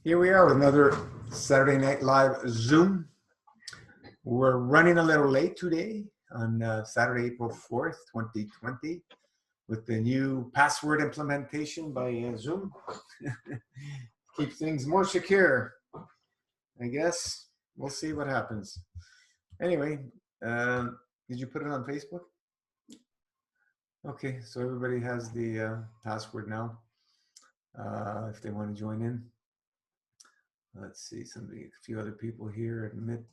Here we are with another Saturday Night Live Zoom. We're running a little late today on Saturday, April 4th, 2020, with the new password implementation by Zoom. Keep things more secure, I guess. We'll see what happens. Anyway, did you put it on Facebook? Okay, so everybody has the password now, if they want to join in. Let's see, a few other people here admit.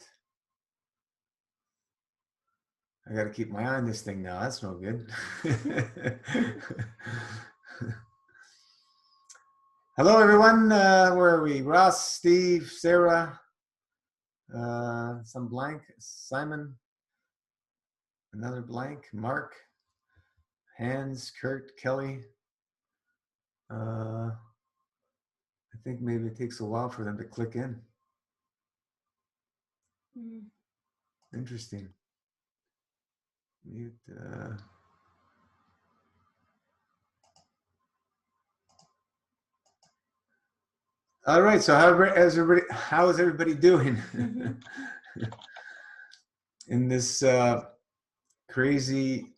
I got to keep my eye on this thing now. That's no good. Hello, everyone. Where are we? Ross, Steve, Sarah, some blank, Simon, another blank, Mark, Hans, Kurt, Kelly. I think maybe it takes a while for them to click in. Interesting. Mute. All right. So how is everybody doing in this crazy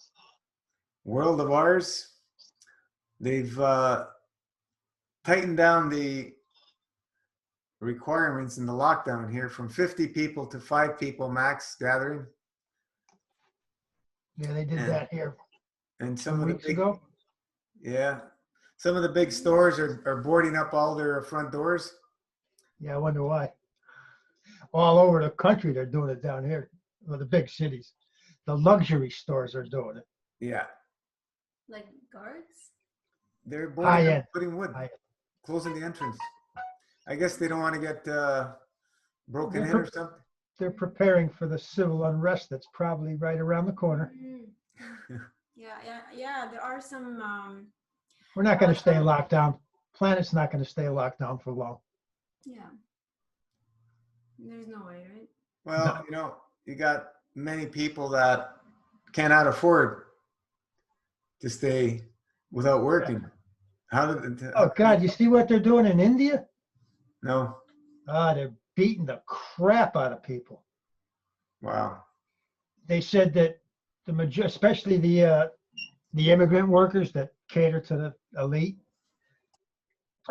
world of ours? They've tightened down the requirements in the lockdown here from 50 people to 5 people max gathering. Yeah, they did that here. And some weeks ago. Yeah, some of the big stores are boarding up all their front doors. Yeah, I wonder why. All over the country, they're doing it down here. Well, the big cities, the luxury stores are doing it. Yeah. Like guards? They're putting wood, closing the entrance. I guess they don't want to get broken in or something. They're preparing for the civil unrest that's probably right around the corner. Yeah. There are some. We're not going to stay locked down. Planet's not going to stay locked down for long. Yeah. There's no way, right? Well, no. You got many people that cannot afford to stay without working. Oh God, you see what they're doing in India? No. They're beating the crap out of people. Wow. They said that especially the immigrant workers that cater to the elite,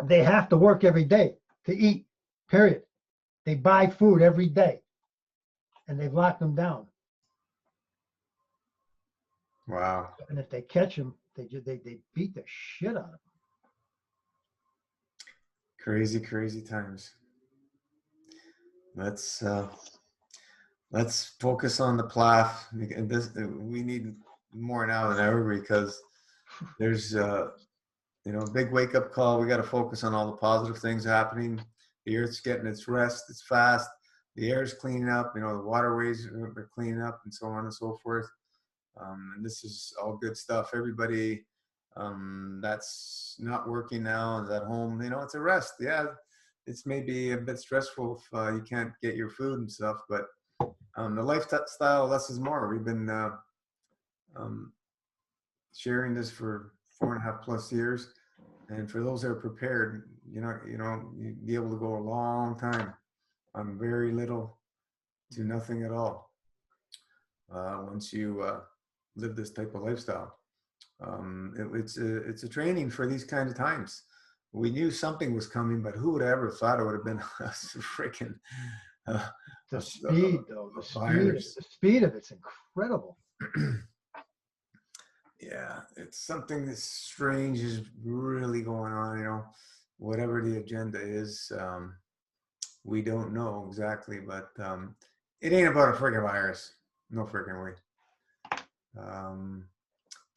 they have to work every day to eat, period. They buy food every day, and they've locked them down. Wow. And if they catch them, they beat the shit out of them. Crazy, crazy times. Let's focus on the PLAF. We need more now than ever because there's big wake up call. We got to focus on all the positive things happening. The earth's getting its rest. It's fast. The air's cleaning up. The waterways are cleaning up, and so on and so forth. And this is all good stuff. Everybody that's not working now is at home. It's a rest. Yeah, it's maybe a bit stressful if you can't get your food and stuff, but the lifestyle, less is more. We've been sharing this for 4.5+ years, and for those that are prepared, you'd be able to go a long time on very little to nothing at all once you live this type of lifestyle. It's a training for these kind of times. We knew something was coming, but who would have ever thought it would have been a freaking the speed of it's incredible. Yeah, it's something that's strange is really going on. Whatever the agenda is, we don't know exactly, but it ain't about a freaking virus. No freaking way.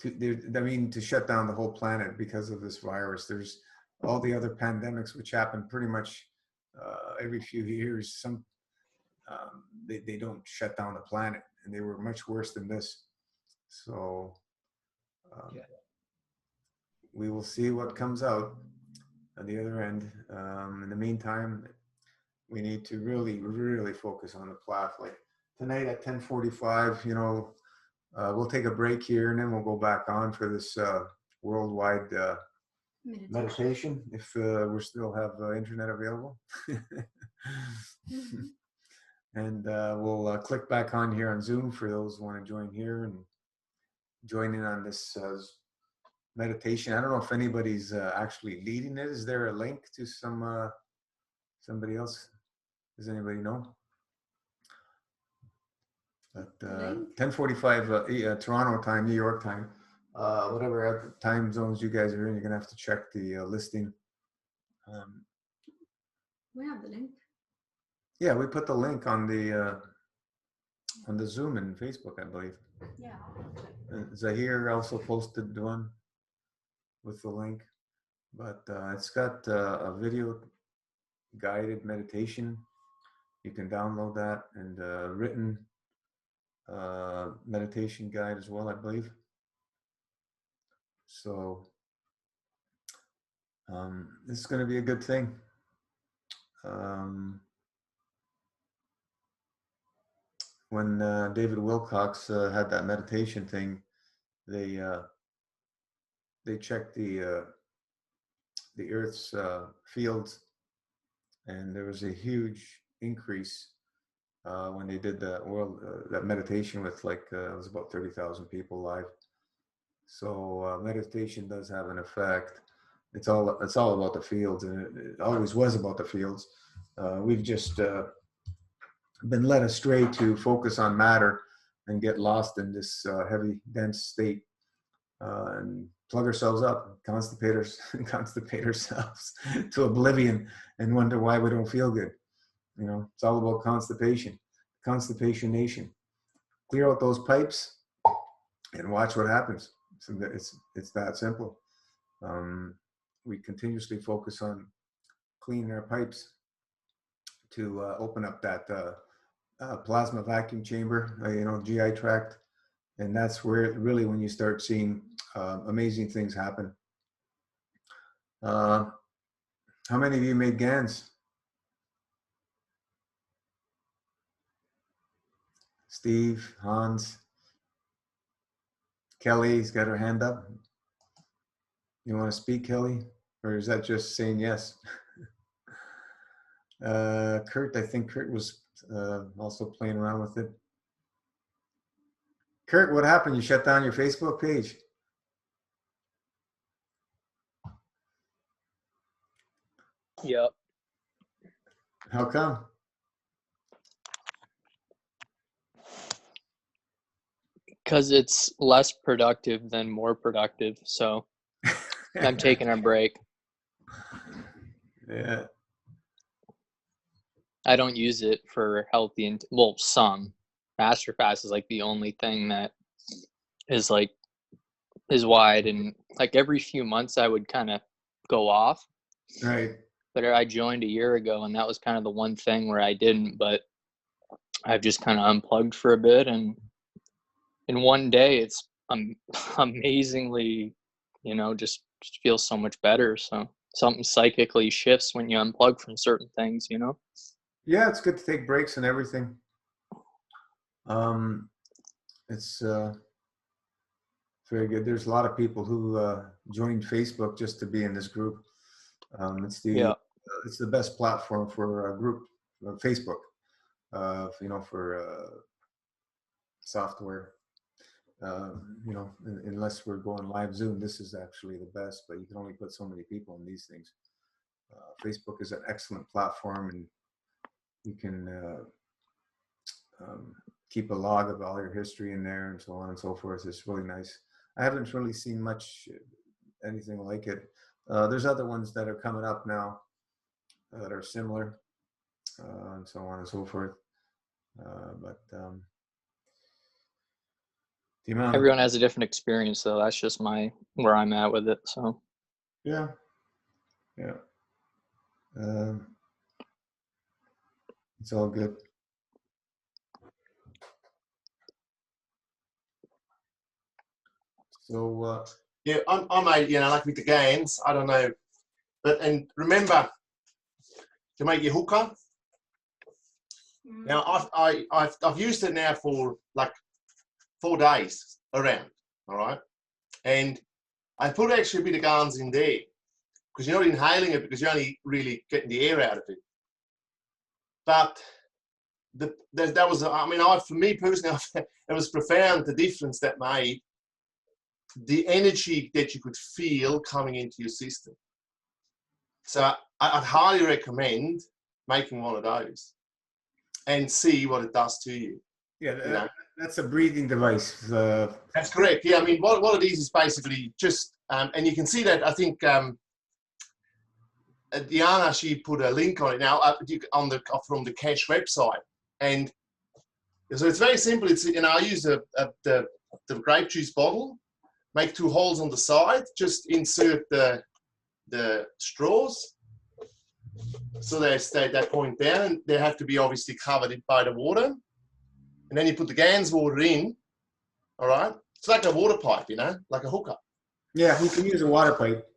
To shut down the whole planet because of this virus. There's all the other pandemics which happen pretty much every few years. They don't shut down the planet, and they were much worse than this. So we will see what comes out on the other end. In the meantime, we need to really, really focus on the PLAF. Like tonight at 10:45, we'll take a break here, and then we'll go back on for this worldwide meditation if we still have internet available. Mhm. And we'll click back on here on Zoom for those who want to join here and join in on this meditation. I don't know if anybody's actually leading it. Is there a link to somebody else? Does anybody know? At Link? 10:45 Toronto time, New York time, whatever time zones you guys are in, you're gonna have to check the listing. We have the link. Yeah, we put the link on the Zoom and Facebook, I believe. Yeah. Zahir also posted one with the link, but it's got a video guided meditation. You can download that, and a written meditation guide as well, I believe. So this is going to be a good thing. When David Wilcox had that meditation thing, they checked the Earth's fields, and there was a huge increase when they did that meditation with it was about 30,000 people live. So meditation does have an effect. It's all about the fields, and it always was about the fields. We've just been led astray to focus on matter and get lost in this heavy, dense state and plug ourselves up, constipate ourselves to oblivion, and wonder why we don't feel good. You know, it's all about constipation nation. Clear out those pipes and watch what happens. It's that simple. We continuously focus on cleaning our pipes to open up that plasma vacuum chamber, GI tract, and that's where really when you start seeing amazing things happen. How many of you made Ganz? Steve, Hans, Kelly's got her hand up. You want to speak, Kelly? Or is that just saying yes? Kurt, I think Kurt was also playing around with it. Kurt, what happened? You shut down your Facebook page? Yep. How come? Because it's less productive than more productive. So I'm taking a break. Yeah. I don't use it for healthy, some. MasterFast is like the only thing that is wide, and like every few months I would kind of go off. Right. But I joined a year ago, and that was kind of the one thing where I didn't, but I've just kind of unplugged for a bit, and in one day it's amazingly, just feels so much better. So something psychically shifts when you unplug from certain things, Yeah, it's good to take breaks and everything. It's very good. There's a lot of people who joined Facebook just to be in this group. It's the best platform for a group, Facebook. For software. Unless we're going live Zoom, this is actually the best. But you can only put so many people in these things. Facebook is an excellent platform, and you can keep a log of all your history in there and so on and so forth. It's really nice. I haven't really seen anything like it. There's other ones that are coming up now that are similar, and so on and so forth. But the amount everyone has a different experience, though. That's just where I'm at with it. So yeah. It's all good. So yeah, I'm like with the Ganz, I don't know, and remember to make your hookah. Now I've used it now for like 4 days around, all right, and I put actually a bit of Ganz in there, because you're not inhaling it because you're only really getting the air out of it. But that was, I mean, for me personally, it was profound, the difference that made, the energy that you could feel coming into your system. So I'd highly recommend making one of those and see what it does to you. Yeah, that's a breathing device. That's correct. Yeah, I mean, what it is basically just, and you can see that, I think, Diana, she put a link on it now from the Cash website. And so it's very simple. It's, I use the grape juice bottle, make 2 holes on the side, just insert the straws. So they stay at that point down, and they have to be obviously covered by the water. And then you put the Ganz water in, all right? It's like a water pipe, like a hookup. Yeah, you can use a water pipe.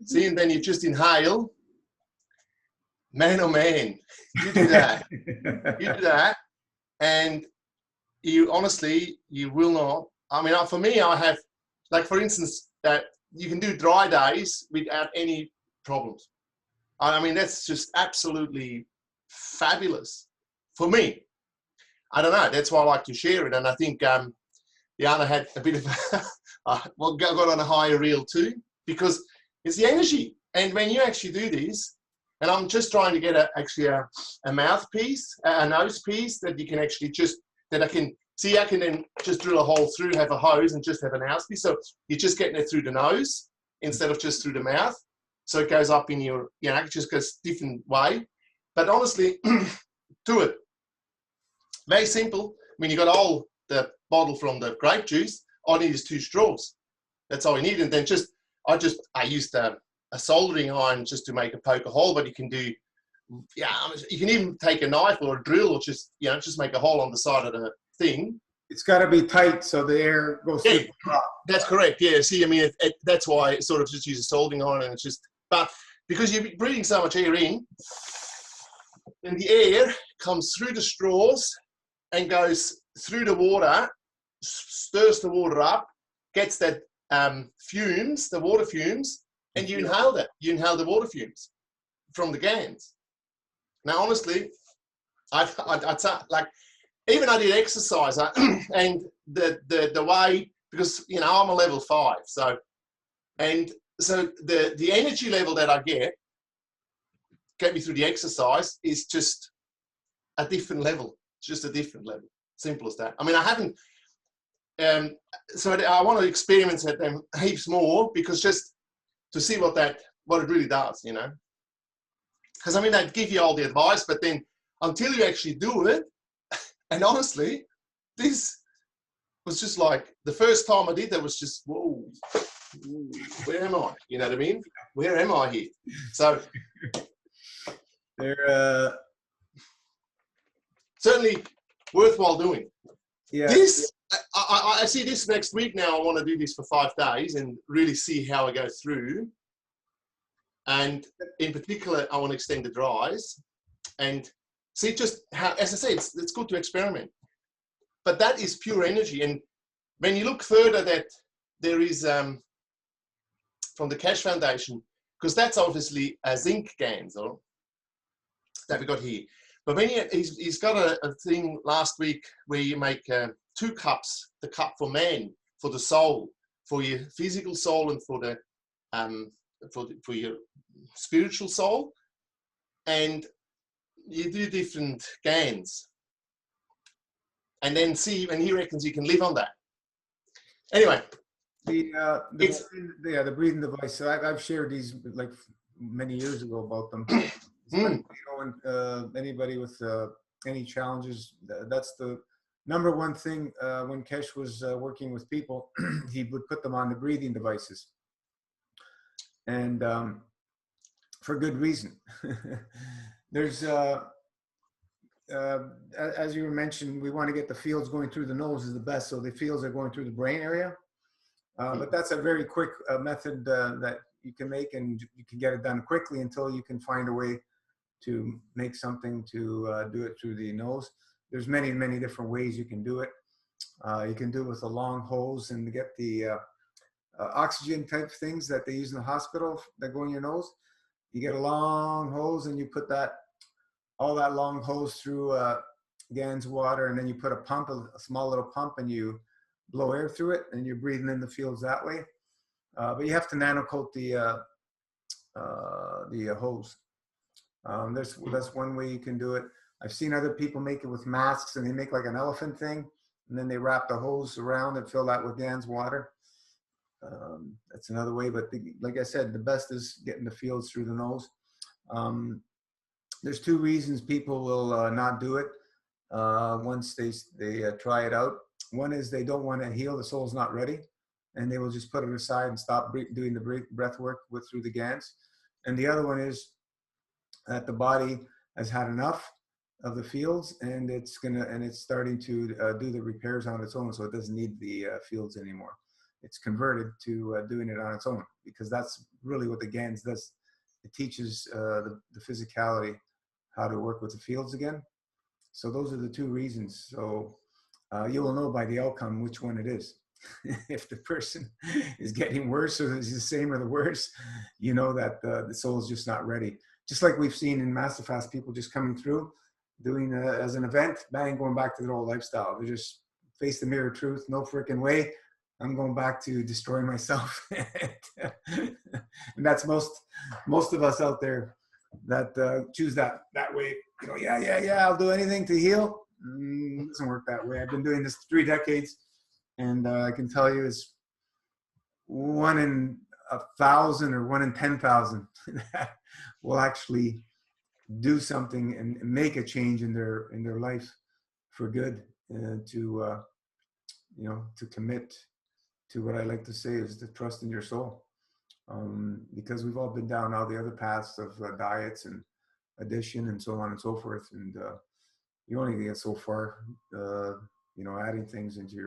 See, and then you just inhale. Man, oh man, you do that. You do that, and you honestly, you will not. I mean, for me, I have, like, for instance, that you can do dry days without any problems. I mean, that's just absolutely fabulous for me. I don't know. That's why I like to share it. And I think Diana had a bit of, got on a higher reel too, because it's the energy. And when you actually do this, and I'm just trying to get a mouthpiece, a nose piece that you can actually I can then just drill a hole through, have a hose, and just have an nose piece. So you're just getting it through the nose instead of just through the mouth. So it goes up in your, it just goes a different way. But honestly, do it. Very simple. I mean, you got all the bottle from the grape juice. All I need is 2 straws. That's all you need. And then I used a soldering iron just to make a poke a hole, but you can do, you can even take a knife or a drill or just make a hole on the side of the thing. It's got to be tight so the air goes through the top. That's correct. Yeah. See, I mean, that's why I sort of just use a soldering iron, and it's just, but because you're breathing so much air in, and the air comes through the straws and goes through the water, stirs the water up, gets that fumes, the water fumes, and you inhale that. You inhale the water fumes from the Ganz. Now, honestly, I'd say, like, even I did exercise, and the way, because I'm a level 5, so the energy level that I get me through the exercise is just a different level. It's just a different level. Simple as that. I mean, I haven't. So I want to experiment at them heaps more, because just to see what it really does, Because I mean, they'd give you all the advice, but then until you actually do it, and honestly, this was just like the first time I did that was just, whoa, where am I? You know what I mean? Where am I here? So they're certainly worthwhile doing. Yeah. This, I see this next week now. I want to do this for 5 days and really see how I go through. And in particular, I want to extend the dries and see just how, as I say, it's good to experiment. But that is pure energy. And when you look further, that there is, from the Cash Foundation, because that's obviously a zinc Ganz that we got here. But when he's got a thing last week where you make 2 cups, the cup for man, for the soul, for your physical soul, and for the for your spiritual soul, and you do different Ganz, and then see, and he reckons you can live on that. Anyway, the breathing device. So I've shared these like many years ago about them. When, anybody with any challenges, that's the number one thing. When Kesh was working with people, he would put them on the breathing devices, and for good reason. There's, as you mentioned, we want to get the fields going through the nose is the best, so the fields are going through the brain area. But that's a very quick method that you can make, and you can get it done quickly until you can find a way to make something to do it through the nose. There's many, many different ways you can do it. You can do it with a long hose and get the oxygen type things that they use in the hospital that go in your nose. You get a long hose and you put all that long hose through Ganz water, and then you put a small little pump, and you blow air through it, and you're breathing in the fields that way. But you have to nano coat the hose. That's one way you can do it. I've seen other people make it with masks, and they make like an elephant thing, and then they wrap the hose around and fill that with Ganz water. That's another way, but like I said, the best is getting the fields through the nose. There's two reasons people will not do it once they try it out. One is they don't want to heal, the soul's not ready, and they will just put it aside and stop doing the breath work through the Ganz. And the other one is that the body has had enough of the fields, and it's starting to do the repairs on its own, so it doesn't need the fields anymore. It's converted to doing it on its own, because that's really what the Ganz does. It teaches the physicality how to work with the fields again. So those are the two reasons. So you will know by the outcome which one it is. If the person is getting worse or is the same or the worse, you know that the soul is just not ready. Just like we've seen in Masterfast, people just coming through, doing as an event, bang, going back to their old lifestyle. They just face the mirror truth, no freaking way. I'm going back to destroying myself. And that's most of us out there that choose that way. You know, yeah, I'll do anything to heal. It doesn't work that way. I've been doing this 3 decades, and I can tell you it's 1 in 1,000 or 1 in 10,000 that will actually do something and make a change in their life for good, to commit to what I like to say is to trust in your soul, because we've all been down all the other paths of diets and addition and so on and so forth, and you only get so far, adding things into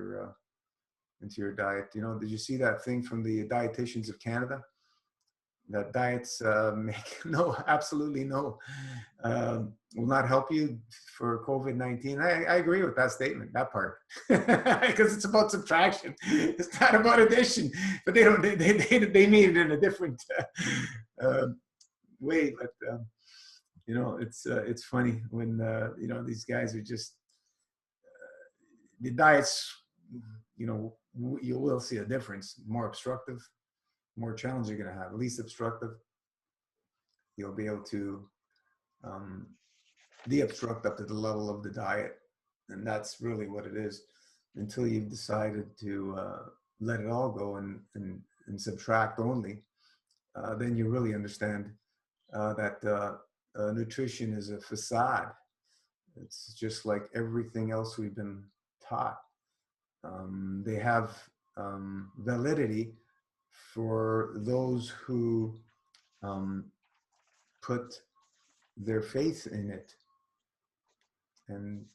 your diet. Did you see that thing from the dietitians of Canada? That diets absolutely no, will not help you for COVID-19. I agree with that statement, that part, because it's about subtraction. It's not about addition. But they mean it in a different way. But it's funny when these guys are just the diets. You will see a difference. More obstructive, more challenge you're going to have. Least obstructive, you'll be able to de-obstruct up to the level of the diet, and that's really what it is. Until you've decided to let it all go and subtract only, then you really understand that nutrition is a facade. It's just like everything else we've been taught. They have validity for those who put their faith in it, and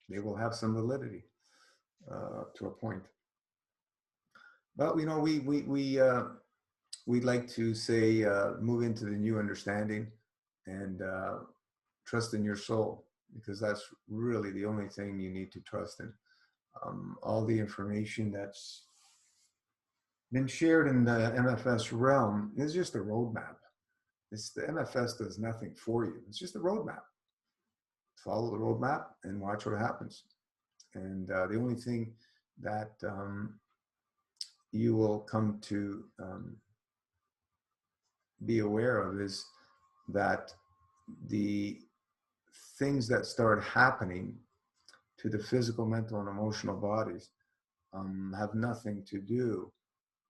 they will have some validity to a point. But we'd like to say move into the new understanding and trust in your soul, because that's really the only thing you need to trust in. All the information that's been shared in the MFS realm is just a roadmap. The MFS does nothing for you. It's just a roadmap. Follow the roadmap and watch what happens. And the only thing that you will come to be aware of is that the things that start happening to the physical, mental, and emotional bodies have nothing to do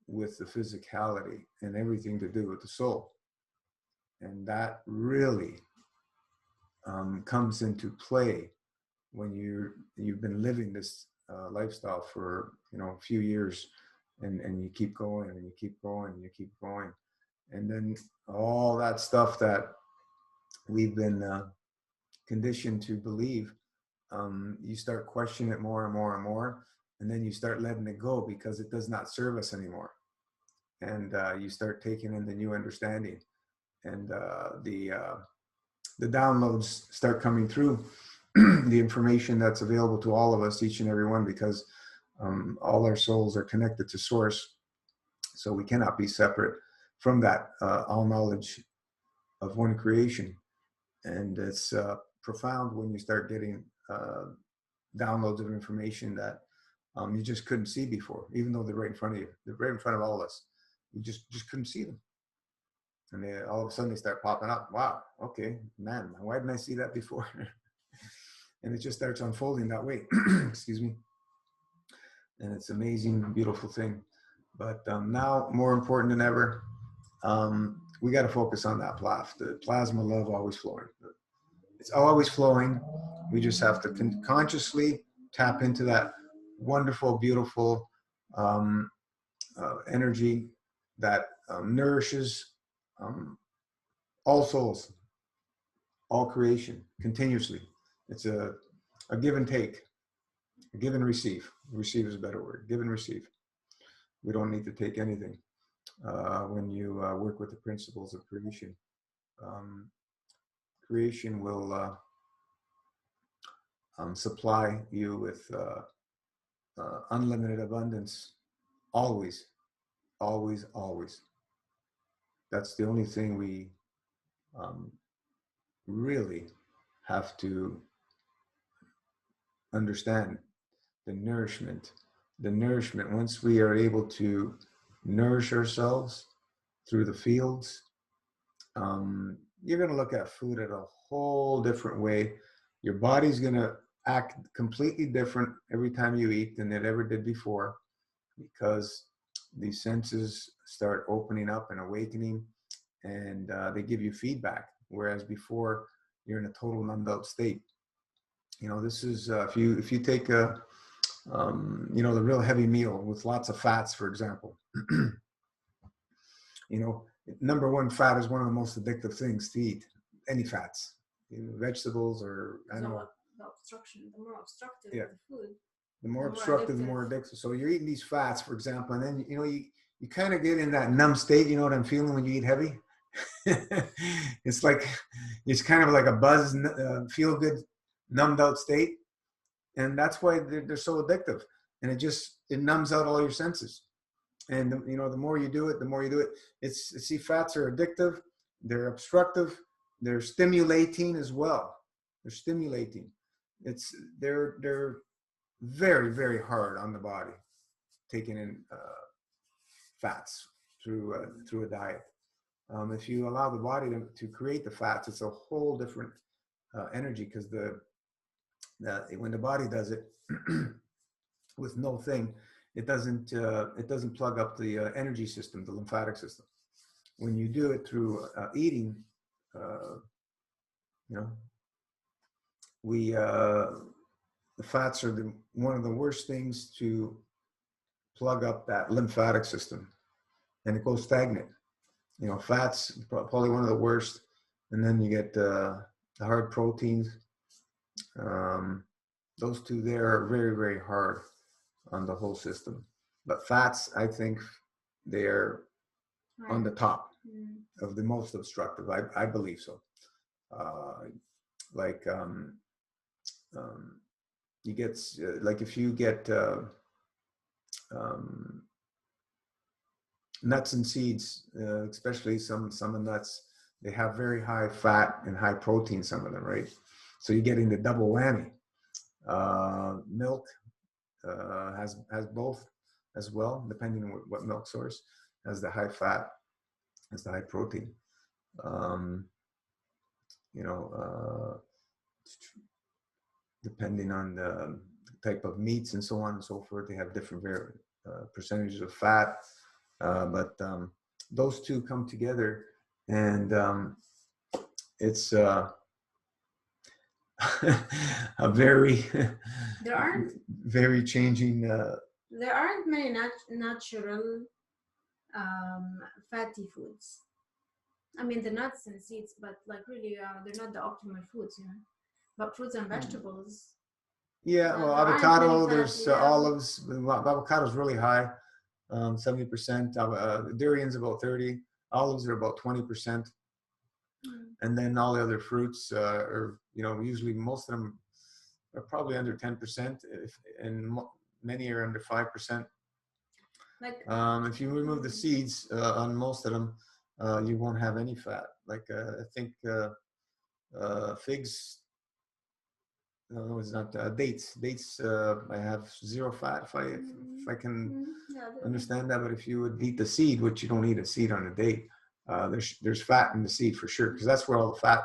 with the physicality and everything to do with the soul. And that really comes into play when you've been living this lifestyle for a few years, and you keep going and you keep going and you keep going, and then all that stuff that we've been conditioned to believe, you start questioning it more and more and more, and then you start letting it go because it does not serve us anymore, and you start taking in the new understanding, and the downloads start coming through. The information that's available to all of us, each and every one, because all our souls are connected to source. So we cannot be separate from that all knowledge of one creation. And it's profound when you start getting downloads of information that you just couldn't see before, even though they're right in front of you. They're right in front of all of us. You just couldn't see them. And they, all of a sudden they start popping up. Wow, okay, man, why didn't I see that before? And it just starts unfolding that way. Excuse me. And it's amazing, beautiful thing. But now, more important than ever, we got to focus on that the plasma love always flowing. It's always flowing. We just have to consciously tap into that wonderful, beautiful energy that nourishes all souls, all creation, continuously. It's a give and take, a give and receive. Receive is a better word. Give and receive. We don't need to take anything when you work with the principles of creation. Creation will supply you with unlimited abundance, always, always, always. That's the only thing we really have to understand. The nourishment, once we are able to nourish ourselves through the fields, you're going to look at food at a whole different way. Your body's going to act completely different every time you eat than it ever did before, because these senses start opening up and awakening, and they give you feedback, whereas before you're in a total numbed out state. You know, this is if you take a you know, the real heavy meal with lots of fats, for example. You know, number one, fat is one of the most addictive things to eat. Any fats, you know, vegetables, or I know. The obstruction, the more obstructive Yeah. the food. The more The more obstructive, the addictive. more addictive. So you're eating these fats, for example, and then, you know, you kind of get in that numb state. You know what I'm feeling when you eat heavy? It's like, it's kind of like a buzz, feel good, numbed out state. And that's why they're so addictive. And it numbs out all your senses. And, you know, the more you do it, see, fats are addictive. They're obstructive. They're stimulating as well. They're stimulating. They're very, very hard on the body, taking in fats through a diet. If you allow the body to create the fats, it's a whole different energy, because when the body does it with no thing, it doesn't plug up the energy system, the lymphatic system. When you do it through eating, you know, the fats are one of the worst things to plug up that lymphatic system, and it goes stagnant. You know, fats probably one of the worst, and then you get the hard proteins. Those two there are very, very hard on the whole system. But fats, I think, they're on the top of the most obstructive. I believe so. You get like, if you get nuts and seeds, especially some of the nuts, they have very high fat and high protein, some of them, right? So you're getting the double whammy. Milk has both as well, depending on what milk source, has the high fat, has the high protein. You know, depending on the type of meats and so on and so forth, they have different percentages of fat. But those two come together, and it's a very very changing. There aren't many natural fatty foods. I mean, the nuts and seeds, but like really, they're not the optimal foods, you know. But fruits and vegetables. Yeah, well, there aren't avocado, many there's fats, yeah. olives. Avocado's really high, 70%. Durian's about 30. Olives are about 20%. And then all the other fruits are, you know, usually most of them are probably under 10%, and many are under 5%. Like If you remove the seeds on most of them, you won't have any fat. Like I think figs. No, it's not dates. Dates. I have zero fat if I can yeah, understand that. But if you would eat the seed, which you don't eat a seed on a date, there's fat in the seed for sure, because that's where all the fat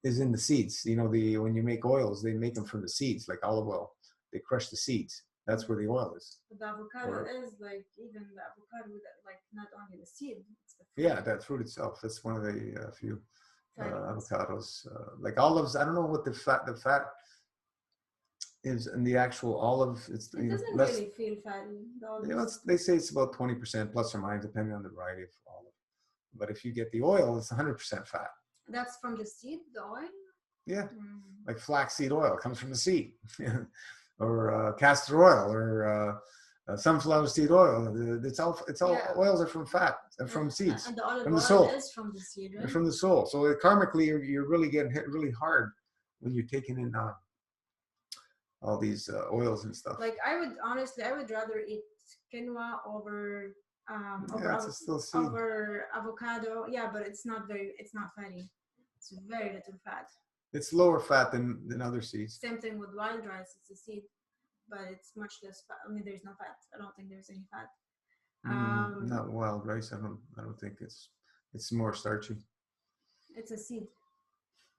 is in the seeds. You know, the when you make oils, they make them from the seeds, like olive oil. They crush the seeds. That's where the oil is. but the avocado Or- is like even the avocado with like not only the seed, it's the fruit. Yeah, that fruit itself. That's one of the few Fatty ones. avocados. Like olives, I don't know what the fat is in the actual olive. It's It doesn't less. really feel fatty. The You know, olives. they say it's about 20% plus or minus, depending on the variety of olive. But if you get the oil, it's 100% fat. That's from the seed, the oil. Yeah, Mm. like flaxseed oil comes from the seed, or castor oil, or sunflower seed oil. It's all Yeah. oils are from fat, from seeds, And the olive from the oil soul, is from the seed, right? from the soul. So karmically, you're really getting hit really hard when you're taking in all these oils and stuff. Like I would rather eat quinoa over Yeah, it's still seed. over avocado. Yeah, but it's not fatty. It's very little fat. It's lower fat than other seeds. Same thing with wild rice. It's a seed, but it's much less fat. I mean, there's no fat. I don't think there's any fat. Not wild rice. I don't think it's more starchy. It's a seed.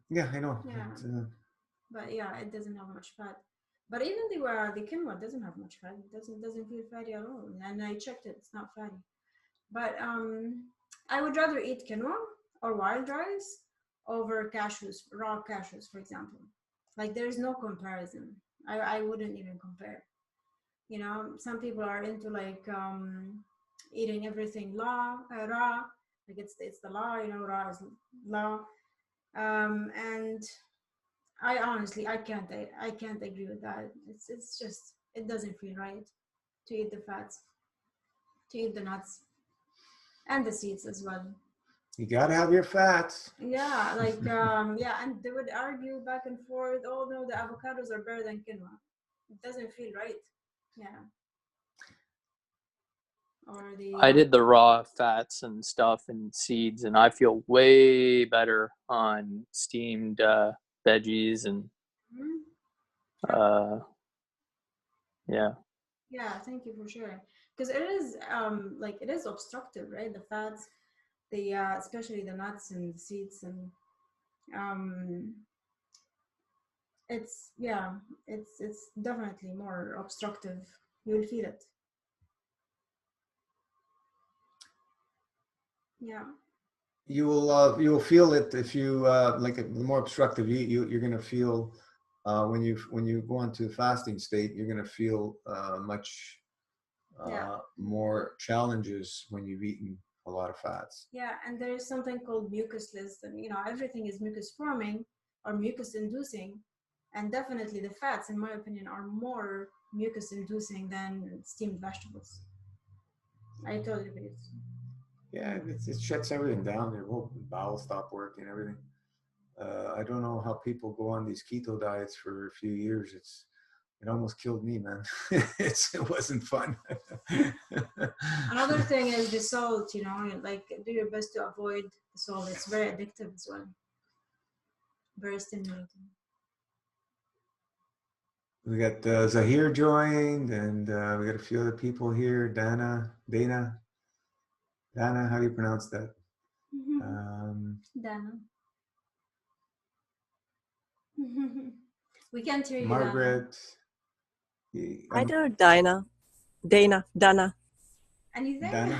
Yeah, I know. Yeah. But yeah, it doesn't have much fat. But even the quinoa doesn't have much fat. It doesn't feel fatty at all. And I checked it; it's not fatty. But I would rather eat quinoa or wild rice over cashews, raw cashews, for example. Like there's no comparison. I wouldn't even compare. You know, some people are into like eating everything raw. Like it's the law. You know, raw is law. And I honestly I can't agree with that. It's just it doesn't feel right to eat the fats, to eat the nuts and the seeds as well. You gotta have your fats. Yeah, like yeah, and they would argue back and forth. Oh no, the avocados are better than quinoa. It doesn't feel right. Yeah. Or the I did the raw fats and stuff and seeds, and I feel way better on steamed veggies and yeah. yeah, thank you for sharing. Because it is like it is obstructive, right? The fats, the especially the nuts and the seeds and um it's yeah, it's definitely more obstructive. You'll feel it. Yeah. You will feel it if you like the more obstructive you're gonna feel when you go into the fasting state. You're gonna feel much Yeah. more challenges when you've eaten a lot of fats. Yeah, and there is something called mucus list, and you know everything is mucus forming or mucus inducing, and definitely the fats, in my opinion, are more mucus inducing than steamed vegetables. I totally agree. Yeah, it shuts everything down. Your whole bowels stop working, everything. I don't know how people go on these keto diets for a few years. It almost killed me, man. It wasn't fun. Another thing is the salt, you know, like do your best to avoid the salt. It's very addictive as well, very stimulating. We got Zahir joined, and we got a few other people here. Dana, how do you pronounce that? Dana. We can't hear you, Dana. Margaret. Hi there, Dana, Dana. Anything? Dana?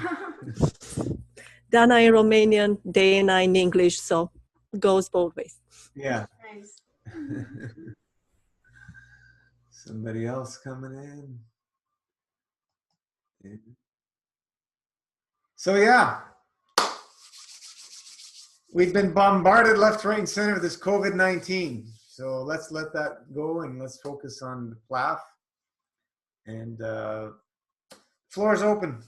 Dana in Romanian, Dana in English, so it goes both ways. Yeah. Nice. Somebody else coming in. So yeah, we've been bombarded left, right, and center with this COVID-19. So let's let that go and let's focus on the PLAF. And floor is open.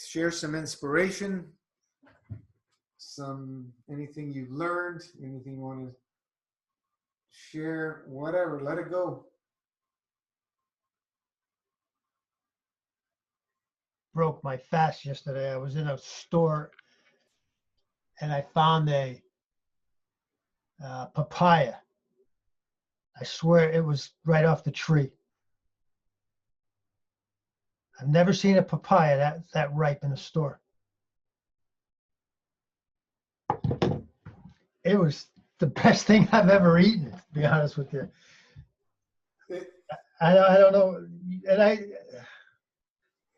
Share some inspiration, anything you've learned, anything you want to share, whatever, let it go. broke my fast yesterday. I was in a store and I found a papaya. I swear it was right off the tree. I've never seen a papaya that ripe in a store. It was the best thing I've ever eaten, to be honest with you. I don't know, and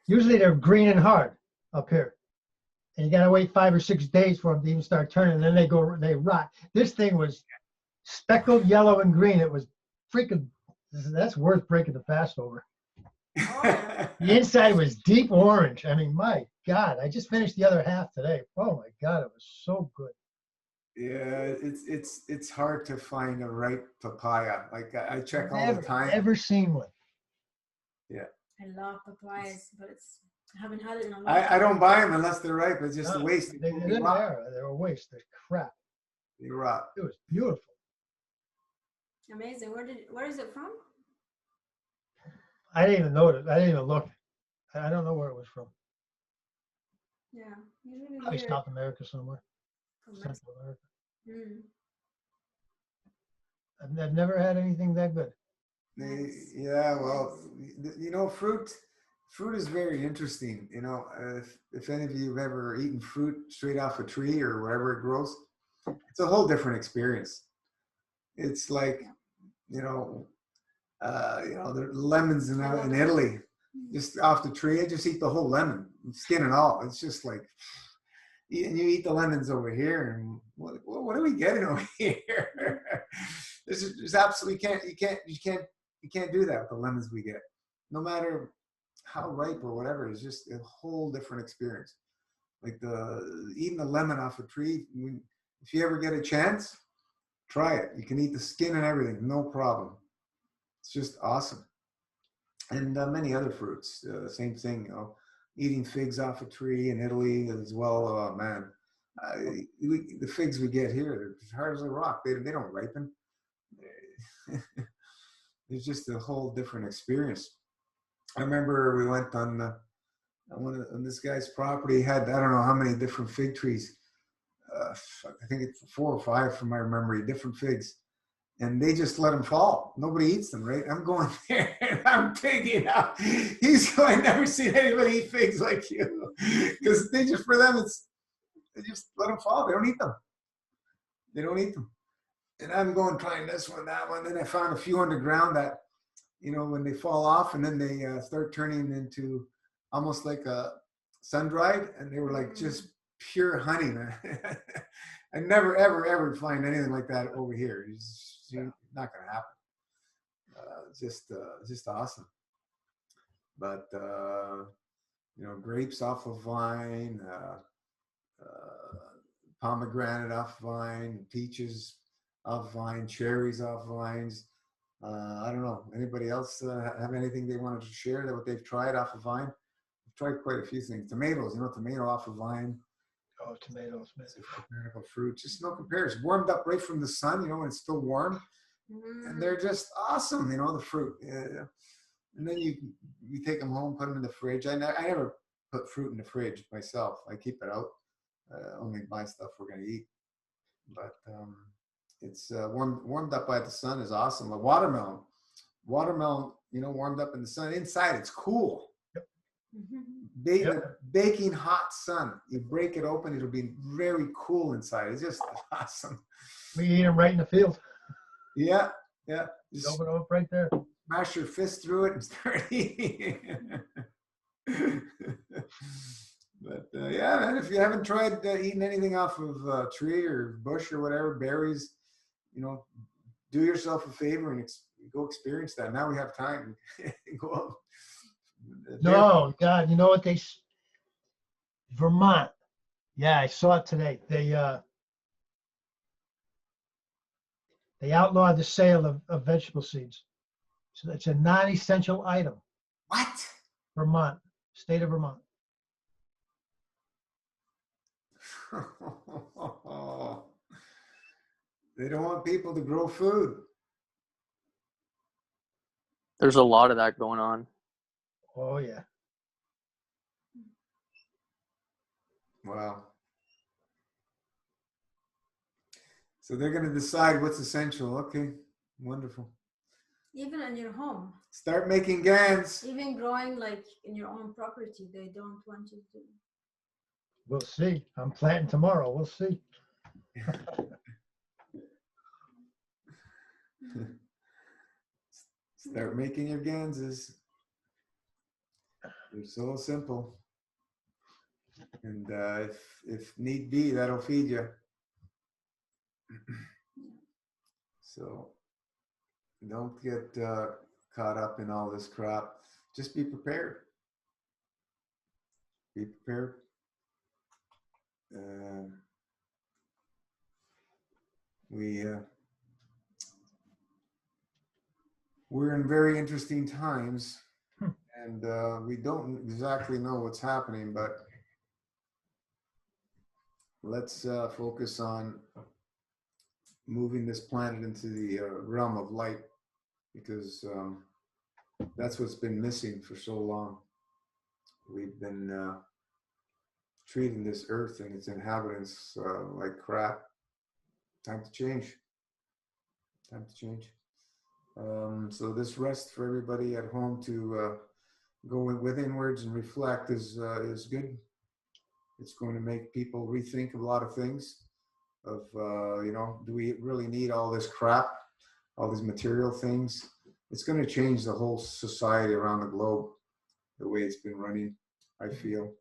usually they're green and hard up here, and you gotta wait 5 or 6 days for them to even start turning, and then they rot. This thing was speckled yellow and green. It was freaking. That's worth breaking the fast over. The inside was deep orange. I mean, my God, I just finished the other half today. Oh my God, it was so good. Yeah, it's hard to find a ripe papaya. Like I check all the time. Never seen one. Yeah. I love papayas, but I haven't had it in a long I time. don't buy them unless they're ripe. It's just a No, waste. They rot. They're a waste. They're crap. They rot. It was beautiful. Amazing. Where is it from? I didn't even know it. I didn't even look. I don't know where it was from. Yeah. Usually Probably here South America somewhere. from Central America. Mm. I've never had anything that good. Yeah, well, you know, fruit is very interesting. You know, if any of you have ever eaten fruit straight off a tree or wherever it grows, it's a whole different experience. It's like, you know, the lemons in Italy, just off the tree. I just eat the whole lemon, skin and all. It's just like, and you eat the lemons over here, and what are we getting over here? There's absolutely you can't do that with the lemons we get, no matter how ripe or whatever. It's just a whole different experience. Like eating a lemon off a tree. If you ever get a chance, try it. You can eat the skin and everything, no problem. It's just awesome. And many other fruits, same thing. You know, eating figs off a tree in Italy as well. Oh man, the figs we get here, they're as hard as a rock. They don't ripen. It's just a whole different experience. I remember we went on this guy's property. He had, I don't know how many different fig trees. I think it's 4 or 5 from my memory, different figs. And they just let them fall. Nobody eats them, right? I'm going there and I'm picking up. He's going, I've never seen anybody eat figs like you. Because for them, they just let them fall. They don't eat them. They don't eat them. And I'm going trying this one, that one. Then I found a few underground that, you know, when they fall off and then they start turning into almost like a sun-dried, and they were like just pure honey, man. I never, ever, ever find anything like that over here. It's not going to happen. Just awesome. But, you know, grapes off of vine, pomegranate off vine, peaches off vine, cherries off vines. I don't know. Anybody else have anything they wanted to share that what they've tried off of vine? I've tried quite a few things. Tomatoes, you know, tomato off of vine. Oh, tomatoes, man. Miracle fruit, just no comparison. Warmed up right from the sun, you know, when it's still warm, and they're just awesome. You know, the fruit. And then you take them home, put them in the fridge. I never put fruit in the fridge myself. I keep it out. Only buy stuff we're gonna eat. But it's warmed up by the sun is awesome. A watermelon, you know, warmed up in the sun. Inside, it's cool. Baking hot sun. You break it open, it'll be very cool inside. It's just awesome. We eat them right in the field. Yeah. Just open up right there. smash your fist through it and start eating. But yeah, man, if you haven't tried eating anything off of a tree or bush or whatever, berries, you know, do yourself a favor and go experience that. Now we have time. Go up. No, God, you know what Vermont. Yeah, I saw it today. They outlawed the sale of vegetable seeds. So it's a non-essential item. What? Vermont, state of Vermont. They don't want people to grow food. There's a lot of that going on. Oh yeah. Wow. So they're going to decide what's essential. Okay, wonderful. Even in your home, Start making GANs. even growing like in your own property, they don't want you to. We'll see. I'm planting tomorrow. We'll see. Start making your Ganses. They're so simple. And if need be, that'll feed you. So don't get caught up in all this crap. Just be prepared. Be prepared. We're in very interesting times, and we don't exactly know what's happening, but let's focus on moving this planet into the realm of light, because that's what's been missing for so long. We've been treating this earth and its inhabitants like crap. Time to change. Time to change. So this rest for everybody at home to go withinwards and reflect is good. It's going to make people rethink a lot of things. Of do we really need all this crap, all these material things? It's going to change the whole society around the globe, the way it's been running, I feel.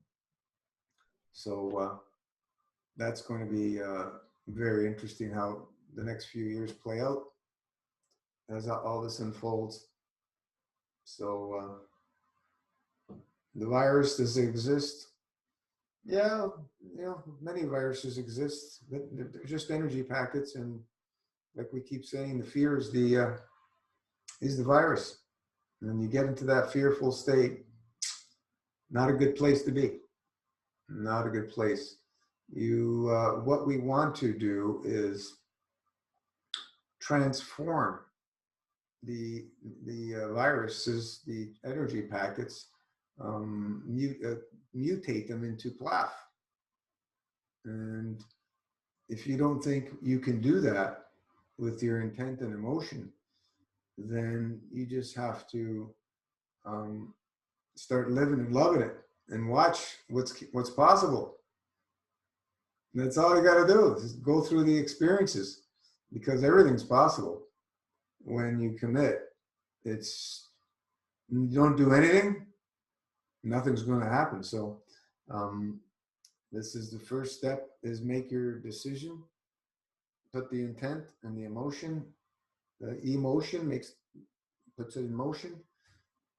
So that's going to be very interesting how the next few years play out as all this unfolds. So the virus, does it exist? Yeah, many viruses exist, but they're just energy packets, and like we keep saying, the fear is the virus. And when you get into that fearful state, not a good place to be. Not a good place. What we want to do is transform the viruses, the energy packets, mutate them into PLAF. And if you don't think you can do that with your intent and emotion, then you just have to start living and loving it and watch what's possible. That's all you got to do, is go through the experiences, because everything's possible when you commit. You don't do anything, nothing's going to happen. So this is the first step, is make your decision, put the intent and the emotion. The emotion puts it in motion,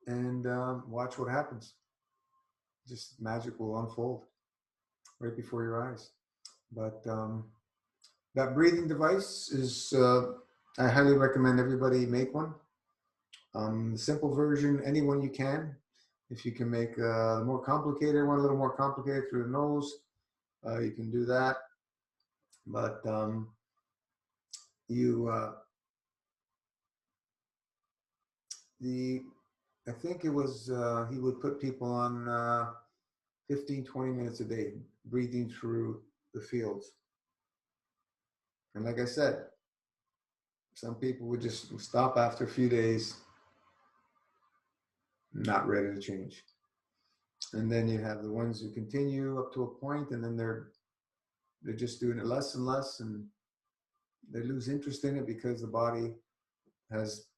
and watch what happens. Just magic will unfold right before your eyes. But that breathing device is, I highly recommend everybody make one. The simple version, anyone you can. If you can make the more complicated one, a little more complicated through the nose, you can do that. But I think it was, he would put people on 15, 20 minutes a day, breathing through the fields. And like I said, some people would just stop after a few days, not ready to change. And then you have the ones who continue up to a point, and then they're just doing it less and less, and they lose interest in it because the body has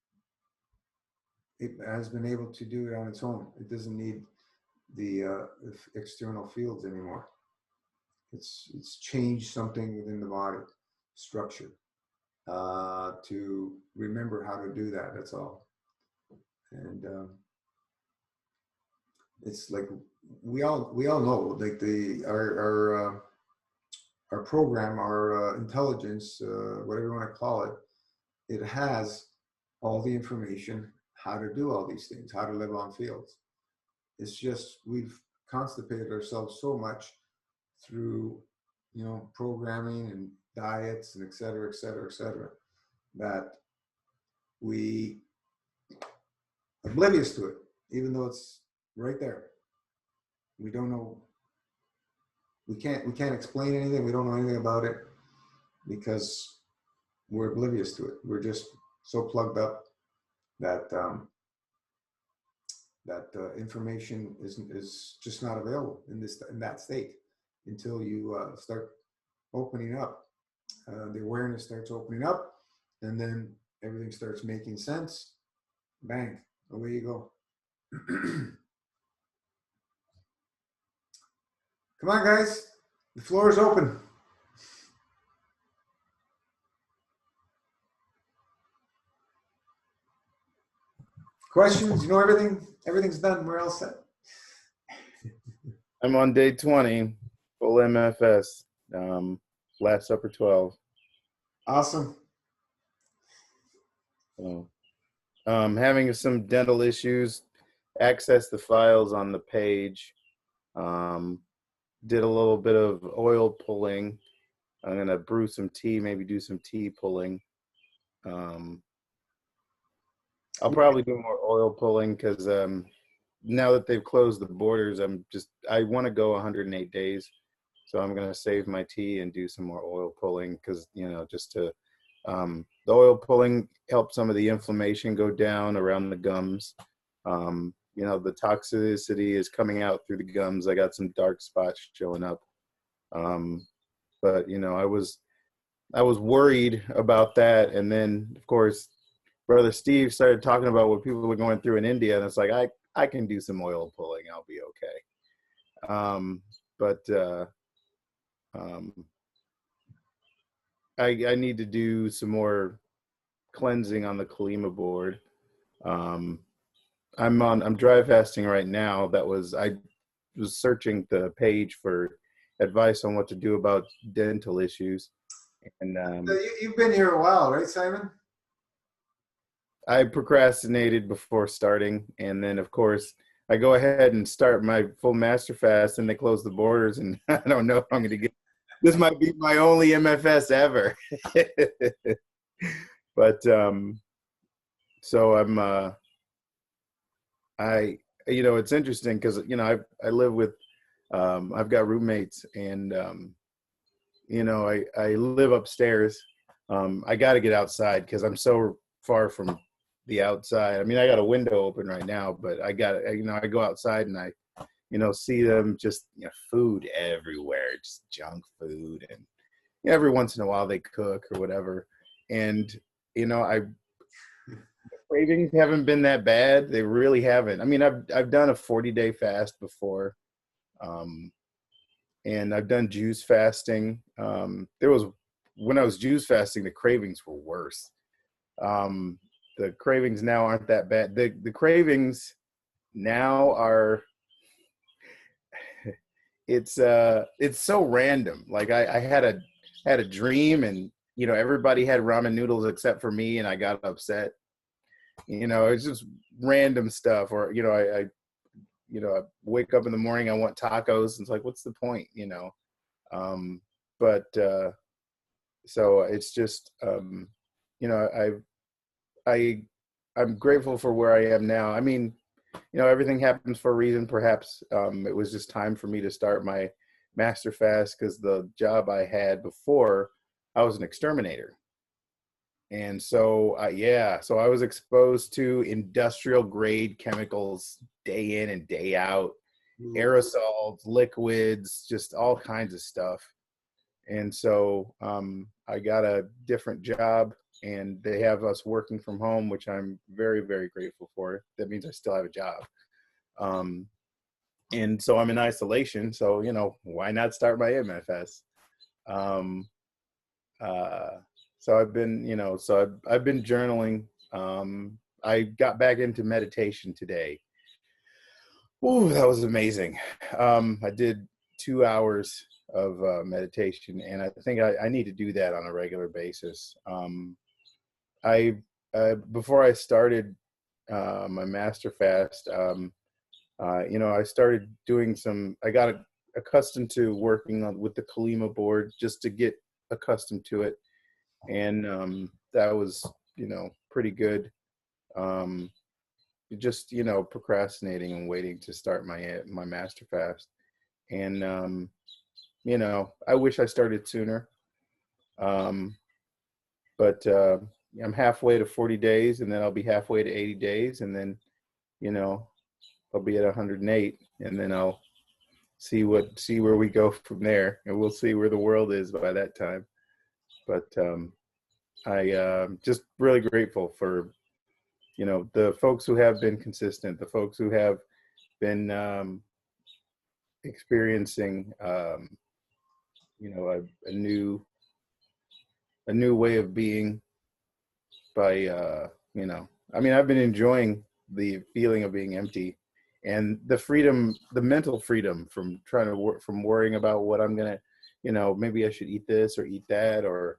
been able to do it on its own. It doesn't need the external fields anymore. It's changed something within the body structure to remember how to do that. That's all. And it's like we all know, like our program, our intelligence, whatever you want to call it, it has all the information how to do all these things, how to live on fields. It's just we've constipated ourselves so much through, programming and diets and et cetera, that we oblivious to it, even though it's right there. We don't know we can't explain anything. We don't know anything about it because we're oblivious to it. We're just so plugged up that information is just not available in that state until you start opening up. The awareness starts opening up, and then everything starts making sense. Bang, away you go. Come on, guys. The floor is open. Questions? You know everything? Everything's done. We're all set. I'm on day 20, full MFS, last upper 12. Awesome. So, having some dental issues, access the files on the page. Did a little bit of oil pulling. I'm gonna brew some tea, maybe do some tea pulling. I'll probably do more oil pulling because now that they've closed the borders, I want to go 108 days. So I'm gonna save my tea and do some more oil pulling because just to the oil pulling helps some of the inflammation go down around the gums. The toxicity is coming out through the gums. I got some dark spots showing up. But I was worried about that. And then of course, Brother Steve started talking about what people were going through in India. And it's like, I can do some oil pulling. I'll be okay. I need to do some more cleansing on the Kalima board. I'm dry fasting right now. I was searching the page for advice on what to do about dental issues. And So you've been here a while, right, Simon? I procrastinated before starting. And then of course I go ahead and start my full master fast and they close the borders and I don't know if I'm going to get, this might be my only MFS ever. But, so it's interesting because, I live with, I've got roommates and, I live upstairs. I got to get outside because I'm so far from the outside. I mean, I got a window open right now, but I go outside and I, see them just, food everywhere, just junk food. And every once in a while they cook or whatever. And, cravings haven't been that bad. They really haven't. I mean, I've done a 40-day fast before. And I've done juice fasting. When I was juice fasting, the cravings were worse. The cravings now aren't that bad. The cravings now are, it's so random. Like I had a dream and, everybody had ramen noodles except for me and I got upset. It's just random stuff. Or, I wake up in the morning, I want tacos. And it's like, what's the point, so it's just, I'm grateful for where I am now. I mean, everything happens for a reason. Perhaps it was just time for me to start my master fast because the job I had before, I was an exterminator. And so, so I was exposed to industrial grade chemicals day in and day out, aerosols, liquids, just all kinds of stuff. And so I got a different job and they have us working from home, which I'm very, very grateful for. That means I still have a job. And so I'm in isolation. So, why not start my MFS? So I've been, I've been journaling. I got back into meditation today. Ooh, that was amazing. I did 2 hours of meditation, and I think I need to do that on a regular basis. Before I started my master fast, I started doing I got accustomed to working with the Kalima board just to get accustomed to it. And that was, pretty good. Just, procrastinating and waiting to start my master fast. And I wish I started sooner. Um, but I'm halfway to 40 days, and then I'll be halfway to 80 days, and then, I'll be at 108, and then I'll see where we go from there, and we'll see where the world is by that time. But I just really grateful for, the folks who have been consistent, the folks who have been experiencing, a new way of being by, I've been enjoying the feeling of being empty and the freedom, the mental freedom from trying to work, from worrying about what I'm going to, maybe I should eat this or eat that, or,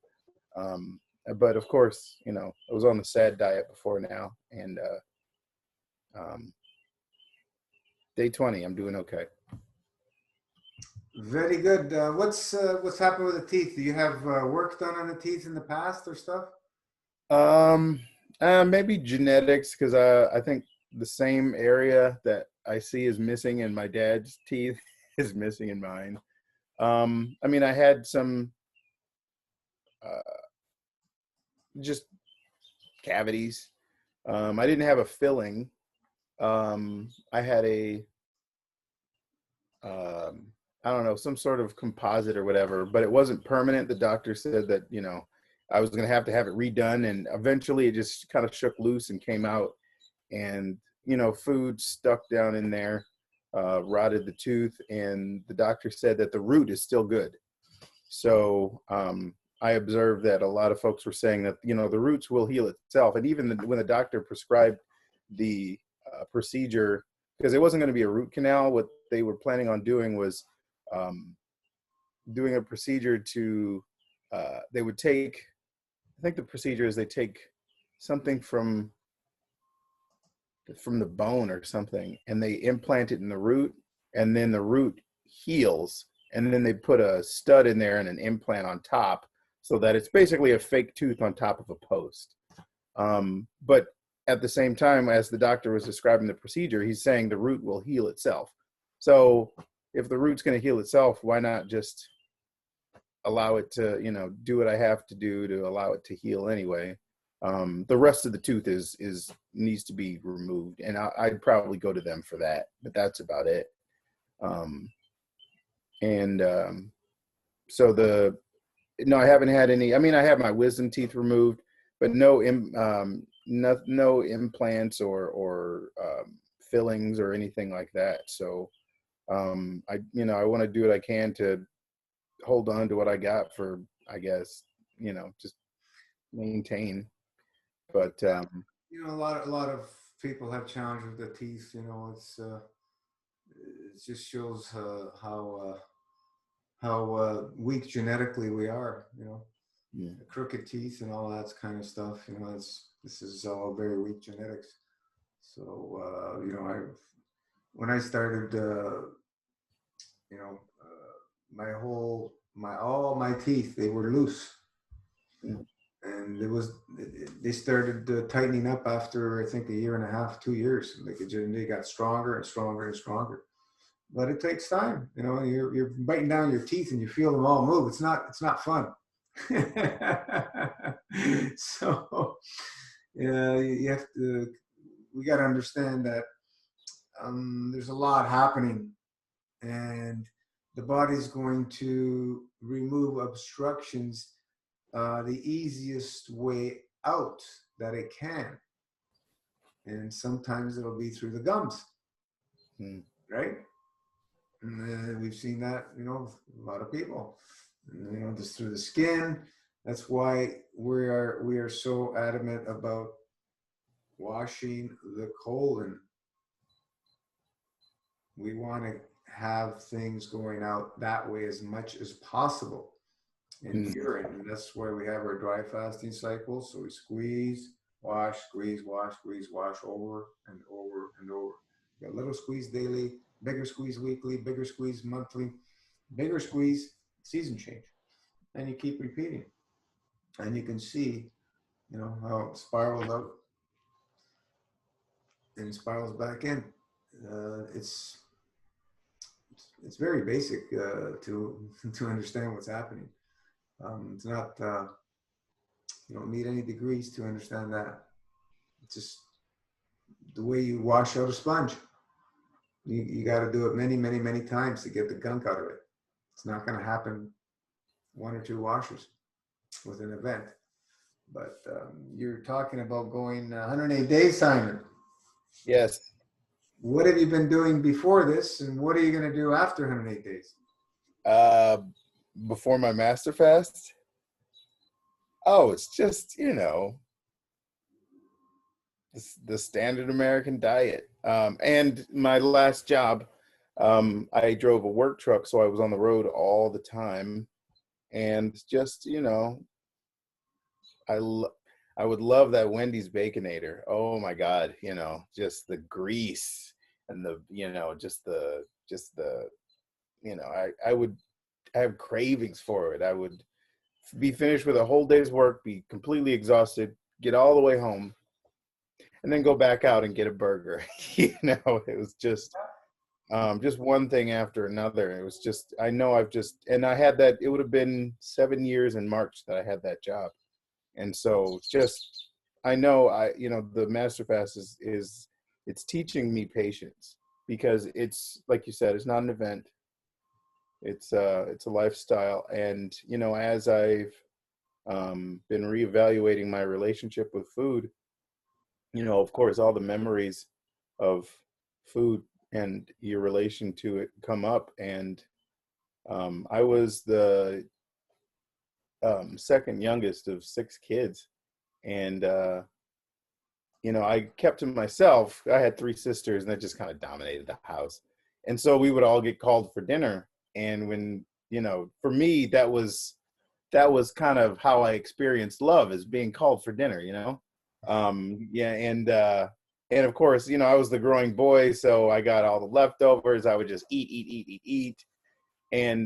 but of course, I was on the SAD diet before now, and day 20, I'm doing okay. Very good. What's happened with the teeth? Do you have work done on the teeth in the past or stuff? Maybe genetics, because I think the same area that I see is missing in my dad's teeth is missing in mine. I had some just cavities. I didn't have a filling. I had a I don't know, some sort of composite or whatever, but it wasn't permanent. The doctor said that, I was going to have it redone, and eventually it just kind of shook loose and came out, and, food stuck down in there, rotted the tooth, and the doctor said that the root is still good. So, I observed that a lot of folks were saying that, the roots will heal itself. And even when the doctor prescribed the procedure, because it wasn't going to be a root canal, what they were planning on doing was doing a procedure to, they would take, I think the procedure is they take something from the bone or something, and they implant it in the root, and then the root heals, and then they put a stud in there and an implant on top, so that it's basically a fake tooth on top of a post. But at the same time, as the doctor was describing the procedure, he's saying the root will heal itself. So if the root's going to heal itself, why not just allow it to, do what I have to do to allow it to heal anyway? The rest of the tooth needs to be removed, and I'd probably go to them for that, but that's about it. So I haven't had any. I have my wisdom teeth removed, but no implants or fillings or anything like that. So I want to do what I can to hold on to what I got for, I guess, just maintain. But a lot of people have challenges with the teeth. It just shows how weak genetically we are. yeah. Crooked teeth and all that kind of stuff. This is all very weak genetics. So when I started, all my teeth, they were loose. Mm. And they started tightening up after, I think, a year and a half, 2 years. They got stronger and stronger and stronger. But it takes time. You're biting down your teeth and you feel them all move. It's not fun. So we got to understand that there's a lot happening, and the body's going to remove obstructions the easiest way out that it can. And sometimes it'll be through the gums, right? And we've seen that, a lot of people, just through the skin. That's why we are so adamant about washing the colon. We want to have things going out that way as much as possible in urine. And that's why we have our dry fasting cycle. So we squeeze, wash, squeeze, wash, squeeze, wash over and over and over. You got a little squeeze daily, bigger squeeze weekly, bigger squeeze monthly, bigger squeeze season change. And you keep repeating. And you can see, how it spirals out and spirals back in. It's it's very basic to to understand what's happening. It's not you don't need any degrees to understand that. It's just the way you wash out a sponge. You got to do it many, many, many times to get the gunk out of it. It's not going to happen one or two washes with an event. But you're talking about going 108 days, Simon. Yes. What have you been doing before this, and what are you going to do after 108 days? Before my master fast? Oh, it's just, the standard American diet. And my last job, I drove a work truck, so I was on the road all the time. And just, I would love that Wendy's Baconator. Oh my God, just the grease and the, I would have cravings for it. I would be finished with a whole day's work, be completely exhausted, get all the way home, and then go back out and get a burger. It was just one thing after another. It was just, and I had that, it would have been 7 years in March that I had that job. And so I know the Master Fast is it's teaching me patience, because it's, like you said, it's not an event. It's a lifestyle. And, as I've been reevaluating my relationship with food, of course, all the memories of food and your relation to it come up. And I was the second youngest of 6 kids. And, I kept to myself. I had 3 sisters, and that just kind of dominated the house. And so we would all get called for dinner. And when, for me, that was kind of how I experienced love, as being called for dinner, yeah. And of course, I was the growing boy, so I got all the leftovers. I would just eat. And,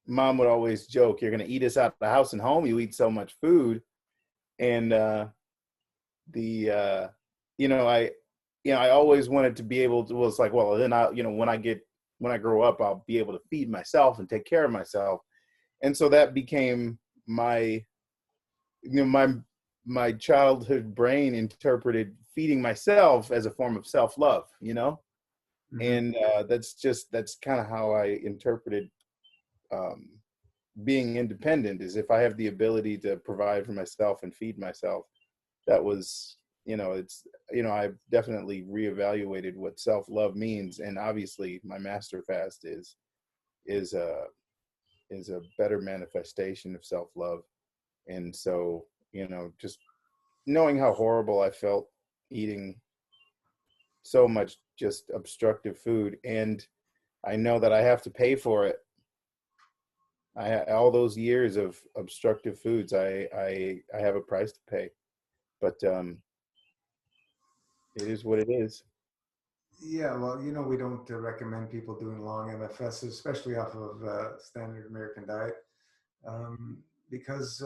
mom would always joke, "You're going to eat us out of the house and home. You eat so much food." And, I always wanted to be able to, well, it's like, well, then when I grow up, I'll be able to feed myself and take care of myself. And so that became my, my childhood brain interpreted feeding myself as a form of self-love, Mm-hmm. And that's kind of how I interpreted being independent, is if I have the ability to provide for myself and feed myself. That was, I've definitely reevaluated what self-love means. And obviously my master fast is a better manifestation of self-love. And so, just knowing how horrible I felt eating so much just obstructive food, and I know that I have to pay for it. All those years of obstructive foods, I have a price to pay, but it is what it is. Yeah, well, we don't recommend people doing long MFS, especially off of standard American diet, because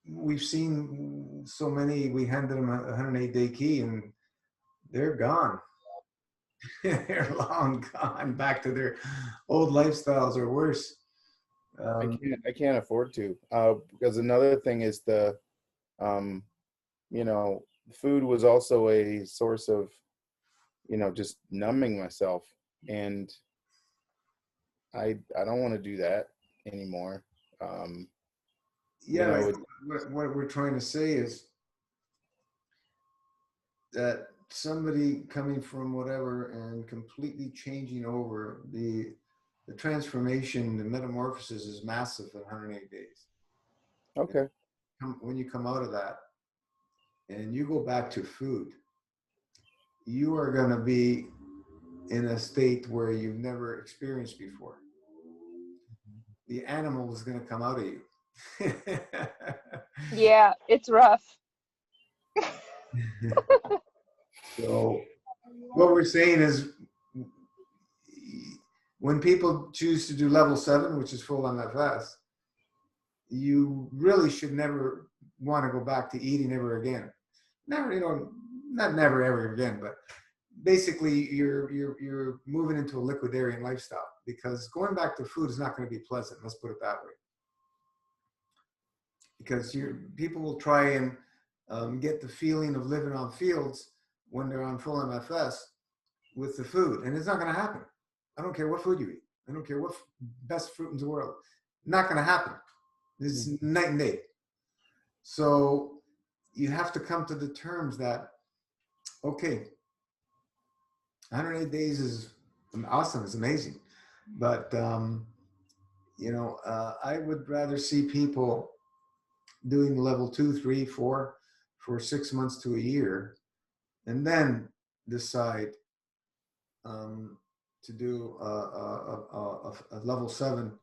we've seen so many. We handed them a 108-day key, and they're gone. They're long gone back to their old lifestyles or worse. I can't afford to, because another thing is food was also a source of, just numbing myself, and I don't want to do that anymore. Yeah, what we're trying to say is that somebody coming from whatever and completely changing over, the transformation, the metamorphosis is massive in 108 days. Okay. When you come out of that and you go back to food, you are going to be in a state where you've never experienced before. The animal is going to come out of you. Yeah, it's rough. So what we're saying is, when people choose to do level 7, which is full MFS, you really should never want to go back to eating ever again. Never, not never ever again, but basically you're moving into a liquidarian lifestyle, because going back to food is not going to be pleasant. Let's put it that way. Because people will try and get the feeling of living on fields when they're on full MFS with the food, and it's not going to happen. I don't care what food you eat. I don't care what best fruit in the world. Not going to happen. It's night and day. So you have to come to the terms that, okay, 108 days is awesome. It's amazing. But, I would rather see people doing level 2, 3, 4 for 6 months to a year, and then decide to do a level 7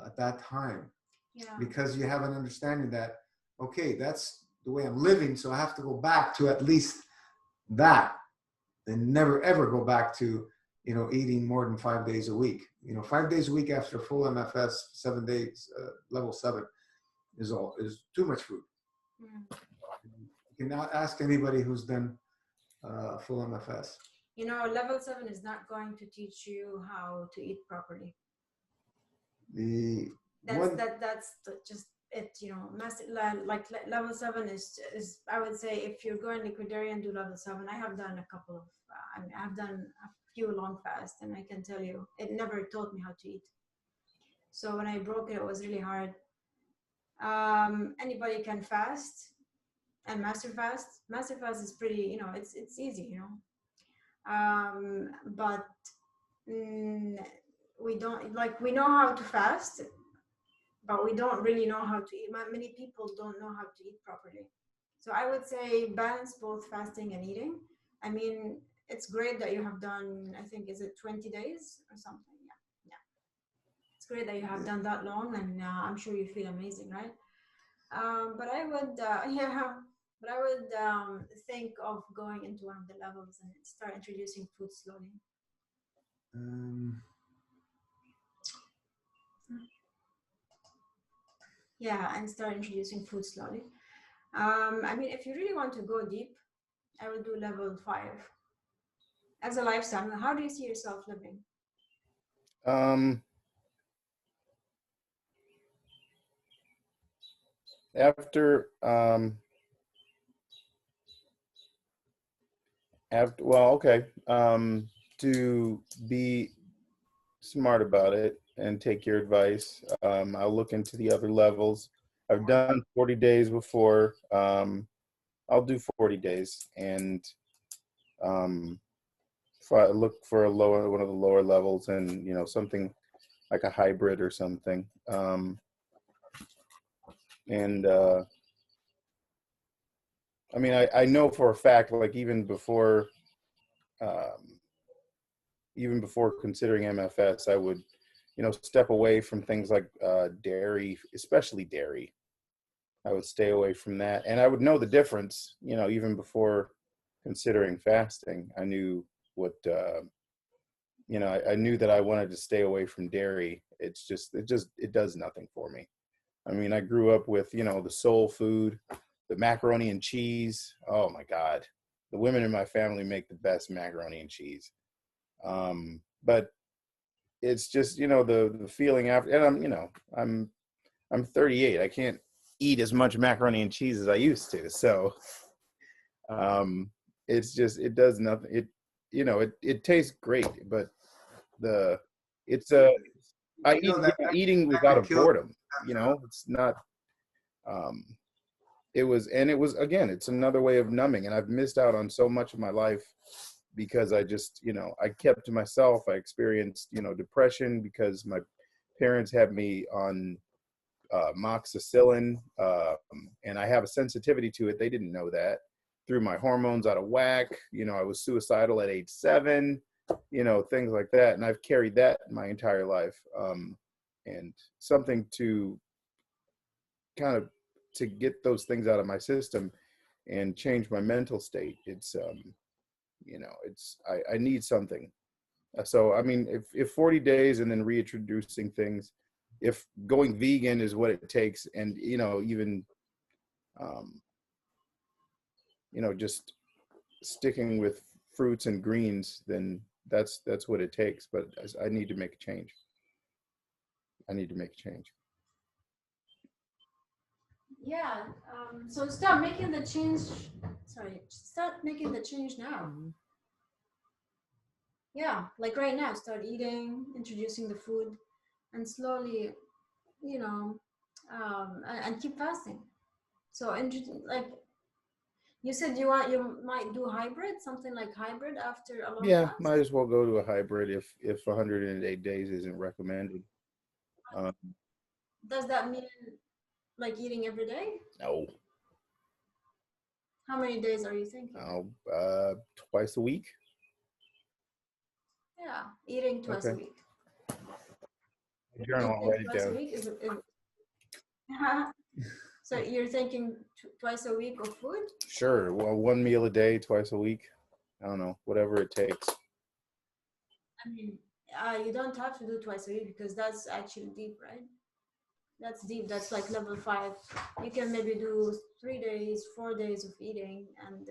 at that time. Yeah. Because you have an understanding that, okay, that's the way I'm living, so I have to go back to at least that, and never ever go back to, eating more than 5 days a week. 5 days a week after full MFS, 7 days, level 7 is too much food. You cannot ask anybody who's done full MFS. Level 7 is not going to teach you how to eat properly. That's just it. Like level 7 is I would say, if you're going liquidarian, do level 7. I have done a couple of I've done a few long fasts, and I can tell you it never taught me how to eat. So when I broke it was really hard. Anybody can fast and master fast. Master fast is pretty, it's easy, but we don't, we know how to fast, but we don't really know how to eat. Many people don't know how to eat properly. So I would say balance both fasting and eating. I mean, it's great that you have done, I think, is it 20 days or something? Yeah. It's great that you have done that long, and I'm sure you feel amazing, right? But I would, think of going into one of the levels and start introducing food slowly. Yeah, and start introducing food slowly. I mean, if you really want to go deep, I would do level 5 as a lifestyle. How do you see yourself living? Okay. To be smart about it and take your advice, I'll look into the other levels. I've done 40 days before. I'll do 40 days, and look for one of the lower levels, and something like a hybrid or something. I mean, I know for a fact, like even before considering MFS, I would, step away from things like dairy, especially dairy. I would stay away from that, and I would know the difference, even before considering fasting. I knew what, I knew that I wanted to stay away from dairy. It does nothing for me. I mean, I grew up with, the soul food, the macaroni and cheese. Oh my God. The women in my family make the best macaroni and cheese. But it's just, the feeling after, and I'm 38. I can't eat as much macaroni and cheese as I used to. So, it's just, it does nothing. It tastes great, but eating was out of boredom, it's not, it was again, it's another way of numbing, and I've missed out on so much of my life because I just, I kept to myself. I experienced, depression because my parents had me on moxicillin, and I have a sensitivity to it. They didn't know that. Threw my hormones out of whack. I was suicidal at age 7, things like that. And I've carried that my entire life. And something to kind of to get those things out of my system and change my mental state. It's, I need something. So, I mean, if 40 days and then reintroducing things, if going vegan is what it takes, and, even, just sticking with fruits and greens, then that's what it takes. But I need to make a change. I need to make a change. Yeah. So start making the change. Sorry, start making the change now. Yeah, like right now, start eating, introducing the food, and slowly, you know, and keep fasting. So, like you said, you might do hybrid, something like hybrid after a long Yeah, fast. might as well go to a hybrid if 108 days isn't recommended. Does that mean like eating every day? No, How many days are you thinking? twice a week. Yeah, eating twice a Okay. week. Journal, I'll Eating write it twice a down. week is. So you're thinking twice a week of food? Sure. Well, one meal a day, twice a week. I don't know, whatever it takes. I mean, you don't have to do twice a week because that's actually deep, right? That's deep. That's like level 5. You can maybe do 3 days, 4 days of eating, and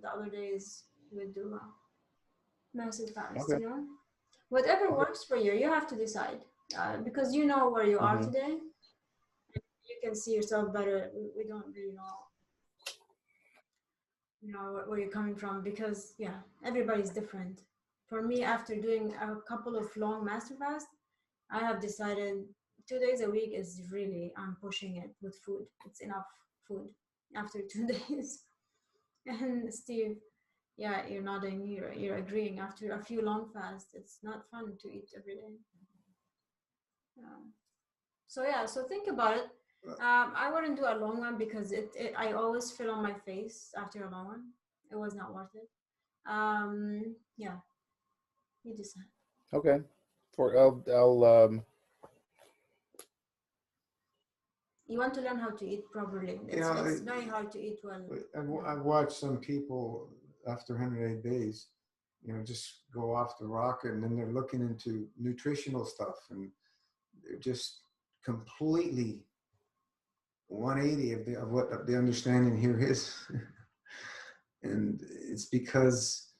the other days you would do a massive fast. Okay. You know, whatever works for you. You have to decide because you know where you are Mhm. today. You can see yourself better. We don't really know, where you're coming from because everybody's different. For me, after doing a couple of long master fasts, I have decided 2 days a week is really, I'm pushing it with food. It's enough food after 2 days. And Steve, yeah, you're nodding, you're agreeing. After a few long fasts, it's not fun to eat every day. So think about it. I wouldn't do a long one because I always feel on my face after a long one. It was not worth it. Yeah, you decide. Okay. I'll You want to learn how to eat properly. It's very hard to eat well. I've watched some people after 108 days, just go off the rocket, and then they're looking into nutritional stuff, and they're just completely 180 of what the understanding here is. And it's because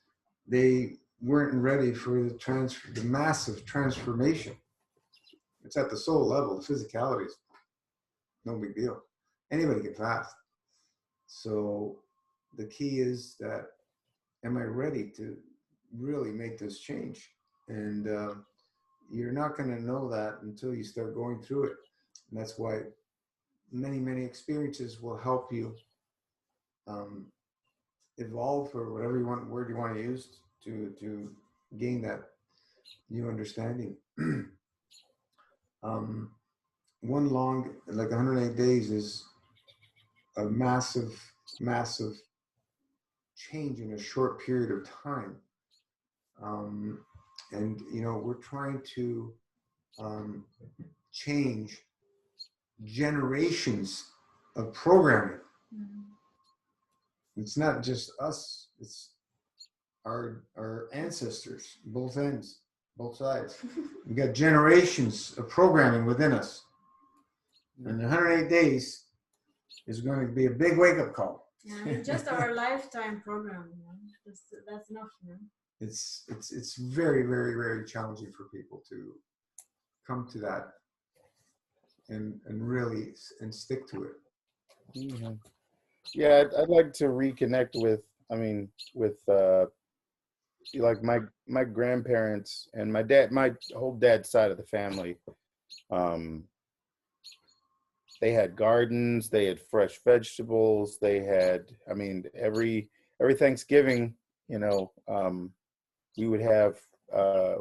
they weren't ready for the massive transformation. It's at the soul level. The physicality is no big deal. Anybody can fast. So the key is that, am I ready to really make this change? And you're not going to know that until you start going through it. And that's why many experiences will help you evolve, or whatever word you want to use to gain that new understanding. One long, like 108 days, is a massive change in a short period of time. And we're trying to change generations of programming. It's not just us, it's our ancestors, both ends, both sides. We got generations of programming within us. And 108 days is going to be a big wake-up call. Yeah, just our lifetime program. That's enough. It's very challenging for people to come to that and really stick to it. Mhm. Yeah, I'd like to reconnect with like my grandparents and my whole dad's side of the family. They had gardens, they had fresh vegetables, they had, every Thanksgiving, we would have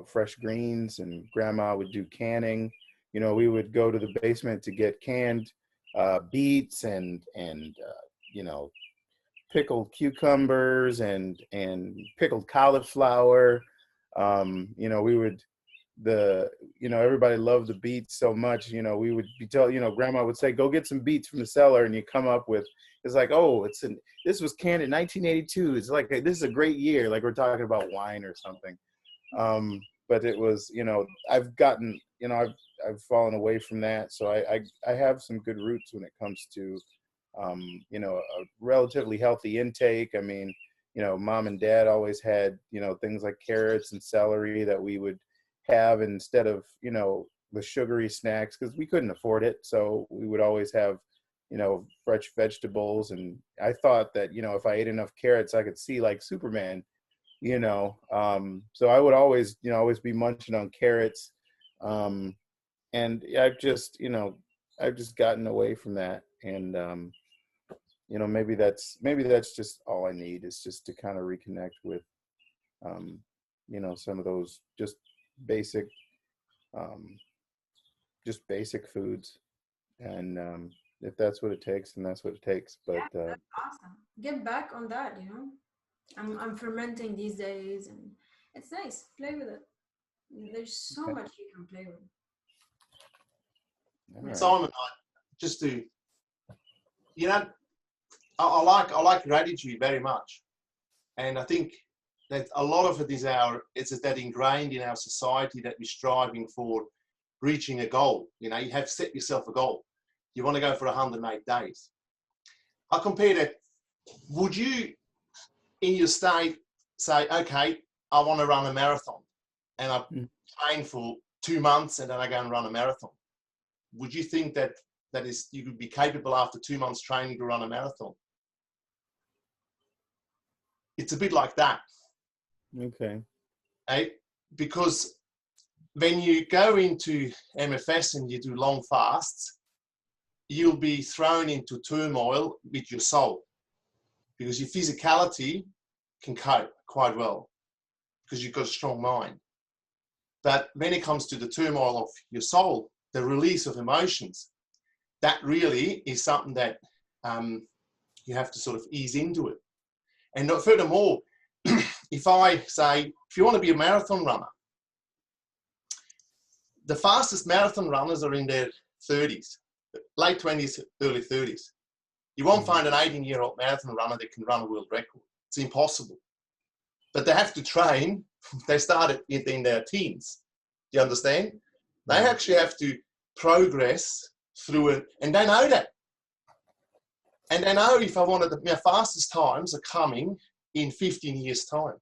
fresh greens, and grandma would do canning. We would go to the basement to get canned beets and pickled cucumbers and pickled cauliflower. We would everybody loved the beets so much. We would be told, grandma would say, go get some beets from the cellar, and you come up with, it's like, oh, this was canned in 1982. It's like, this is a great year. Like we're talking about wine or something. But it was, I've gotten, I've fallen away from that. So I have some good roots when it comes to, a relatively healthy intake. mom and dad always had, things like carrots and celery that we would have instead of, the sugary snacks, because we couldn't afford it. So we would always have, fresh vegetables. And I thought that, if I ate enough carrots, I could see like Superman, so I would always, always be munching on carrots. And I've just, I've just gotten away from that. And, maybe that's just all I need, is just to kind of reconnect with, some of those just basic foods. And if that's what it takes, then that's what it takes. But That's awesome. Get back on that, I'm fermenting these days, and it's nice. Play with it. There's so much you can play with. right. Simon, just to, I like your attitude very much, and I think that a lot of it is that ingrained in our society that we're striving for reaching a goal. You have set yourself a goal. You want to go for 108 days. I compare that. Would you, in your state, say, okay, I want to run a marathon, and I train for 2 months, and then I go and run a marathon? Would you think that you could be capable after 2 months training to run a marathon? It's a bit like that. Okay. Because when you go into MFS and you do long fasts, you'll be thrown into turmoil with your soul, because your physicality can cope quite well because you've got a strong mind. But when it comes to the turmoil of your soul, the release of emotions, that really is something that you have to sort of ease into it. And furthermore, if you want to be a marathon runner, the fastest marathon runners are in their 30s, late 20s, early 30s. You won't find an 18-year-old marathon runner that can run a world record. It's impossible. But they have to train. They started in their teens. Do you understand? They actually have to progress through it, and they know that. And they know, if I wanted, my fastest times are coming in 15 years' time.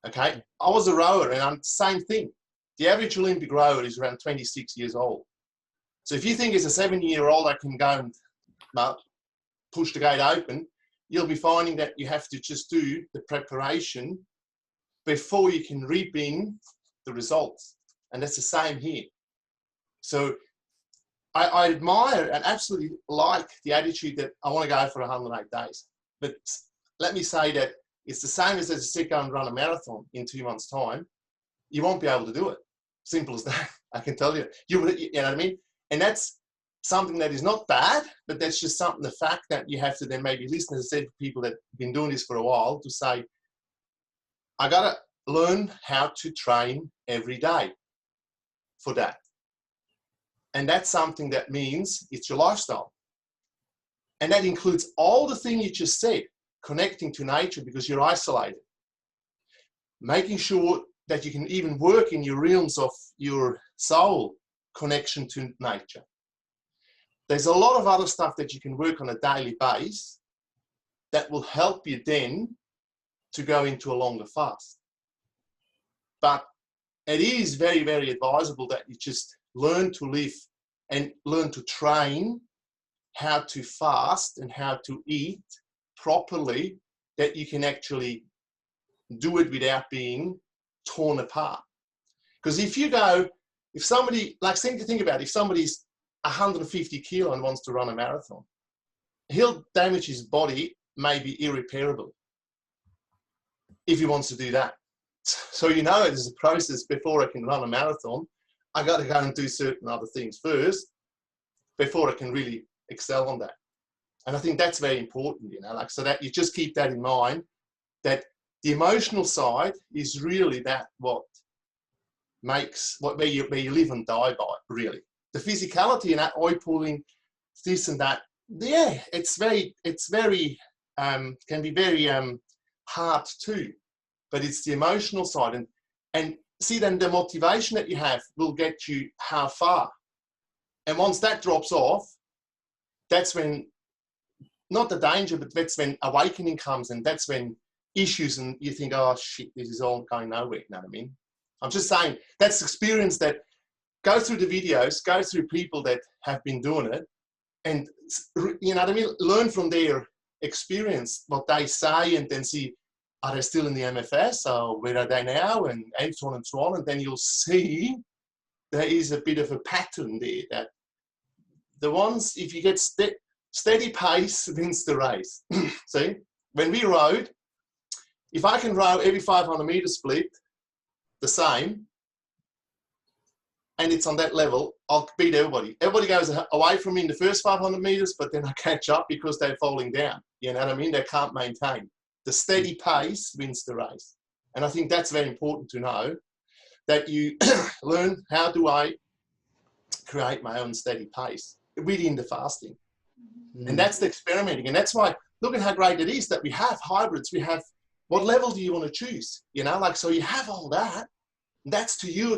Okay? I was a rower, and same thing. The average Olympic rower is around 26 years old. So if you think as a 7-year-old I can go and push the gate open, you'll be finding that you have to just do the preparation before you can reap in the results. And that's the same here. So I admire and absolutely like the attitude that I want to go for 108 days. But let me say that it's the same as I said, go and run a marathon in 2 months' time. You won't be able to do it. Simple as that. I can tell you. You know what I mean? And that's something that is not bad, but that's just something, the fact that you have to then maybe listen, as I said, to people that have been doing this for a while, to say, I got to learn how to train every day for that. And that's something that means it's your lifestyle. And that includes all the things you just said, connecting to nature because you're isolated, making sure that you can even work in your realms of your soul connection to nature. There's a lot of other stuff that you can work on a daily basis that will help you then to go into a longer fast. But it is very, very advisable that you just learn to live and learn to train how to fast and how to eat properly, that you can actually do it without being torn apart. Because if somebody, like, think about it, if somebody's 150 kilo and wants to run a marathon, he'll damage his body maybe irreparably if he wants to do that. So there's a process before I can run a marathon. I got to go and do certain other things first before I can really excel on that. And I think that's very important, so that you just keep that in mind, that the emotional side is really that what makes where you live and die by, really. The physicality and that oil pulling, this and that, yeah, it's very can be very hard too. But it's the emotional side, and see, then the motivation that you have will get you how far. And once that drops off, that's when, not the danger, but that's when awakening comes, and that's when issues and you think, oh shit, this is all going nowhere. You know what I mean? I'm just saying that's experience that go through the videos, go through people that have been doing it, and you know what I mean, learn from their experience what they say, and then see, are they still in the MFS or where are they now, and so on and so on. And then you'll see there is a bit of a pattern there that the ones, if you get steady pace wins the race. See, when we rode, if I can row every 500 meter split the same, and it's on that level, I'll beat everybody. Everybody goes away from me in the first 500 meters, but then I catch up because they're falling down. You know what I mean? They can't maintain. The steady pace wins the race. And I think that's very important to know, that you learn, how do I create my own steady pace within the fasting? And that's the experimenting. And that's why, look at how great it is that we have hybrids. We have, what level do you want to choose? You know, like, so you have all that. That's to your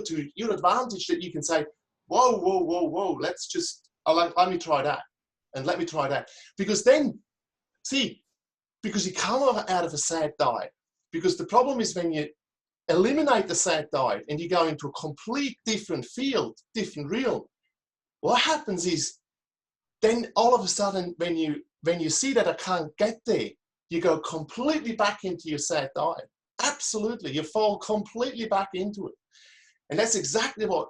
advantage, that you can say, whoa, whoa, whoa, whoa, let's just, let me try that. And let me try that. Because then, see, because you come out of a sad diet. Because the problem is when you eliminate the sad diet and you go into a complete different field, different realm, what happens is, then all of a sudden, when you see that I can't get there, you go completely back into your sad diet. Absolutely, you fall completely back into it. And that's exactly what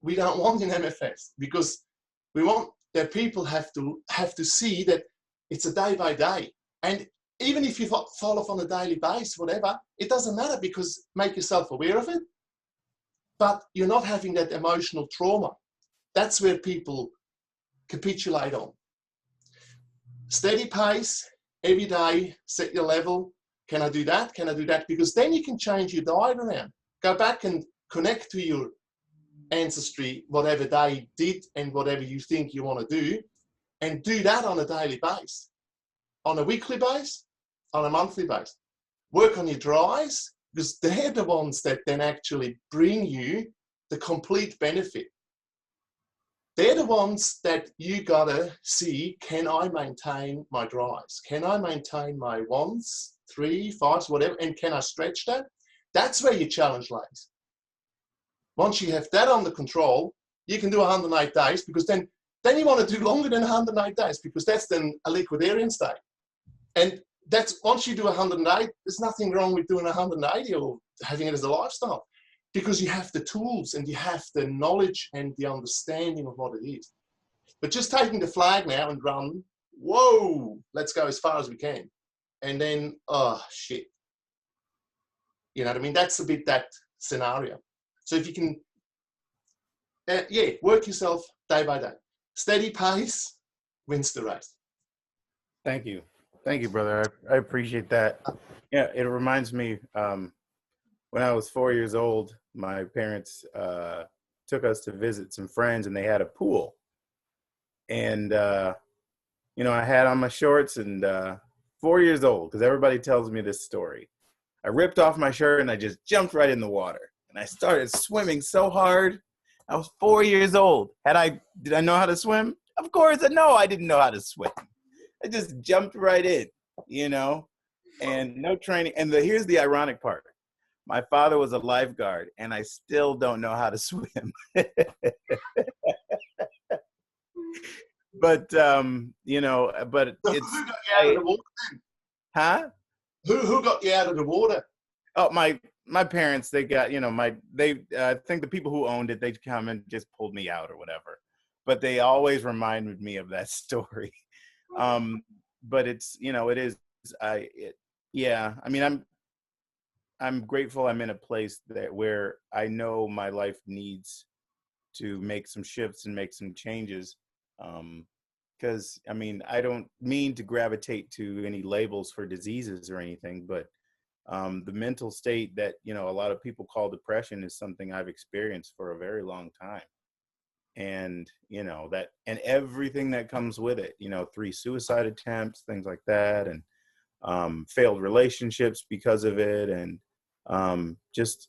we don't want in MFS, because we want that people have to see that it's a day by day. And even if you fall off on a daily basis, whatever, it doesn't matter, because make yourself aware of it, but you're not having that emotional trauma. That's where people capitulate on. Steady pace, every day, set your level. Can I do that? Can I do that? Because then you can change your diet around. Go back and connect to your ancestry, whatever they did and whatever you think you want to do, and do that on a daily basis, on a weekly basis, on a monthly basis. Work on your dries, because they're the ones that then actually bring you the complete benefit. They're the ones that you gotta see, can I maintain my dries? Can I maintain my 1s, 3, 5s, whatever, and can I stretch that? That's where your challenge lies. Once you have that under control, you can do 108 days, because then you want to do longer than 108 days, because that's then a liquidarian state. And that's, once you do 108, there's nothing wrong with doing 180 or having it as a lifestyle, because you have the tools and you have the knowledge and the understanding of what it is. But just taking the flag now and run, whoa, let's go as far as we can. And then, oh, shit. You know what I mean? That's a bit that scenario. So if you can, work yourself day by day. Steady pace wins the race. Thank you. Thank you, brother. I appreciate that. Yeah, it reminds me, when I was 4 years old, my parents took us to visit some friends, and they had a pool. And, I had on my shorts, and 4 years old, because everybody tells me this story. I ripped off my shirt and I just jumped right in the water. And I started swimming so hard. I was 4 years old. Did I know how to swim? Of course, I didn't know how to swim. I just jumped right in, and no training. And here's the ironic part. My father was a lifeguard, and I still don't know how to swim. But, but so it's... who got you out of the water then? Huh? Who got you out of the water? Oh, my parents, they got, I think the people who owned it, they come and just pulled me out or whatever. But they always reminded me of that story. But it's, it is, I'm grateful I'm in a place where I know my life needs to make some shifts and make some changes. Because, I don't mean to gravitate to any labels for diseases or anything, but the mental state that, a lot of people call depression is something I've experienced for a very long time. And, and everything that comes with it, 3 suicide attempts, things like that, and failed relationships because of it. And just,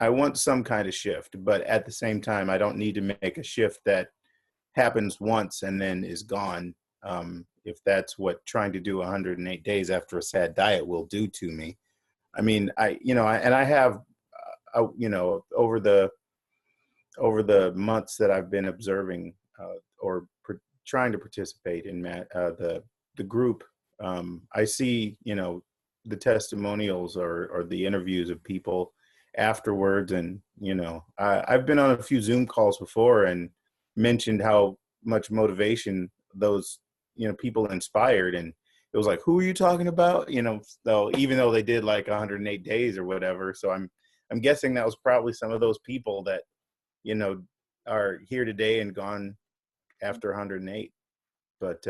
I want some kind of shift, but at the same time, I don't need to make a shift that happens once and then is gone. if that's what trying to do 108 days after a sad diet will do to me. I mean, I have, over the months that I've been observing or trying to participate in the group, I see, the testimonials or the interviews of people afterwards. And, I've been on a few Zoom calls before and mentioned how much motivation those, people inspired. And it was like, who are you talking about? So even though they did like 108 days or whatever. So I'm guessing that was probably some of those people that, are here today and gone after 108. But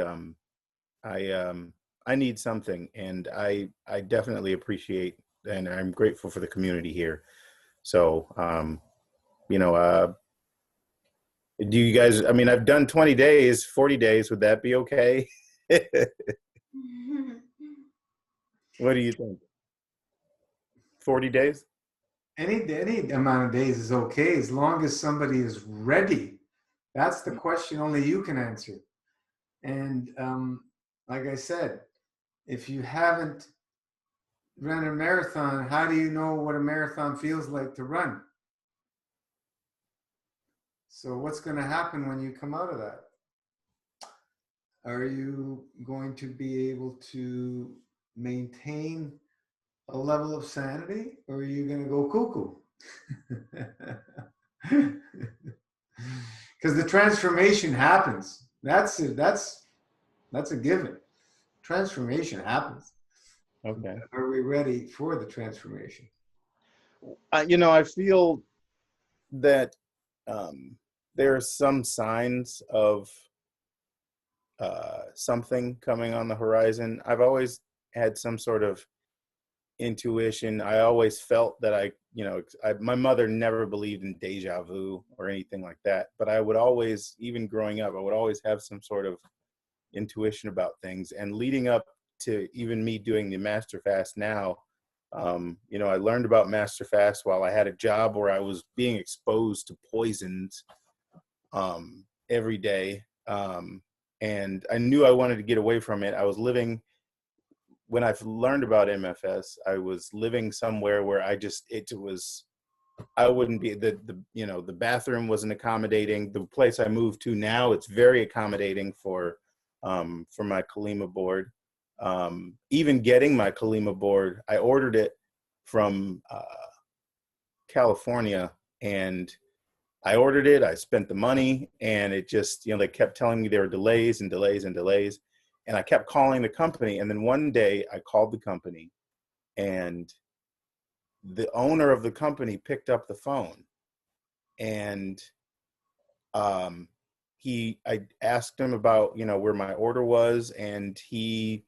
I need something, and I definitely appreciate, and I'm grateful for the community here. So do you guys? I mean, I've done 20 days, 40 days. Would that be okay? What do you think? 40 days? Any amount of days is okay as long as somebody is ready. That's the question only you can answer. And like I said, if you haven't run a marathon, how do you know what a marathon feels like to run? So what's going to happen when you come out of that? Are you going to be able to maintain a level of sanity, or are you going to go cuckoo? Because the transformation happens. That's a given. Transformation happens. Okay. Are we ready for the transformation? I feel that there are some signs of something coming on the horizon. I've always had some sort of intuition. I always felt that my mother never believed in deja vu or anything like that, but I would always, even growing up, I would always have some sort of intuition about things. And leading up to even me doing the Master Fast now, I learned about Master Fast while I had a job where I was being exposed to poisons every day. And I knew I wanted to get away from it. When I learned about MFS, I was living somewhere where I wouldn't be, the bathroom wasn't accommodating. The place I moved to now, it's very accommodating for my Kalima board. Even getting my Kalima board, I ordered it from California, and I ordered it, I spent the money, and it just, they kept telling me there were delays and delays and delays. And I kept calling the company. And then one day I called the company, and the owner of the company picked up the phone, and I asked him about, where my order was. And he,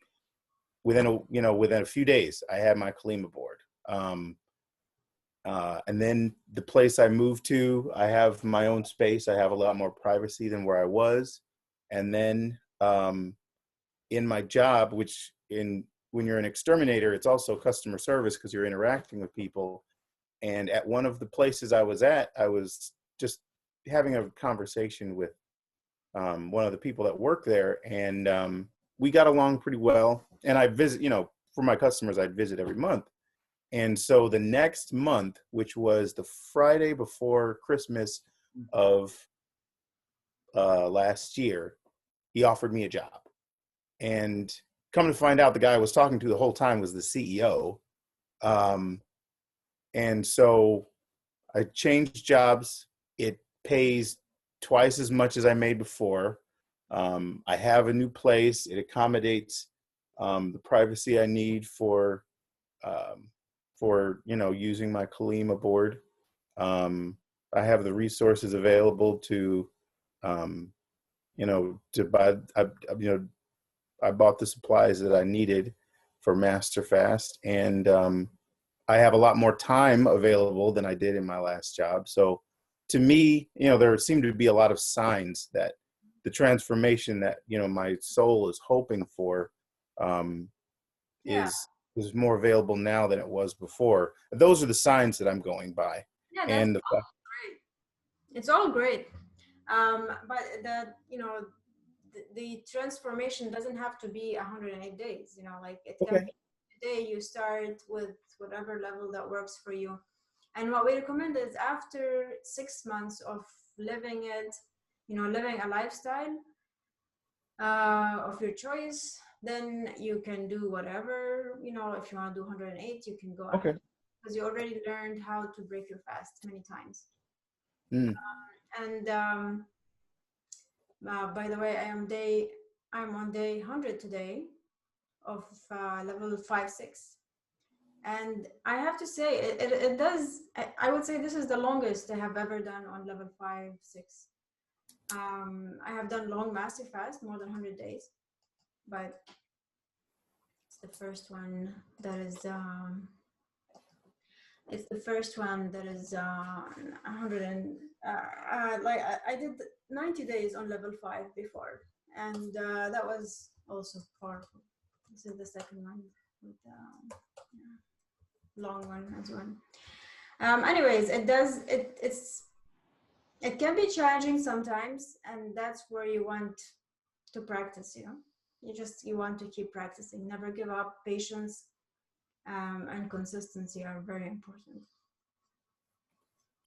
within a few days, I had my Kalima board. And then the place I moved to, I have my own space. I have a lot more privacy than where I was. And then in my job, when you're an exterminator, it's also customer service because you're interacting with people. And at one of the places I was at, I was just having a conversation with one of the people that work there, and we got along pretty well. And I visit, for my customers, I'd visit every month. And so the next month, which was the Friday before Christmas of last year, he offered me a job. And come to find out, the guy I was talking to the whole time was the CEO. And so I changed jobs. It pays twice as much as I made before. I have a new place. It accommodates the privacy I need for using my Kalima board. I have the resources available to buy. I bought the supplies that I needed for Master Fast, and I have a lot more time available than I did in my last job. So to me, there seem to be a lot of signs that the transformation that, my soul is hoping for is more available now than it was before. Those are the signs that I'm going by. Yeah, that's And all great. It's all great. But the transformation doesn't have to be 108 days, you know, like it Okay. can be the day you start with whatever level that works for you. And what we recommend is after 6 months of living it, you know, living a lifestyle of your choice, then you can do whatever, you know, if you want to do 108, you can go Okay. ahead because you already learned how to break your fast many times. Mm. And by the way, I'm on day 100 today of level 5-6. And I have to say, it does, I would say this is the longest I have ever done on level 5-6. I have done long massive fast, more than 100 days, but it's the first one that is, it's the first one that is 100 and, like I did 90 days on level 5 before, and that was also powerful. This is the second one with yeah, long one as well. Anyways, it can be challenging sometimes, and that's where you want to practice, you know. You want to keep practicing, never give up. Patience and consistency are very important.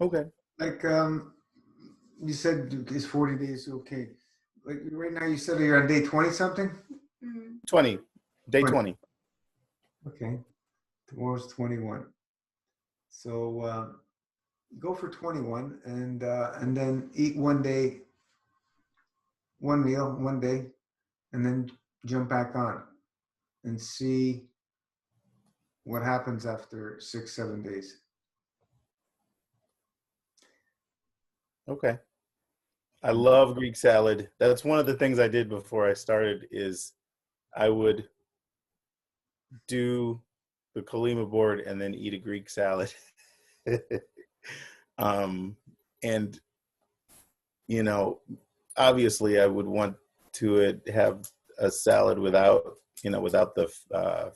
Okay. Like you said, is 40 days okay? Like right now, you said you're on day 20 something. 20. Day 20. 20. Okay, tomorrow's 21. So go for 21, and then eat one day, one meal, one day, and then jump back on and see what happens after 6, 7 days. Okay. I love Greek salad. That's one of the things I did before I started is I would do the Kalima board and then eat a Greek salad. And you know, obviously I would want to have a salad without, you know, without the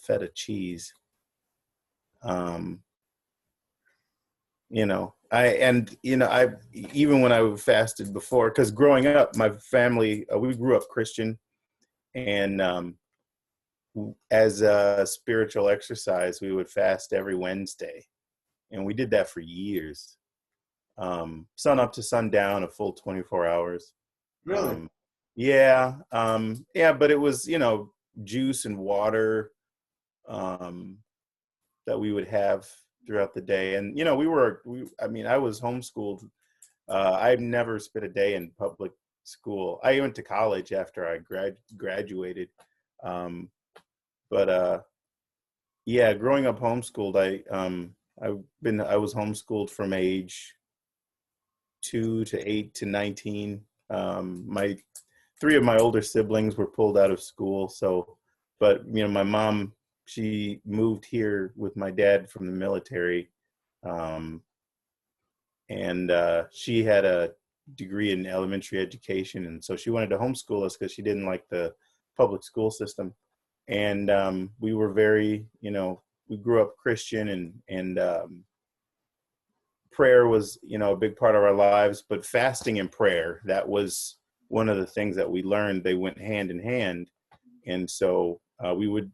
feta cheese. You know, I even when I fasted before, because growing up, my family, we grew up Christian, and as a spiritual exercise, we would fast every Wednesday, and we did that for years, sun up to sundown, a full 24 hours. Really? Yeah, yeah, but it was, you know, juice and water that we would have throughout the day. And, you know, I mean, I was homeschooled. I've never spent a day in public school. I went to college after I graduated. But yeah, growing up homeschooled, I was homeschooled from age 2 to 8 to 19. My 3 of my older siblings were pulled out of school. So, but you know, my mom, she moved here with my dad from the military. And she had a degree in elementary education. And so she wanted to homeschool us because she didn't like the public school system. And we were very, you know, we grew up Christian, and prayer was, you know, a big part of our lives, but fasting and prayer, that was one of the things that we learned. They went hand in hand. And so we would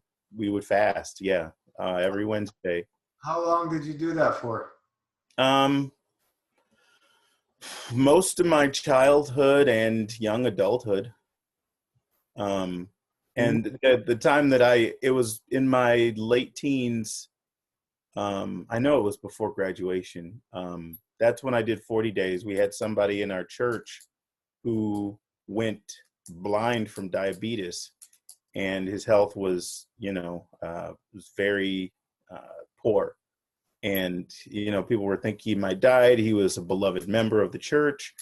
fast. Yeah. Every Wednesday. How long did you do that for? Most of my childhood and young adulthood. And the time that it was in my late teens. I know it was before graduation. That's when I did 40 days. We had somebody in our church who went blind from diabetes, and his health was, you know, was very poor. And, you know, people were thinking he might die. He was a beloved member of the church.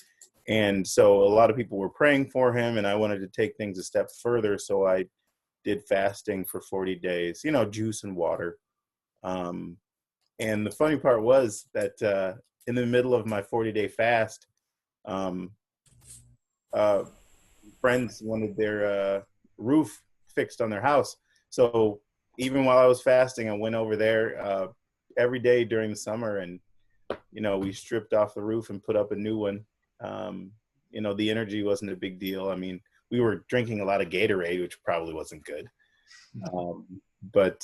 And so a lot of people were praying for him, and I wanted to take things a step further. So I did fasting for 40 days, you know, juice and water. And the funny part was that in the middle of my 40-day fast, friends wanted their roof fixed on their house. So even while I was fasting, I went over there every day during the summer, and, you know, we stripped off the roof and put up a new one. You know, the energy wasn't a big deal. I mean, we were drinking a lot of Gatorade, which probably wasn't good. But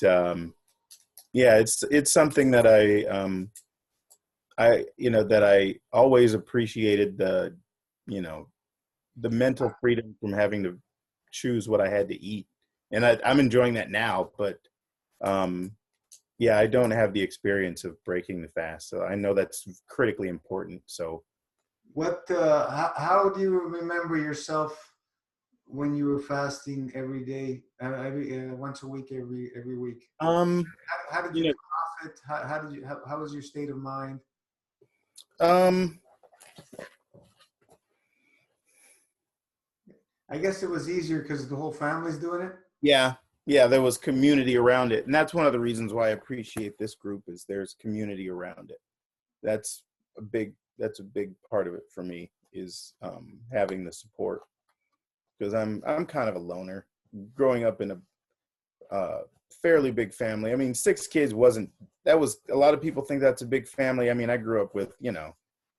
yeah, it's something that that I always appreciated, the mental freedom from having to choose what I had to eat. And I'm enjoying that now, but yeah, I don't have the experience of breaking the fast. So I know that's critically important. So how do you remember yourself when you were fasting every day, once a week, every week? How did you you come off it? How was your state of mind? know, I guess it was easier because the whole family's doing it. yeah, there was community around it. And that's one of the reasons why I appreciate this group, is there's community around it. That's a big part of it for me, is having the support, because I'm kind of a loner. Growing up in a fairly big family. I mean, 6 kids that was, a lot of people think that's a big family. I mean, I grew up with,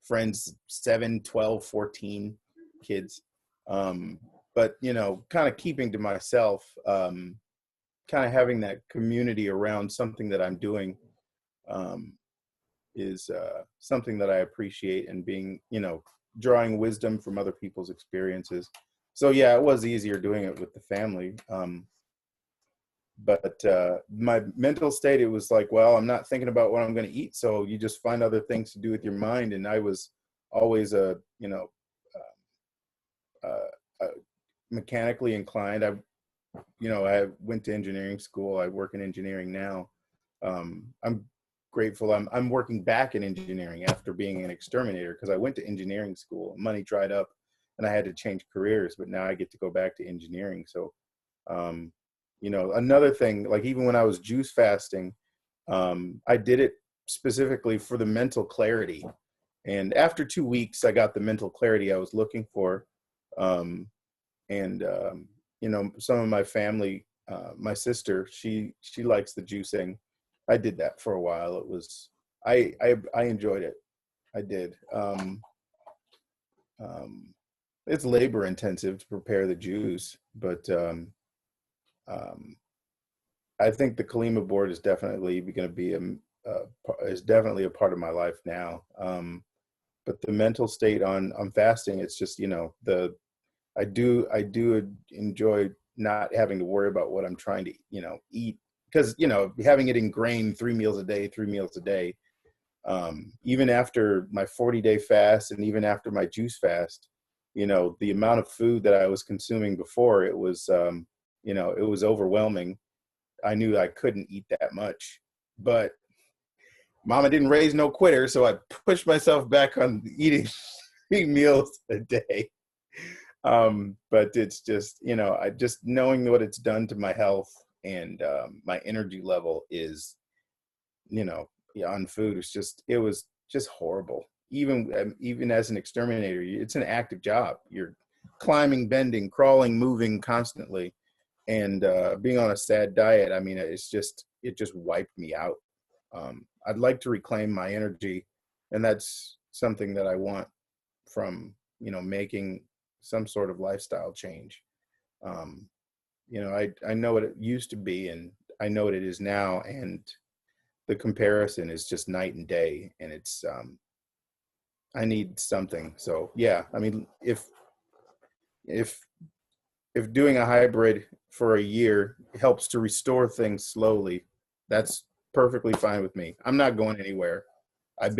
friends, 7, 12, 14 kids. But, kind of keeping to myself, kind of having that community around something that I'm doing is something that I appreciate, and being, drawing wisdom from other people's experiences. So yeah, it was easier doing it with the family. But my mental state, it was like, well, I'm not thinking about what I'm going to eat. So you just find other things to do with your mind. And I was always mechanically inclined. I went to engineering school. I work in engineering now. I'm grateful. I'm working back in engineering after being an exterminator, because I went to engineering school. Money dried up and I had to change careers, but now I get to go back to engineering. So, another thing, like even when I was juice fasting, I did it specifically for the mental clarity. And after 2 weeks, I got the mental clarity I was looking for. Some of my family, my sister, she likes the juicing. I did that for a while. It was, I enjoyed it. I did. It's labor intensive to prepare the juice, but I think the Kalima board is definitely going to be is definitely a part of my life now. But the mental state on fasting, it's just, I do enjoy not having to worry about what I'm trying to, eat, because, having it ingrained 3 meals a day, even after my 40-day fast, and even after my juice fast, the amount of food that I was consuming before, it was, it was overwhelming. I knew I couldn't eat that much, but Mama didn't raise no quitter. So I pushed myself back on eating 3 meals a day. But it's just, I just, knowing what it's done to my health and my energy level is, on food, it was just horrible. Even as an exterminator, it's an active job. You're climbing, bending, crawling, moving constantly. And being on a sad diet, I mean, it just wiped me out. I'd like to reclaim my energy, and that's something that I want from, making some sort of lifestyle change. I know what it used to be, and I know what it is now, and the comparison is just night and day, and it's, I need something. So yeah, I mean, if doing a hybrid for a year helps to restore things slowly, that's perfectly fine with me. I'm not going anywhere. It's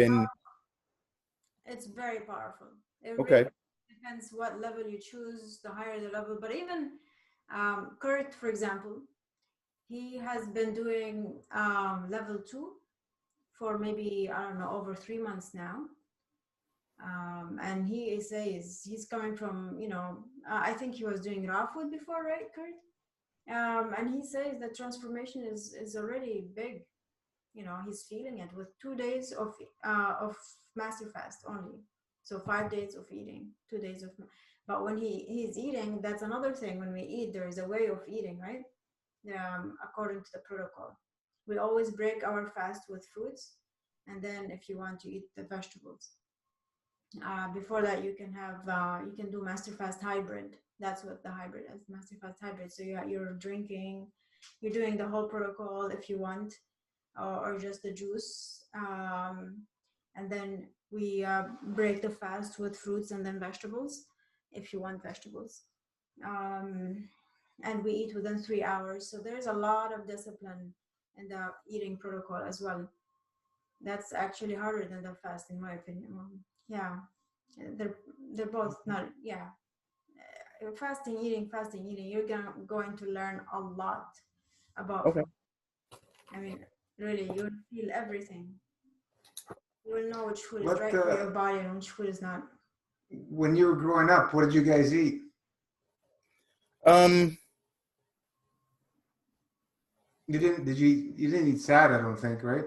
very powerful. It Okay. really depends what level you choose, the higher the level. But even Kurt, for example, he has been doing level 2 for maybe, I don't know, over 3 months now. And he says he's coming from, I think he was doing raw food before, right, Kurt? And he says that transformation is already big. He's feeling it with 2 days of master fast only. So 5 days of eating, 2 days of. But when he's eating, that's another thing. When we eat, there is a way of eating, right? According to the protocol, we always break our fast with fruits, and then if you want to eat the vegetables. Before that, you can do master fast hybrid, That's what the hybrid is, master fast hybrid. So you're drinking, you're doing the whole protocol if you want, or just the juice. And then we break the fast with fruits and then vegetables, if you want vegetables. And we eat within 3 hours. So there's a lot of discipline in the eating protocol as well. That's actually harder than the fast, in my opinion. Yeah, they're both not. Yeah, fasting eating. You're going to learn a lot about Okay. food. I mean, really, you'll feel everything. You will know which food is What right for your body and which food is not. when you were growing up, what did you guys eat? You didn't eat sad, I don't think, right?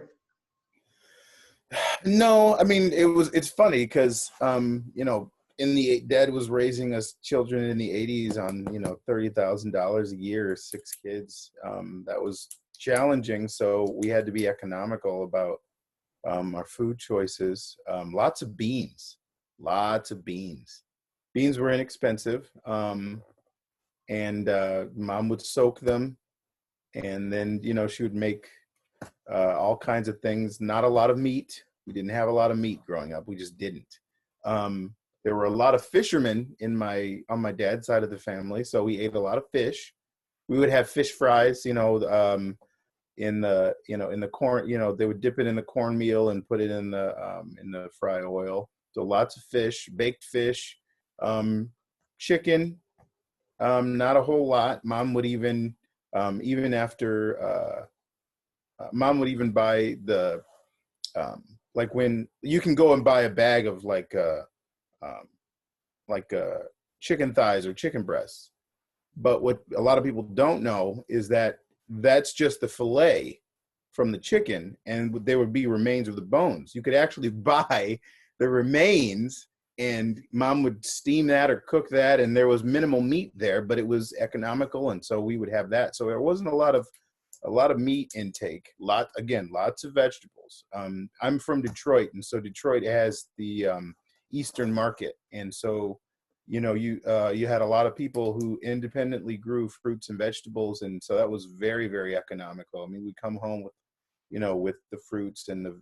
No, I mean it's funny because you know, dad was raising us children in the 80s on, you know, $30,000 a year, 6 kids. That was challenging, so we had to be economical about our food choices. Lots of beans. Beans were inexpensive, and mom would soak them, and then, you know, she would make all kinds of things. Not a lot of meat. We didn't have a lot of meat growing up. We just didn't. There were a lot of fishermen on my dad's side of the family, so we ate a lot of fish. We would have fish fries, you know, in the corn. You know, they would dip it in the cornmeal and put it in the fry oil. So lots of fish, baked fish, chicken. Not a whole lot. Mom would even after. Mom would even buy the like when you can go and buy a bag of like chicken thighs or chicken breasts, but what a lot of people don't know is that that's just the fillet from the chicken, and there would be remains of the bones. You could actually buy the remains, and mom would steam that or cook that, and there was minimal meat there, but it was economical, and so we would have that. So there wasn't a lot of meat intake. Lots of vegetables. I'm from Detroit, and so Detroit has the Eastern market, and so, you know, you had a lot of people who independently grew fruits and vegetables, and so that was very, very economical. I mean, we come home with, you know, with the fruits and the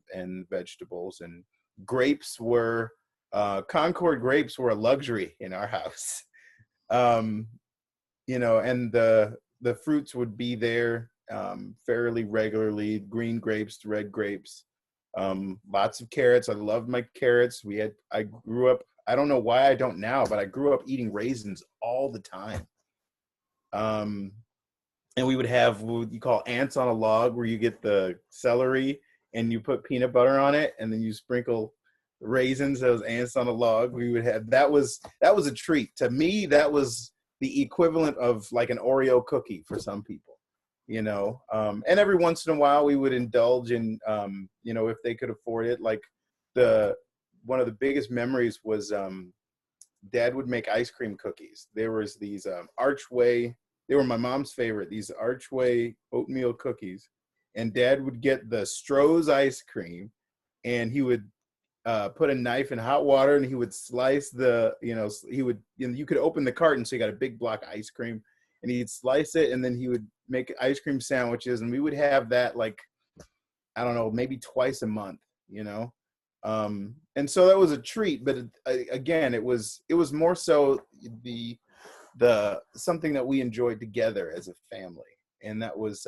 vegetables, and grapes were Concord grapes were a luxury in our house. You know, and the fruits would be there fairly regularly. Green grapes, red grapes, lots of carrots. I loved my carrots. I grew up, I don't know why I don't now, but I grew up eating raisins all the time. And we would have what you call ants on a log, where you get the celery and you put peanut butter on it, and then you sprinkle raisins, those ants on a log. We would have, that was a treat. To me, that was the equivalent of like an Oreo cookie for some people, you know. And every once in a while we would indulge in, you know, if they could afford it. Like one of the biggest memories was dad would make ice cream cookies. There was these Archway, they were my mom's favorite, these Archway oatmeal cookies. And dad would get the Stroh's ice cream, and he would put a knife in hot water, and he would slice you could open the carton, so you got a big block of ice cream, and he'd slice it, and then he would make ice cream sandwiches, and we would have that, like, I don't know, maybe twice a month, you know. And so that was a treat, but again, it was more so the something that we enjoyed together as a family. And that was,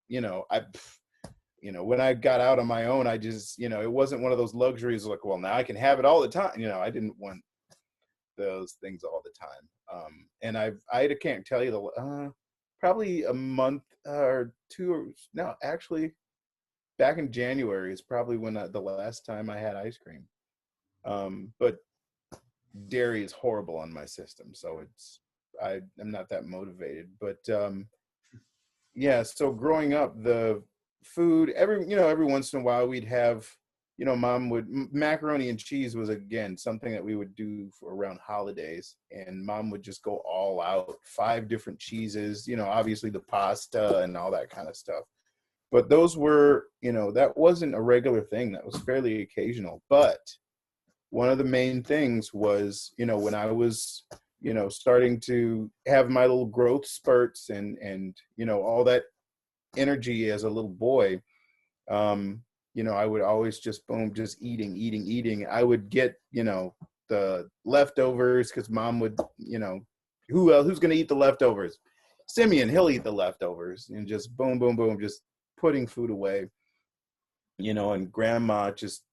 you know, when I got out on my own, I just, you know, it wasn't one of those luxuries like, well, now I can have it all the time. You know, I didn't want those things all the time. And I can't tell you probably a month or two, no, actually back in January is probably when the last time I had ice cream. But dairy is horrible on my system, so I'm not that motivated. But yeah, so growing up, the food, every once in a while we'd have, you know, mom would, macaroni and cheese was again something that we would do for around holidays, and mom would just go all out, 5 different cheeses, you know, obviously the pasta and all that kind of stuff. But those were, you know, that wasn't a regular thing. That was fairly occasional. But one of the main things was, you know, when I was starting to have my little growth spurts and all that energy as a little boy. I would always just eating. I would get, the leftovers because mom would, who's going to eat the leftovers? Simeon, he'll eat the leftovers, and just boom, boom, boom, just putting food away, and grandma just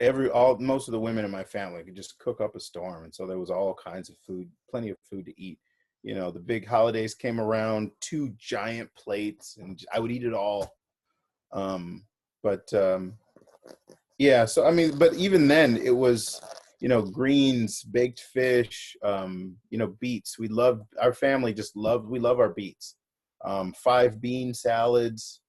most of the women in my family could just cook up a storm. And so there was all kinds of food, plenty of food to eat. The big holidays came around, 2 giant plates, and I would eat it all. Yeah, so I mean, but even then it was, greens, baked fish, beets. We love our beets. 5 bean salads.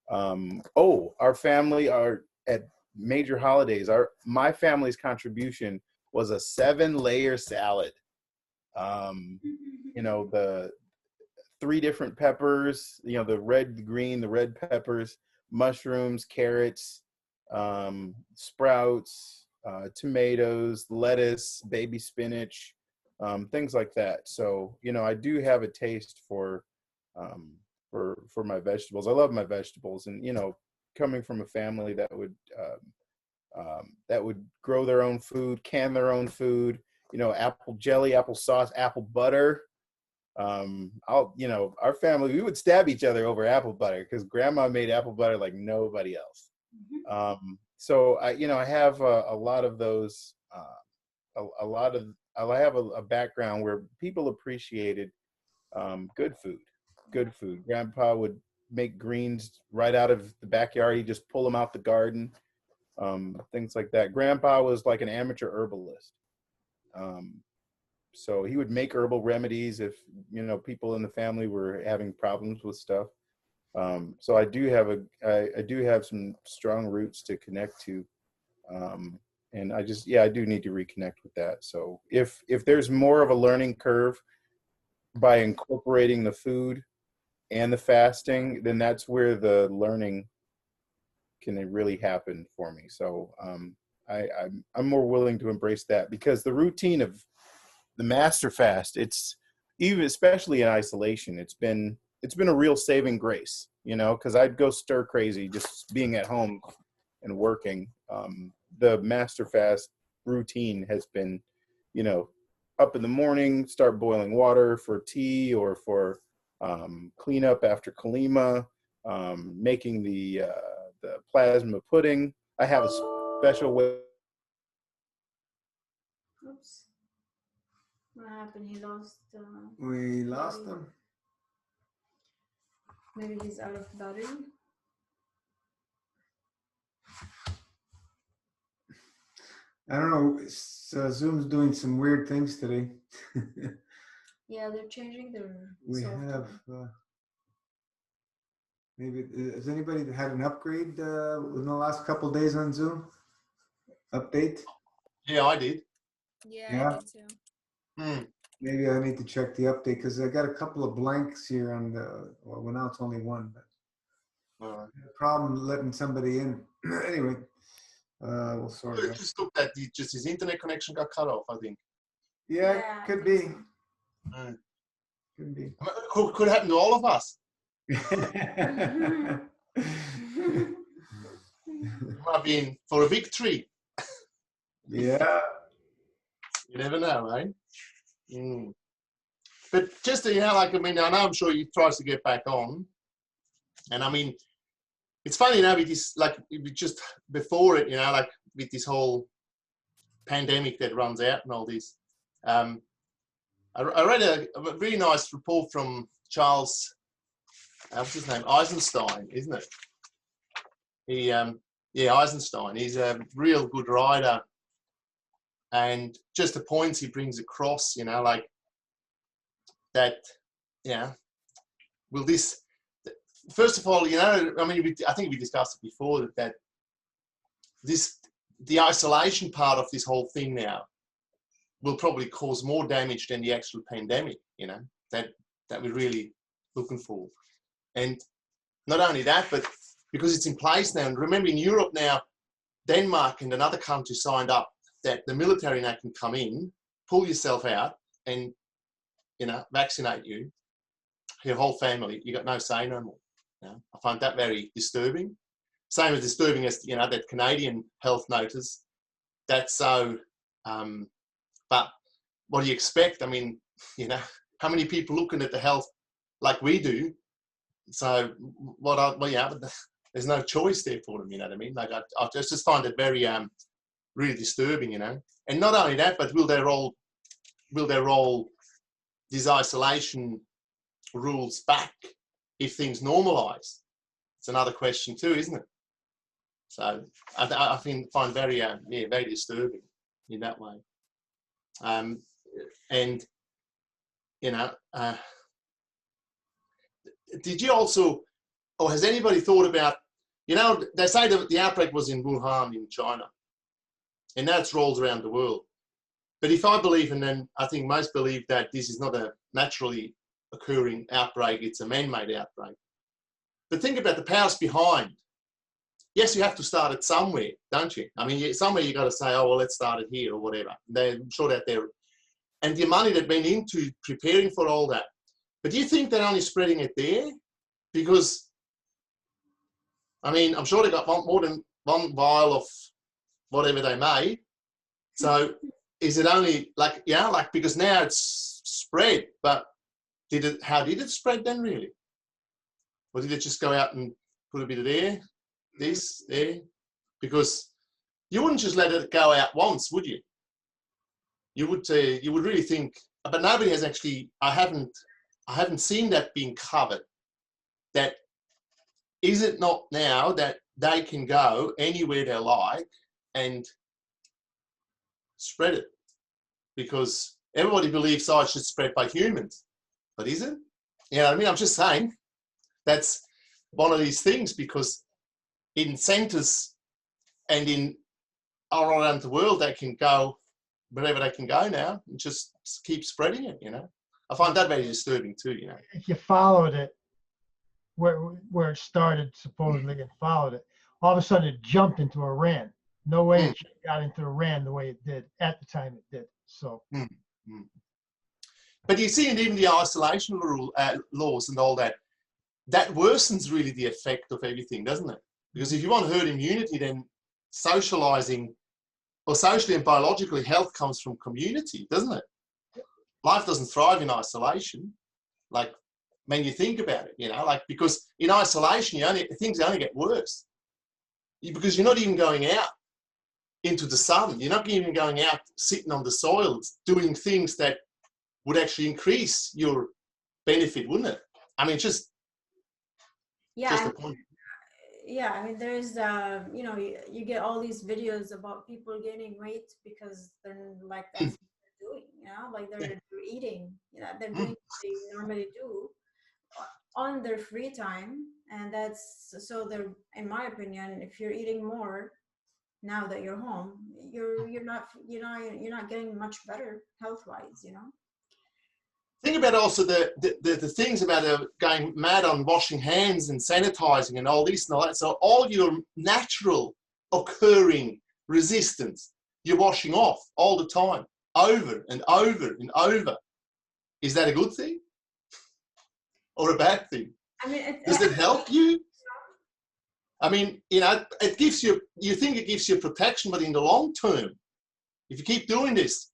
Our family are at major holidays. My family's contribution was a 7-layer salad. The 3 different peppers, the red, the green, the red peppers, mushrooms, carrots, sprouts, tomatoes, lettuce, baby spinach, things like that. So, I do have a taste for my vegetables. I love my vegetables, and, coming from a family that would grow their own food, can their own food, apple jelly, apple sauce, apple butter. Our family, we would stab each other over apple butter because grandma made apple butter like nobody else. So I have a lot of those, I have a background where people appreciated, good food. Grandpa would make greens right out of the backyard. He'd just pull them out the garden, things like that. Grandpa was like an amateur herbalist. So he would make herbal remedies if, people in the family were having problems with stuff. So I do have some strong roots to connect to. And I do need to reconnect with that. So if there's more of a learning curve by incorporating the food and the fasting, then that's where the learning can really happen for me. So I'm more willing to embrace that, because the routine of the master fast, it's especially in isolation, it's been a real saving grace, because I'd go stir crazy just being at home and working. The master fast routine has been, up in the morning, start boiling water for tea or for cleanup after Kalima, making the plasma pudding. I have a special way. Oops. What happened? He lost. We lost him. Maybe he's out of battery. I don't know. Zoom's doing some weird things today. Yeah, they're changing their. We software. have. Maybe has anybody had an upgrade in the last couple of days on Zoom? Update? Yeah, I did. Yeah, I did too. Maybe I need to check the update, because I got a couple of blanks here on well, now it's only one, but problem letting somebody in. Anyway, we'll sort it out. Just looked at just his internet connection got cut off, I think. Yeah, could be. Mm. Could be. Could happen to all of us. Might be in for a victory. Yeah. You never know, right? But just, I know I'm sure he tries to get back on. And I mean, it's funny now with this, like just before it, like with this whole pandemic that runs out and all this. I read a really nice report from Charles, what's his name? Eisenstein, isn't it? Eisenstein. He's a real good writer. And just the points he brings across, like that, will this, first of all, I think we discussed it before, that the isolation part of this whole thing now will probably cause more damage than the actual pandemic, that we're really looking for. And not only that, but because it's in place now, and remember in Europe now, Denmark and another country signed up that the military now can come in, pull yourself out, and vaccinate you, your whole family, you got no say no more. I find that very disturbing. Same as disturbing as that Canadian health notice. That's so. But what do you expect? I mean, how many people looking at the health like we do? So but there's no choice there for them. You know what I mean? Like I just find it very really disturbing. And not only that, but will they roll these isolation rules back if things normalise? It's another question too, isn't it? So I find very very disturbing in that way. And did you also, or has anybody thought about, they say that the outbreak was in Wuhan in China, and now it's rolled around the world. But if I believe, and then I think most believe that this is not a naturally occurring outbreak, it's a man-made outbreak. But think about the powers behind. Yes, you have to start it somewhere, don't you? I mean, somewhere you got to say, oh, well, let's start it here or whatever. They're sure that they're, and the money that went into preparing for all that. But do you think they're only spreading it there? Because, I mean, I'm sure they got more than one vial of whatever they made. So is it only because now it's spread, but how did it spread then really? Or did it just go out and put a bit of there? There, because you wouldn't just let it go out once, would you? You would really think, but nobody has actually. I haven't seen that being covered. That is it not now that they can go anywhere they like and spread it, because everybody believes it should spread by humans, but is it? You know what I mean? I'm just saying that's one of these things, because in centres and in all around the world, they can go wherever they can go now and just keep spreading it, I find that very disturbing too, If you followed it, where it started supposedly and followed it, all of a sudden it jumped into Iran. No way it got into Iran the way it did at the time it did. So. But you see, and even the isolation laws and all that worsens really the effect of everything, doesn't it? Because if you want herd immunity, then socializing, or socially and biologically, health comes from community, doesn't it? Life doesn't thrive in isolation. Like, when you think about it, because in isolation, things only get worse. Because you're not even going out into the sun. You're not even going out sitting on the soil, doing things that would actually increase your benefit, wouldn't it? I mean, just a point. Yeah, I mean, there's, you get all these videos about people gaining weight because they're like, that's what they're doing, like they're eating, they're doing what they normally do on their free time. And so they're, in my opinion, if you're eating more now that you're home, you're not getting much better health-wise, Think about also the things about going mad on washing hands and sanitizing and all this and all that. So all your natural occurring resistance, you're washing off all the time, over and over and over. Is that a good thing or a bad thing? I mean, does it help you? I mean, it gives you think it gives you protection, but in the long term, if you keep doing this,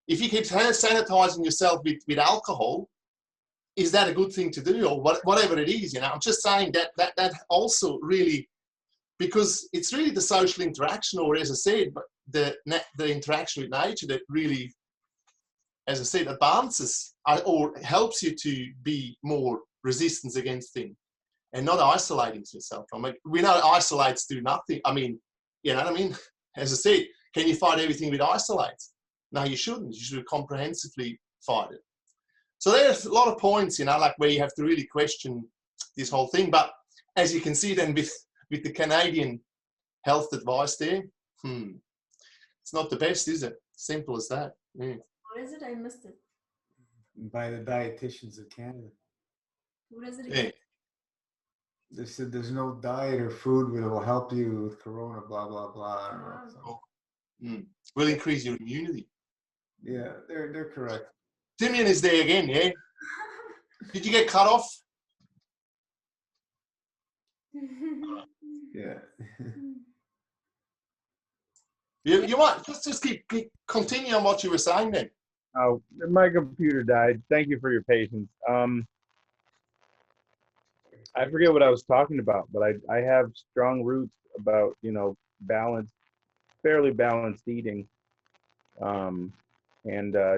if you keep sanitizing yourself with alcohol, is that a good thing to do, or whatever it is? I'm just saying that also really, because it's really the social interaction, or as I said, but the interaction with nature that really, as I said, advances or helps you to be more resistant against things, and not isolating yourself. I mean, we know isolates do nothing. I mean, you know what I mean? As I said, can you fight everything with isolates? No, you shouldn't. You should comprehensively fight it. So there's a lot of points, like where you have to really question this whole thing. But as you can see then with the Canadian health advice there, it's not the best, is it? Simple as that. What is it? I missed it. By the dietitians of Canada. What is it again? They said there's no diet or food that will help you with corona, blah, blah, blah. I don't know. Will increase your immunity. Yeah, they're correct. Timian is there again, yeah? Did you get cut off? Yeah. You might just keep continue on what you were saying then. Oh, my computer died. Thank you for your patience. I forget what I was talking about, but I have strong roots about, balanced, fairly balanced eating. And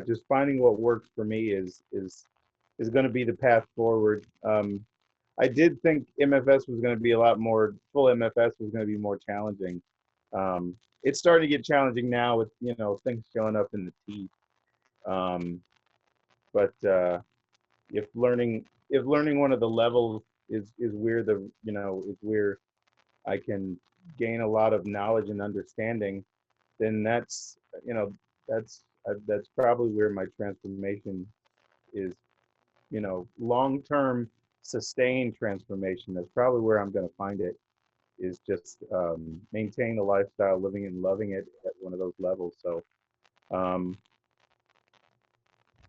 just finding what works for me is going to be the path forward. I did think MFS was going to be a lot more, full MFS was going to be more challenging. It's starting to get challenging now with, things showing up in the teeth. But if learning one of the levels is where is where I can gain a lot of knowledge and understanding, then that's probably where my transformation is, long-term sustained transformation. That's probably where I'm going to find it, is just maintain the lifestyle, living and loving it at one of those levels. So, um,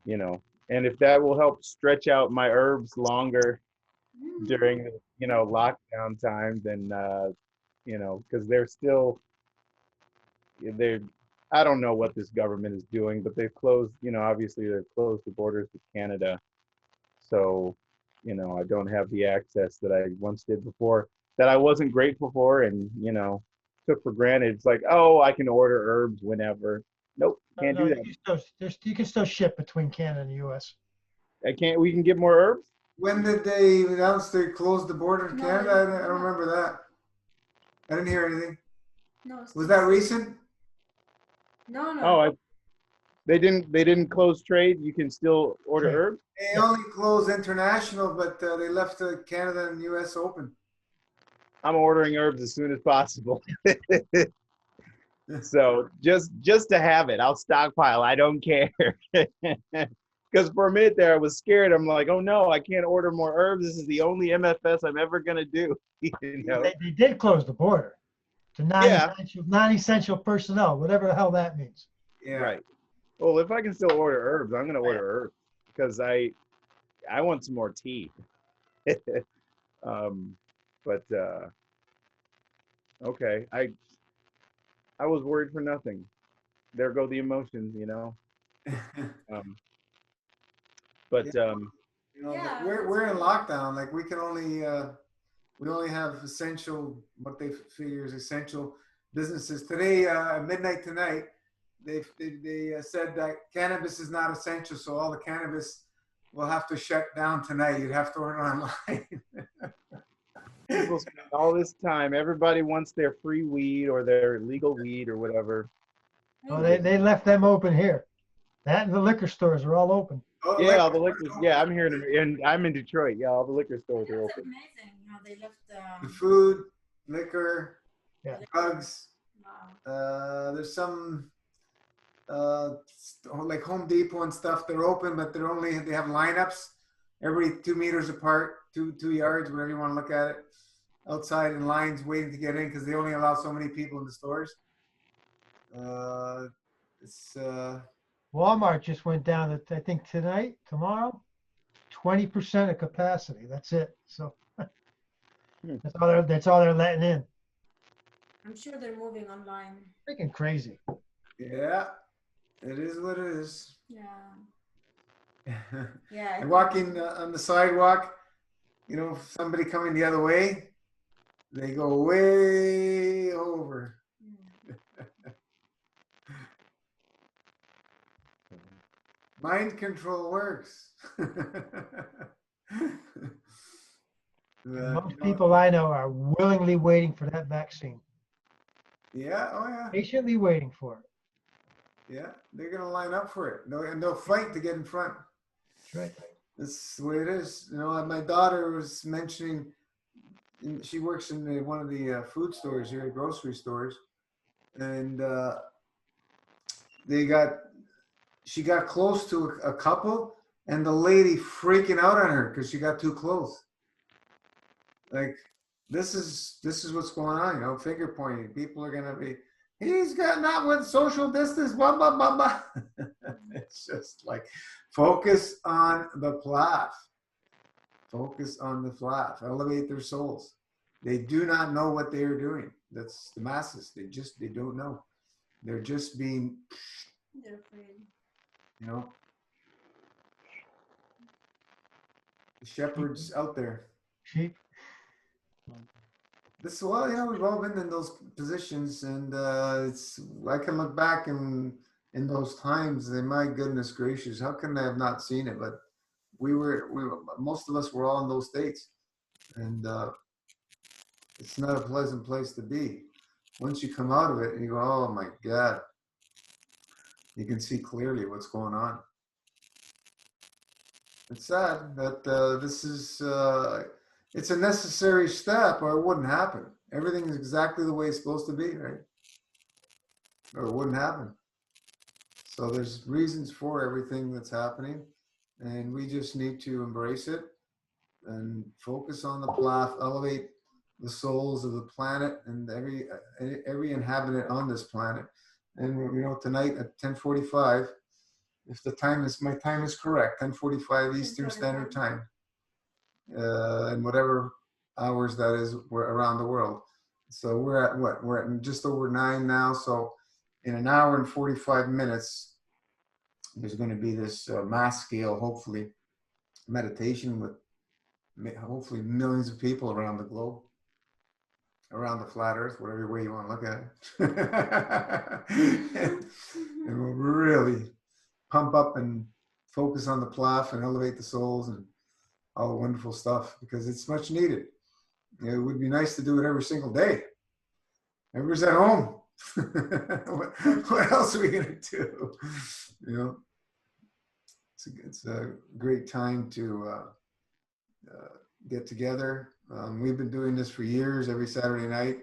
and if that will help stretch out my herbs longer during, lockdown time, then, because they're, I don't know what this government is doing, but they've closed, obviously they've closed the borders with Canada. So, I don't have the access that I once did before, that I wasn't grateful for and, took for granted. It's like, oh, I can order herbs whenever. Nope, can't No, do you can still ship between Canada and the U.S. that. We can get more herbs? When did they announce they closed the border to No, Canada? I don't remember that. I didn't hear anything. No, it's Was still- that recent? No, no. Oh, they didn't close trade. You can still order Trade. herbs? They only closed international, but they left Canada and U.S. open. I'm ordering herbs as soon as possible. So just to have it, I'll stockpile. I don't care. Because for a minute there, I was scared. I'm like, oh no, I can't order more herbs. This is the only MFS I'm ever gonna do. They did close the border to Yeah. non-essential personnel, whatever the hell that means. Yeah. Right. Well, if I can still order herbs, I'm gonna order herbs because I want some more tea. But okay, I was worried for nothing. There go the emotions, But Yeah, we're in lockdown. Like we only have essential, what they figure is essential businesses. Today, midnight tonight, they said that cannabis is not essential, so all the cannabis will have to shut down tonight. You'd have to order online. people spend all this time. Everybody wants their free weed or their legal weed or whatever. Oh, they left them open here. That and the liquor stores are all open. Oh, Yeah, like- all the liquor. Yeah, I'm here and I'm in Detroit. Yeah, all the liquor stores are That's open. amazing how they left the food, liquor, Yeah. drugs. wow. There's some like Home Depot and stuff. They're open, but they have lineups. Everybody 2 meters apart, two yards, whatever you want to look at it. Outside in lines waiting to get in because they only allow so many people in the stores. It's Walmart just went down to, I think tomorrow, 20% of capacity. That's it. So that's all they're letting in. I'm sure they're moving online. Freaking crazy. yeah, it is what it is. Yeah. Yeah. And walking on the sidewalk, somebody coming the other way, they go way over. Mind control works. Most people I know are willingly waiting for that vaccine. Yeah, oh yeah. Patiently waiting for it. Yeah, they're gonna line up for it. No, and they'll fight to get in front. That's right. That's the way it is. My daughter was mentioning. She works in one of the food stores here, grocery stores, and she got close to a couple, and the lady freaking out on her because she got too close. Like, this is what's going on, finger pointing. People are gonna be, he's got not with social distance, blah blah blah blah. It's just like Focus on the plaf. Focus on the plaf. Elevate their souls. They do not know what they are doing. That's the masses. They don't know. They're just being, They're afraid. you know, the shepherds out there. Sheep. This, well, you know, we've all been in those positions, and it's. I can look back in those times, and my goodness gracious, how can I have not seen it? But we were, most of us were all in those states, and it's not a pleasant place to be. Once you come out of it, and you go, oh my God, you can see clearly what's going on. It's sad that this is. It's a necessary step, or it wouldn't happen. Everything is exactly the way it's supposed to be, right? Or it wouldn't happen. So there's reasons for everything that's happening, and we just need to embrace it and focus on the plaf, elevate the souls of the planet and every inhabitant on this planet. And you know, tonight at 10:45, if the time is, my time is correct, 10:45 Eastern Standard Time. And whatever hours that is, we're around the world. So we're at what? We're at just over 9 now. So in an hour and 45 minutes, there's going to be this mass scale, hopefully, meditation with hopefully millions of people around the globe, around the flat earth, whatever way you want to look at it. And we'll really pump up and focus on the plaf and elevate the souls and all the wonderful stuff, because it's much needed. You know, it would be nice to do it every single day. Everybody's at home. what else are we going to do? You know, it's a great time to get together. We've been doing this for years, every Saturday night.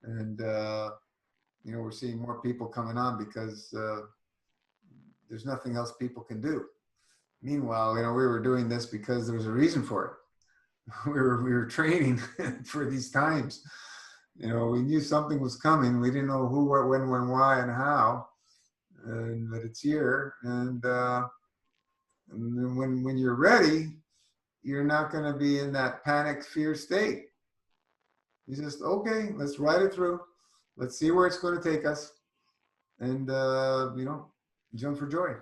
And, you know, we're seeing more people coming on because there's nothing else people can do. Meanwhile, you know, we were doing this because there was a reason for it. We were training for these times. You know, we knew something was coming. We didn't know who, what, when, why, and how. But it's here. And when you're ready, you're not going to be in that panic, fear state. You just, okay, let's ride it through. Let's see where it's going to take us. And, you know, jump for joy.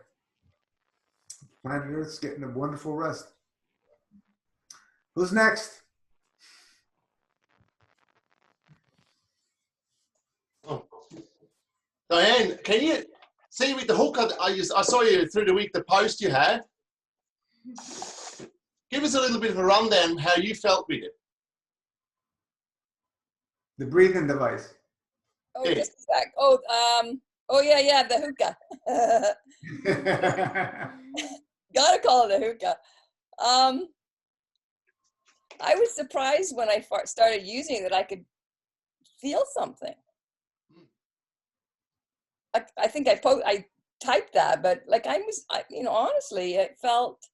Planet Earth's getting a wonderful rest. Who's next? Oh. Diane, can you see with the hook? I saw you through the week, the post you had. Give us a little bit of a rundown how you felt with it. The breathing device. Oh, just a sec. Oh, yeah, the hookah. Gotta call it a hookah. I was surprised when I started using it that I could feel something. I think I typed that, but like you know, honestly, it felt.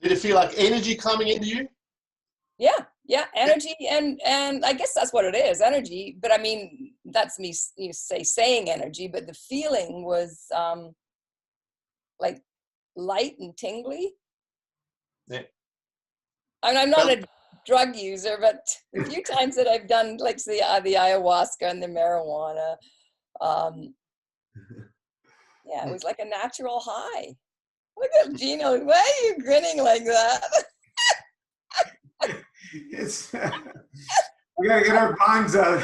Did it feel like energy coming into you? Yeah, energy, and I guess that's what it is, energy. But I mean, that's me, you say saying energy, but the feeling was like light and tingly. Yeah. I mean, I'm not a drug user, but the few times that I've done like the ayahuasca and the marijuana, yeah, it was like a natural high. Look at Gino, why are you grinning like that? It's, we gotta get our bonds out.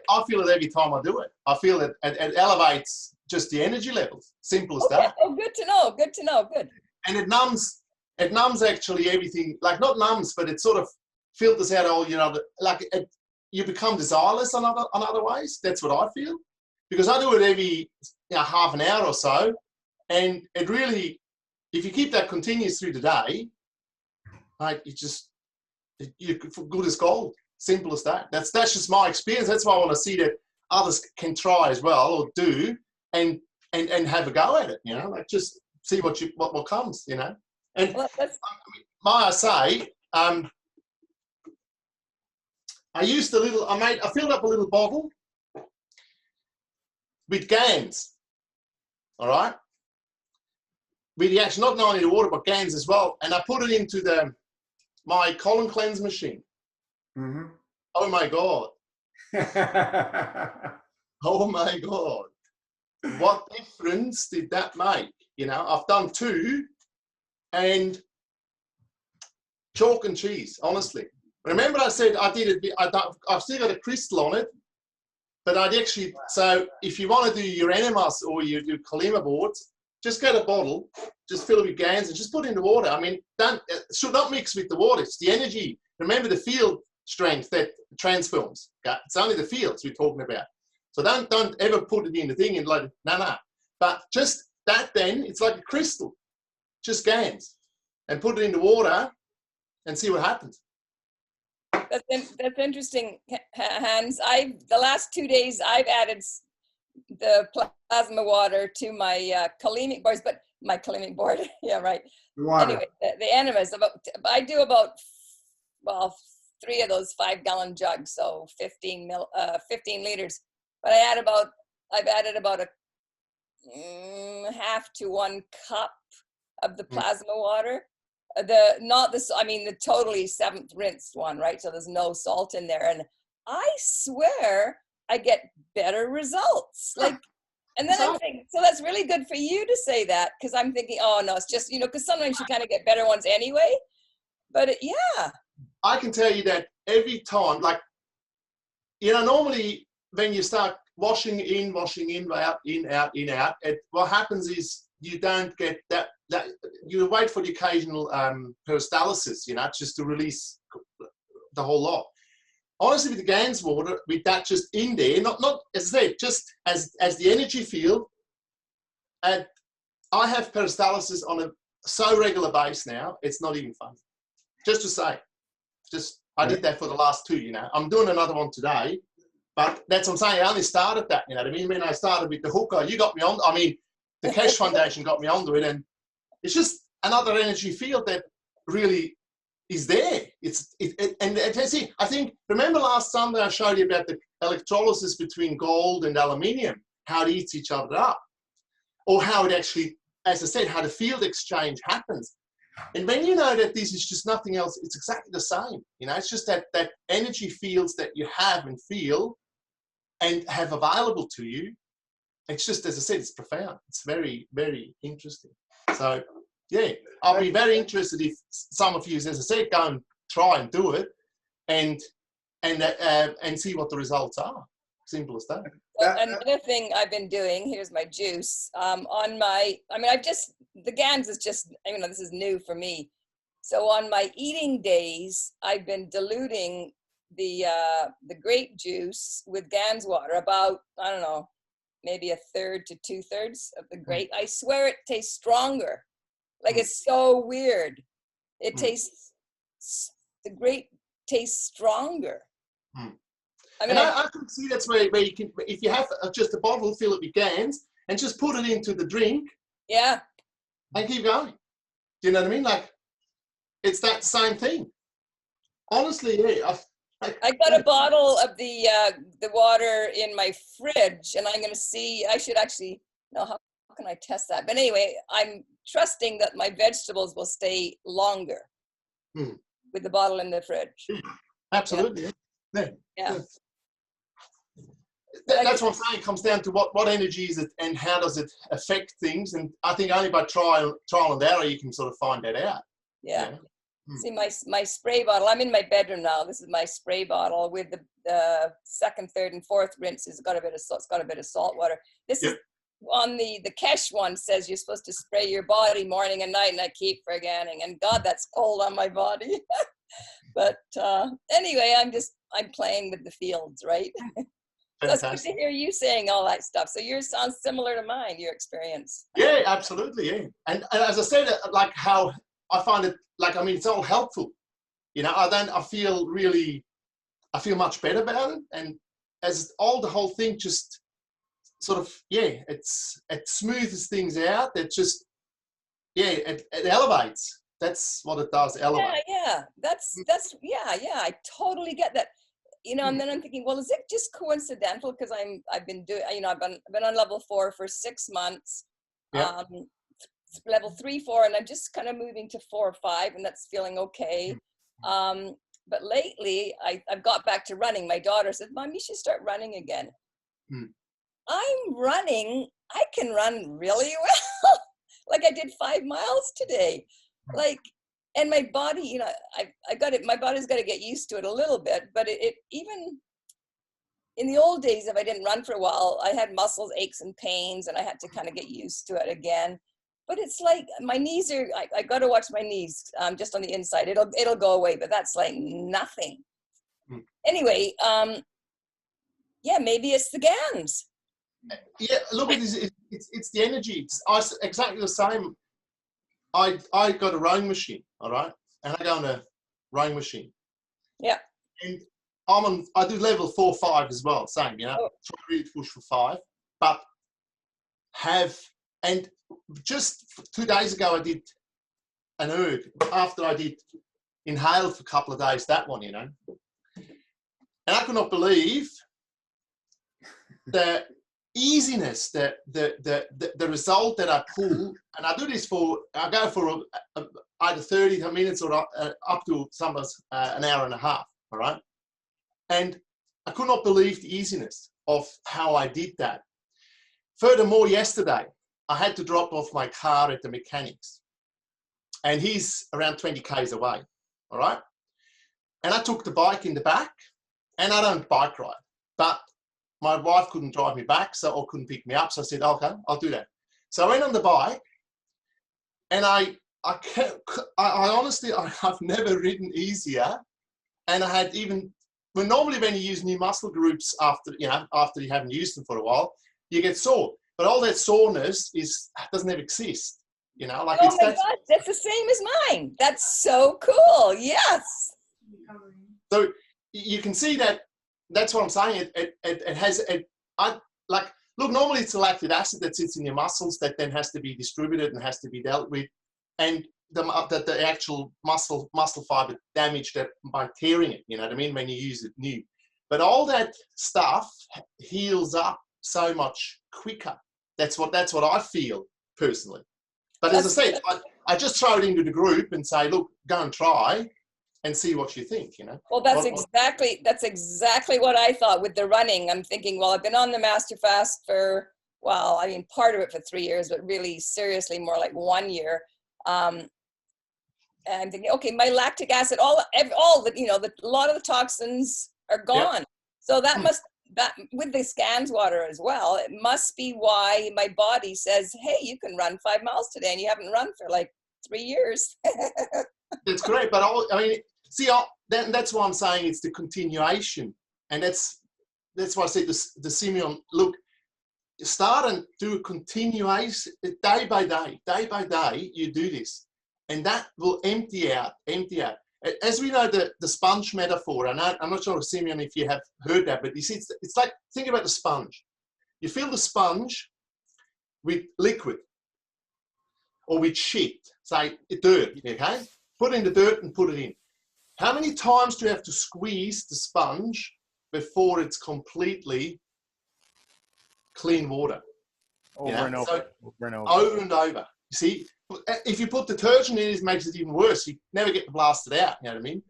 I feel it every time I do it. I feel it elevates just the energy levels. Simple as that. Oh, good to know. Good to know. Good. And it numbs actually everything. Like not numbs, but it sort of filters out all, you know, you become desireless on other ways. That's what I feel, because I do it every half an hour or so, and it really. If you keep that continuous through the day, right, you're good as gold. Simple as that. That's just my experience. That's why I want to see that others can try as well, or do, and have a go at it. You know, like just see what comes. You know, and well, might I say, I filled up a little bottle with Ganz, all right? With the actual, not only the water, but Ganz as well. And I put it into my colon cleanse machine. Mm-hmm. Oh my God. Oh my God. What difference did that make? You know, I've done 2 and chalk and cheese, honestly. Remember I said I did it, I've still got a crystal on it, but I'd actually, so if you want to do your enemas or you do Kalima boards, just get a bottle, just fill it with Ganz and just put it in the water. I mean, it should not mix with the water. It's the energy. Remember the field strength that transforms. Okay? It's only the fields we're talking about. So don't ever put it in the thing and like, no. But just that then, it's like a crystal. Just Ganz. And put it in the water and see what happens. That's interesting, Hans. The last 2 days I've added the plasma water to my kalemic boards, but my kalemic board, yeah, right. Anyway, the enemas. I do about 3 of those 5-gallon jugs, so 15 liters. But I've added about a half to 1 cup of the plasma water. The totally 7th rinsed one, right? So there's no salt in there. And I swear I get better results. Like, and then I'm thinking, so that's really good for you to say that, because I'm thinking, oh no, it's just, because sometimes you kind of get better ones anyway. But yeah. I can tell you that every time, like, normally when you start washing in, out, what happens is you don't get that you wait for the occasional peristalsis, just to release the whole lot. Honestly, with the Ganz water, with that just in there, not as I said, just as the energy field, and I have peristalsis on a so regular base now, it's not even fun. Just to say, I did that for the last 2, I'm doing another one today, but that's what I'm saying. I only started that, you know what I mean? When I started with the hooker, you got me on, the Cash Foundation got me onto it, and it's just another energy field that really is there. I think, remember last Sunday I showed you about the electrolysis between gold and aluminium, how it eats each other up, or how it actually, as I said, how the field exchange happens. And when you know that this is just nothing else, it's exactly the same. It's just that energy fields that you have and feel and have available to you. It's just, as I said, it's profound. It's very, very interesting. So, yeah, I'll be very interested if some of you, as I said, go and try and do it and see what the results are. Simple as that. Another thing I've been doing, here's my juice, the Ganz is just, this is new for me. So on my eating days, I've been diluting the grape juice with Ganz water, about, I don't know, maybe 1/3 to 2/3 of the grape. I swear it tastes stronger. Like, it's so weird. It tastes, the grape tastes stronger. I can see that's where you can, if you have just a bottle, fill it with Ganz and just put it into the drink. Yeah. And keep going. Do you know what I mean? Like, it's that same thing. Honestly, yeah. I got a bottle of the water in my fridge, and I'm going to see, I should actually know how can I test that. But anyway, I'm trusting that my vegetables will stay longer with the bottle in the fridge. Absolutely. Yeah. That's what I'm saying. It comes down to what energy is it and how does it affect things. And I think only by trial and error you can sort of find that out. Yeah. See, my spray bottle, I'm in my bedroom now. This is my spray bottle with the 2nd, 3rd, and 4th rinse. It's got a bit of salt water. This is on the Kesh one says you're supposed to spray your body morning and night, and I keep forgetting. And God, that's cold on my body. But anyway, I'm playing with the fields, right? That's good to hear you saying all that stuff. So yours sounds similar to mine, your experience. Yeah, absolutely. Yeah. And as I said, like how I find it, like, it's all helpful. I feel much better about it. And as the whole thing just sort of, it smooths things out. It just, it elevates. That's what it does, elevate. Yeah. That's I totally get that. you know, and then I'm thinking, well, is it just coincidental? Because I've been doing, you know, I've been on level 4 for 6 months, Yeah. level 3, 4, and I'm just kind of moving to 4 or 5, and that's feeling okay. But lately, I've got back to running. My daughter said, "Mom, you should start running again." I'm running. I can run really well. Like I did 5 miles today. Like, and my body, you know, I got it. My body's got to get used to it a little bit. But it even in the old days, if I didn't run for a while, I had muscles aches and pains, and I had to kind of get used to it again. But it's like my knees are. I got to watch my knees just on the inside. It'll go away, but that's like nothing. Anyway, yeah, maybe it's the GANs. Yeah, look, it's the energy. It's exactly the same. I got a rowing machine, all right, and I go on a rowing machine. Yeah. And I do level 4, 5 as well, same, you know. Try to really push for 5, but just 2 days ago I did an erg after I did inhale for a couple of days, that one, you know. And I could not believe the easiness, the result that I pull, and I do this I go for either 30 minutes or up to sometimes an hour and a half, all right? And I could not believe the easiness of how I did that. Furthermore, yesterday, I had to drop off my car at the mechanics, and he's around 20 k's away, all right? And I took the bike in the back, and I don't bike ride, but my wife couldn't drive me back, or couldn't pick me up. So I said, okay, I'll do that. So I went on the bike, and I honestly, I've never ridden easier. And I had normally when you use new muscle groups after you haven't used them for a while, you get sore. But all that soreness doesn't ever exist, you know. Like, oh my God, that's the same as mine. That's so cool. Yes. So you can see that. That's what I'm saying. It has. Look, normally it's a lactic acid that sits in your muscles that then has to be distributed and has to be dealt with, and the actual muscle fiber damaged by tearing it. You know what I mean? When you use it new, but all that stuff heals up so much quicker. That's what I feel personally. But as I said, I just throw it into the group and say, look, go and try and see what you think, you know. Well, that's exactly what I thought with the running. I'm thinking, well, I've been on the Master Fast for, well, I mean, part of it for 3 years, but really seriously more like 1 year. And I'm thinking, okay, my lactic acid, all the, you know, a lot of the toxins are gone. Yep. So that with the scans water as well, it must be why my body says, hey, you can run 5 miles today, and you haven't run for like 3 years. That's great, but I mean, see, that's why I'm saying it's the continuation, and that's why I said the Simeon. Look, start and do a continuation day by day. You do this, and that will empty out. As we know, the sponge metaphor, and I'm not sure, Simeon, if you have heard that, but you see, it's like, think about the sponge. You fill the sponge with liquid or with shit, say dirt, okay? Put in the dirt and put it in. How many times do you have to squeeze the sponge before it's completely clean water? Over and over. Over and over. You see, if you put detergent in, it makes it even worse. You never get blasted out, you know what I mean?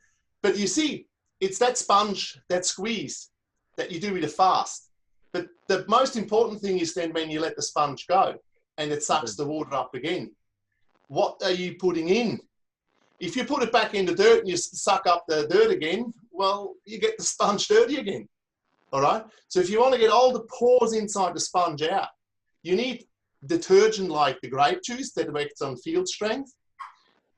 But you see, it's that sponge, that squeeze that you do with a fast. But the most important thing is then when you let the sponge go and it sucks the water up again. What are you putting in? If you put it back in the dirt and you suck up the dirt again, well, you get the sponge dirty again, all right? So if you want to get all the pores inside the sponge out, you need detergent like the grape juice that works on field strength,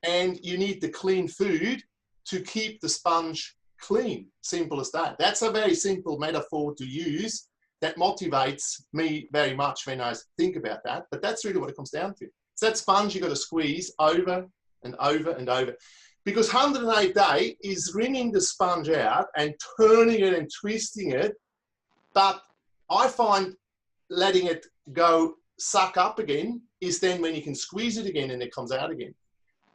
and you need the clean food to keep the sponge clean. Simple as that. That's a very simple metaphor to use that motivates me very much when I think about that, but that's really what it comes down to. It's that sponge you got to squeeze over and over and over, because 108 day is wringing the sponge out and turning it and twisting it, but I find letting it go suck up again is then when you can squeeze it again and it comes out again.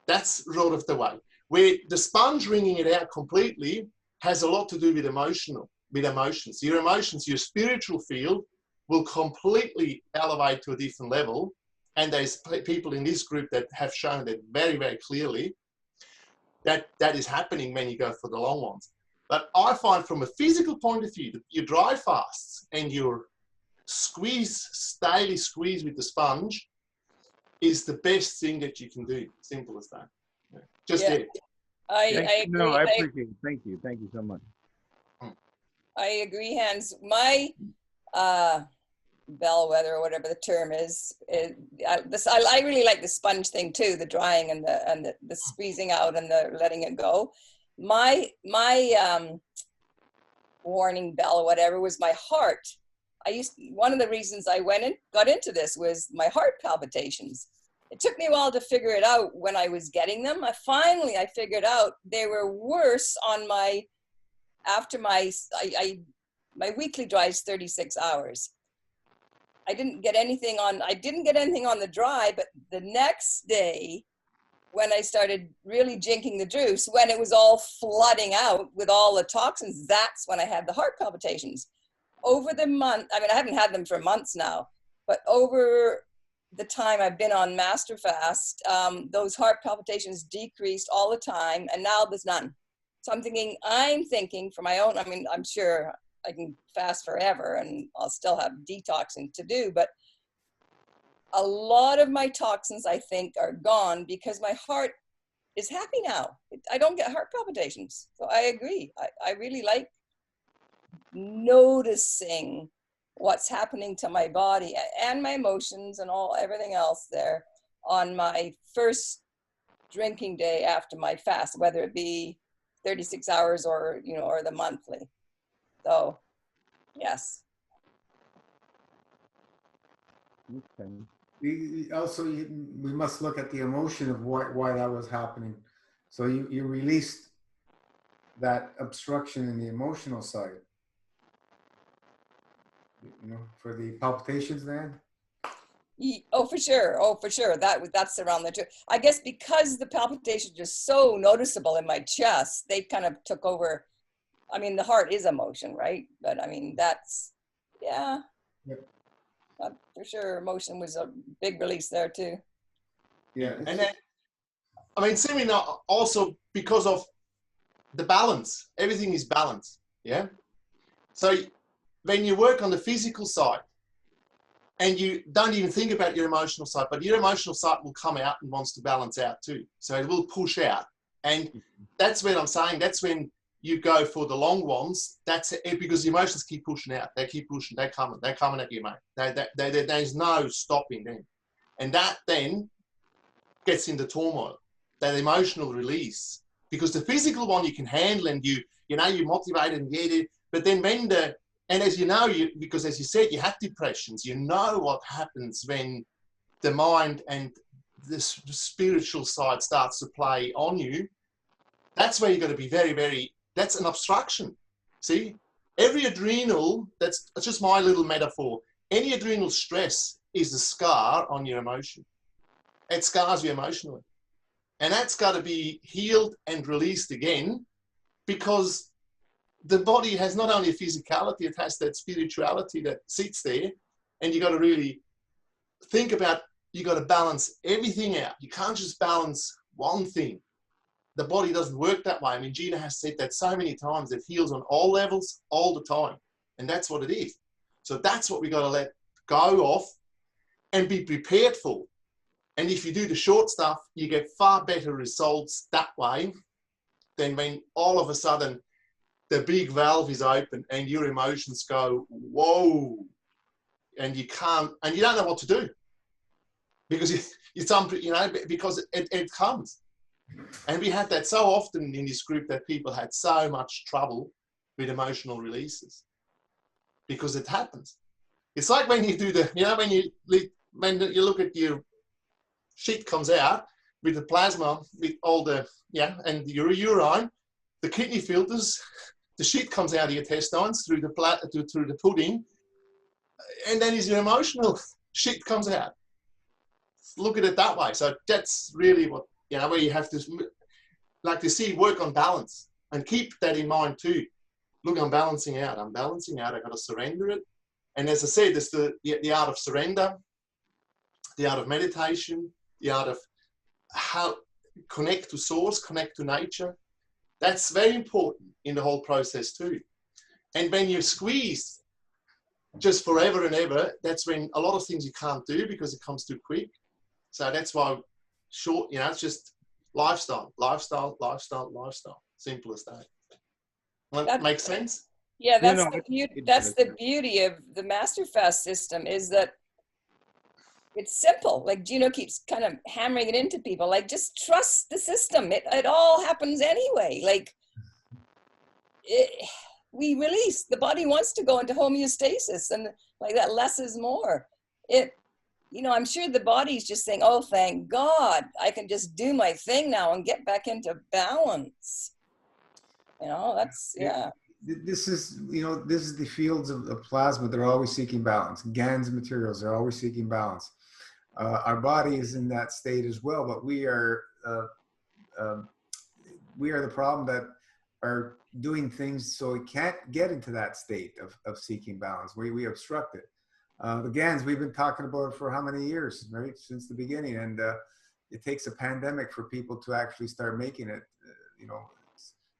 That's sort of the way. Where the sponge wringing it out completely has a lot to do with emotions. Your emotions, your spiritual field will completely elevate to a different level. And there's people in this group that have shown that very, very clearly that that is happening when you go for the long ones. But I find from a physical point of view, your dry fasts and your daily squeeze with the sponge is the best thing that you can do. Simple as that. Yeah. Just Yeah. it. I agree. No, I appreciate it. Thank you. Thank you so much. I agree, Hans. My bellwether, or whatever the term is, I really like the sponge thing too, the drying and the squeezing out and the letting it go. My warning bell or whatever was my heart. One of the reasons I got into this was my heart palpitations. It took me a while to figure it out when I was getting them. I figured out they were worse on my weekly dry is 36 hours. I didn't get anything on the dry, but the next day when I started really drinking the juice, when it was all flooding out with all the toxins, that's when I had the heart palpitations. Over the month, I mean, I haven't had them for months now, but over the time I've been on Master Fast, those heart palpitations decreased all the time, and now there's none. So I'm thinking for my own, I mean, I'm sure I can fast forever and I'll still have detoxing to do, but a lot of my toxins, I think, are gone because my heart is happy now. I don't get heart palpitations. So I agree. I really like noticing what's happening to my body and my emotions and everything else there on my first drinking day after my fast, whether it be 36 hours or the monthly. So yes. Okay. We must look at the emotion of why that was happening. So you released that obstruction in the emotional side, for the palpitations then? Oh, for sure. That's around the truth. I guess because the palpitations are so noticeable in my chest, they kind of took over. I mean, the heart is emotion, right? But I mean, yeah. Yep. For sure, emotion was a big release there too. Yeah. And then, I mean, seemingly also because of the balance, everything is balanced. Yeah. So when you work on the physical side and you don't even think about your emotional side, but your emotional side will come out and wants to balance out too. So it will push out. And that's when I'm saying, that's when you go for the long ones. That's it, because the emotions keep pushing out. They keep pushing. They're coming at you, mate. There's no stopping them. And that then gets into turmoil, that emotional release. Because the physical one you can handle and you're motivated and get it. But then and as you know, because as you said, you have depressions, you know what happens when the mind and the spiritual side starts to play on you. That's where you've got to be very, very, that's an obstruction. See, every adrenal, that's just my little metaphor. Any adrenal stress is a scar on your emotion. It scars you emotionally. And that's got to be healed and released again, because the body has not only a physicality, it has that spirituality that sits there. And you got to really think about, you got to balance everything out. You can't just balance one thing. The body doesn't work that way. I mean, Gina has said that so many times, it heals on all levels, all the time. And that's what it is. So that's what we got to let go of and be prepared for. And if you do the short stuff, you get far better results that way than when all of a sudden the big valve is open and your emotions go, whoa, and you can't, and you don't know what to do because because it comes. And we had that so often in this group, that people had so much trouble with emotional releases because it happens. It's like when you do when you look at your shit comes out with the plasma, with all the, and your urine, the kidney filters, the shit comes out of your intestines through the pudding, and then your emotional shit comes out. Look at it that way. So that's really what, where you have to, like to see, work on balance. And keep that in mind too. Look, I'm balancing out. I'm balancing out. I got to surrender it. And as I said, there's the art of surrender, the art of meditation, the art of how connect to source, connect to nature. That's very important in the whole process too. And when you're squeezed just forever and ever, that's when a lot of things you can't do because it comes too quick. So that's why short, you know, it's just lifestyle, lifestyle, lifestyle, lifestyle. Simple as that. That makes sense? Yeah, Yeah, that's no, the beauty. it That's does. the beauty of the Masterfast system, is that it's simple. Like Gino keeps kind of hammering it into people. Like, just trust the system. It all happens anyway. Like, we release. The body wants to go into homeostasis, and like that, less is more. You know, I'm sure the body's just saying, "Oh, thank God, I can just do my thing now and get back into balance." You know, that's yeah. This is, you know, this is the fields of plasma. They're always seeking balance. Ganz materials are always seeking balance. Our body is in that state as well, but we are the problem that are doing things so it can't get into that state of seeking balance. We obstruct it. The GANs, we've been talking about it for how many years, right? Since the beginning. And it takes a pandemic for people to actually start making it. You know,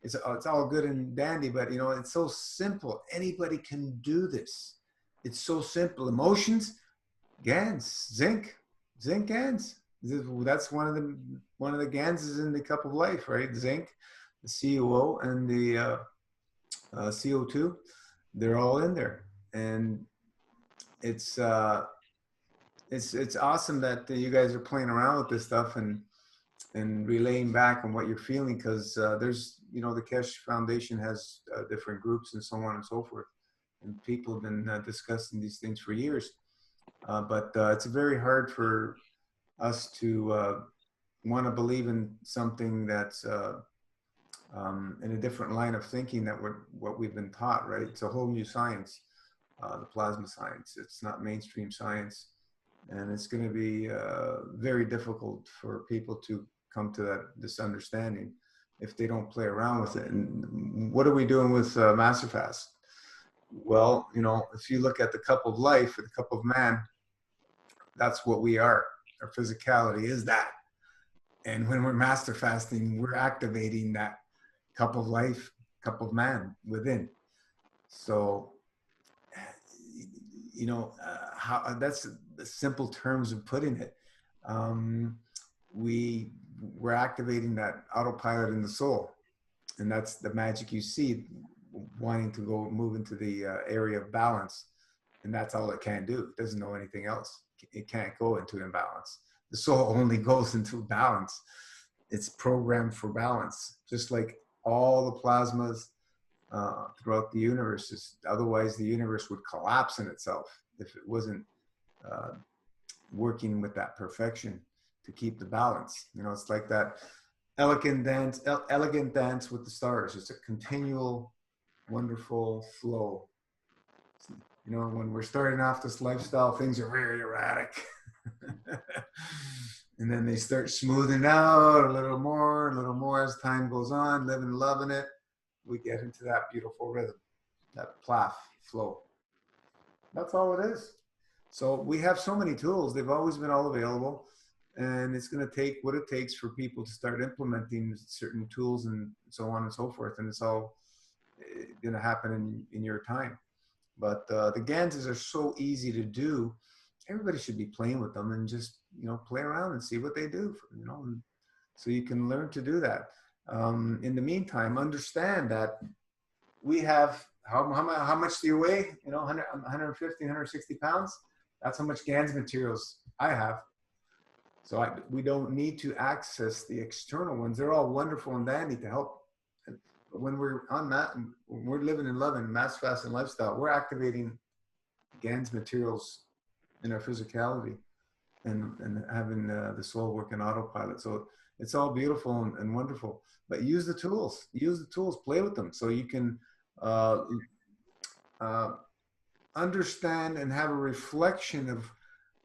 it's all good and dandy, but you know, it's so simple. Anybody can do this. It's so simple. Emotions, GANs, zinc GANs. That's one of the GANs is in the cup of life, right? Zinc, the CuO, and the CO2. They're all in there, and it's awesome that you guys are playing around with this stuff and relaying back on what you're feeling, because there's, you know, the Kesh Foundation has different groups and so on and so forth, and people have been discussing these things for years, but it's very hard for us to want to believe in something that's in a different line of thinking that what we've been taught, right? It's a whole new science, the plasma science. It's not mainstream science, and it's going to be very difficult for people to come to this understanding if they don't play around with it. And what are we doing with Masterfast? Well, you know, if you look at the cup of life, or the cup of man, that's what we are. Our physicality is that. And when we're master fasting, we're activating that cup of life, cup of man within. So, you know, that's the simple terms of putting it. We're activating that autopilot in the soul. And that's the magic you see, wanting to move into the area of balance. And that's all it can do. It doesn't know anything else. It can't go into imbalance. The soul only goes into balance. It's programmed for balance, just like all the plasmas throughout the universe. Otherwise, the universe would collapse in itself if it wasn't working with that perfection to keep the balance. You know, it's like that elegant dance with the stars. It's a continual, wonderful flow. You know, when we're starting off this lifestyle, things are very erratic. And then they start smoothing out a little more as time goes on, living and loving it. We get into that beautiful rhythm, that plaf flow. That's all it is. So we have so many tools. They've always been all available. And it's going to take what it takes for people to start implementing certain tools and so on and so forth. And it's all going to happen in your time. But the Ganses are so easy to do. Everybody should be playing with them and just, you know, play around and see what they do, you know, and so you can learn to do that. In the meantime, understand that we have, how much do you weigh? You know, 150, 160 pounds. That's how much GANS materials I have. So we don't need to access the external ones. They're all wonderful and dandy to help. But when we're on that, when we're living and loving mass fast and lifestyle, we're activating GANS materials in our physicality and having the soul work in autopilot. So it's all beautiful and wonderful, but use the tools, play with them so you can understand and have a reflection of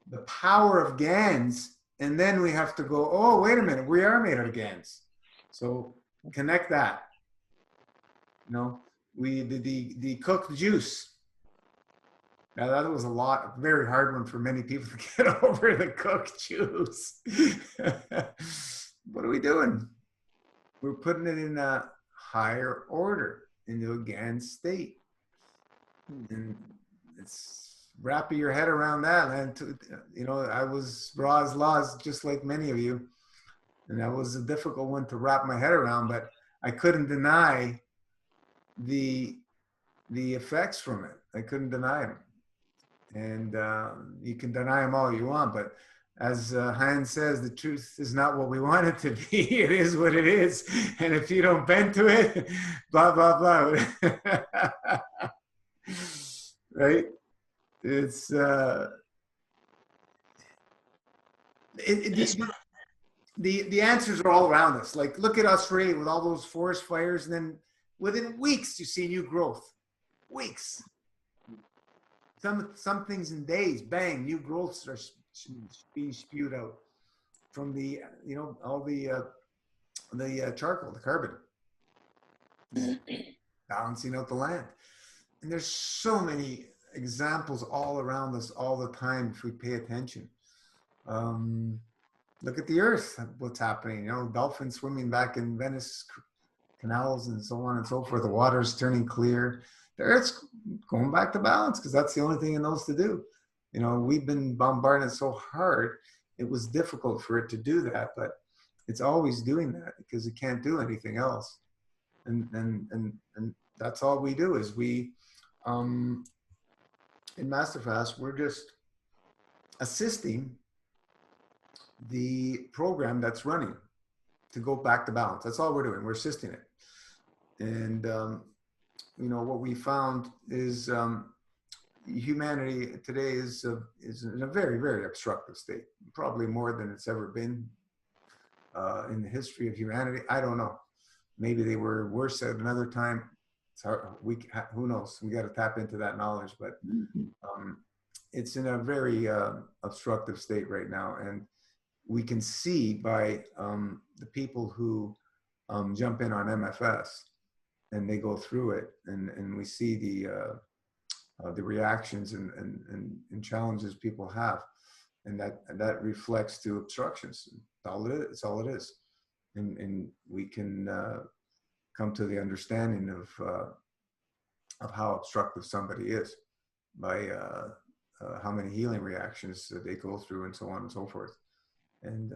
the power of GANs. And then we have to go, oh, wait a minute, we are made of GANs. So connect that. You know, we did the cooked juice. Now that was a lot, a very hard one for many people to get over, the cooked juice. What are we doing? We're putting it in a higher order, into a Ganz state. And it's wrapping your head around that, man. You know, I was raw as laws, just like many of you. And that was a difficult one to wrap my head around, but I couldn't deny the effects from it. I couldn't deny them. And you can deny them all you want, but as Hans says, the truth is not what we want it to be. It is what it is. And if you don't bend to it, blah, blah, blah. Right? It's, the answers are all around us. Like, look at Australia with all those forest fires, and then within weeks, you see new growth. Weeks. Some things in days, bang, new growths are being spewed out from the, you know, all the charcoal, the carbon, balancing out the land. And there's so many examples all around us all the time if we pay attention. Look at the earth, what's happening, you know, dolphins swimming back in Venice canals and so on and so forth. The water's turning clear. The earth's going back to balance because that's the only thing it knows to do. You know, we've been bombarding it so hard, it was difficult for it to do that, but it's always doing that because it can't do anything else. And that's all we do is we, in Masterfast, we're just assisting the program that's running to go back to balance. That's all we're doing. We're assisting it. And, you know, what we found is humanity today is in a very, very obstructive state, probably more than it's ever been in the history of humanity. I don't know. Maybe they were worse at another time. It's hard, who knows? We got to tap into that knowledge, but it's in a very obstructive state right now. And we can see by the people who jump in on MFS and they go through it, and we see the reactions and challenges people have, and that reflects to obstructions. It's all it is, and we can come to the understanding of how obstructive somebody is by how many healing reactions that they go through and so on and so forth. And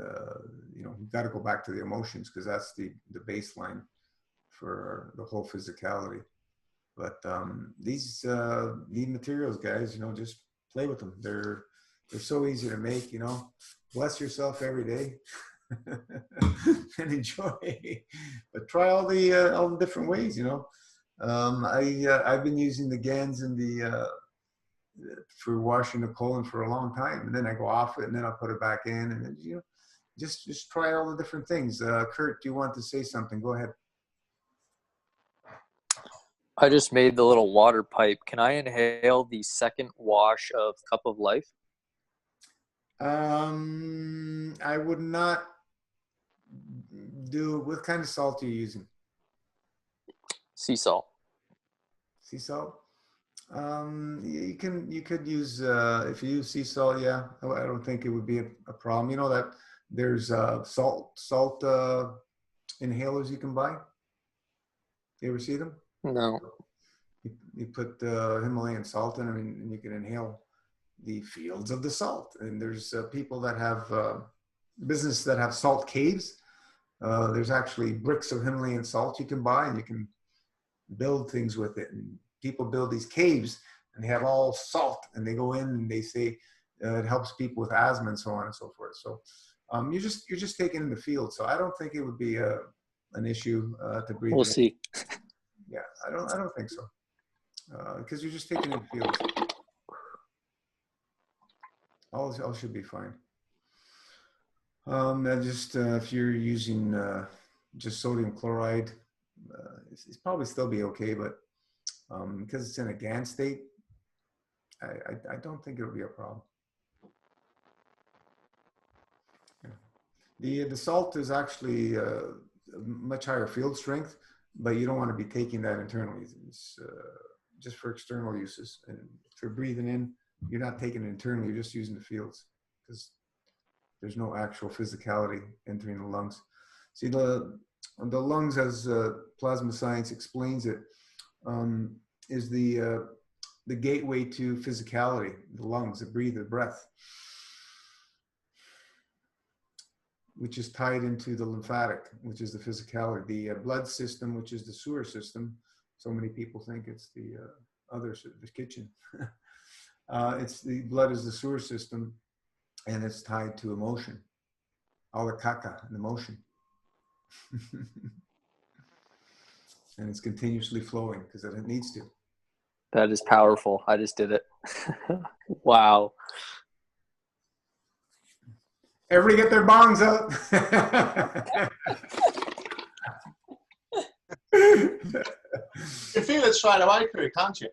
you know, you've got to go back to the emotions because that's the baseline for the whole physicality. But these materials, guys, you know, just play with them. They're so easy to make. You know, bless yourself every day and enjoy. But try all the different ways. You know, I've been using the Ganz and the for washing the colon for a long time, and then I go off it, and then I'll put it back in, and then, you know, just try all the different things. Kurt, do you want to say something? Go ahead. I just made the little water pipe. Can I inhale the second wash of Cup of Life? I would not do. What kind of salt are you using? Sea salt. Sea salt. You could use if you use sea salt. Yeah, I don't think it would be a problem. You know that there's salt inhalers you can buy. You ever see them? No. You put Himalayan salt in them, and you can inhale the fields of the salt. And there's people that have business that have salt caves. There's actually bricks of Himalayan salt you can buy, and you can build things with it. And people build these caves, and they have all salt, and they go in and they say it helps people with asthma and so on and so forth. So you're just taking in the field. So I don't think it would be an issue to breathe. We'll see. Yeah, I don't think so, because you're just taking in the field. All should be fine. Just if you're using just sodium chloride, it's probably still be okay, but because it's in a Ganz state, I don't think it'll be a problem. The salt is actually much higher field strength, but you don't want to be taking that internally. It's just for external uses. And for breathing in, you're not taking it internally, you're just using the fields, because there's no actual physicality entering the lungs. See, the lungs, as plasma science explains it, is the gateway to physicality. The lungs, the breath, which is tied into the lymphatic, which is the physicality. The blood system, which is the sewer system. So many people think it's the the kitchen. It's the blood is the sewer system, and it's tied to emotion. All the caca and emotion. And it's continuously flowing because it needs to. That is powerful. I just did it. Wow. Everybody get their bongs out. You feel it straight away, Kirk, can't you?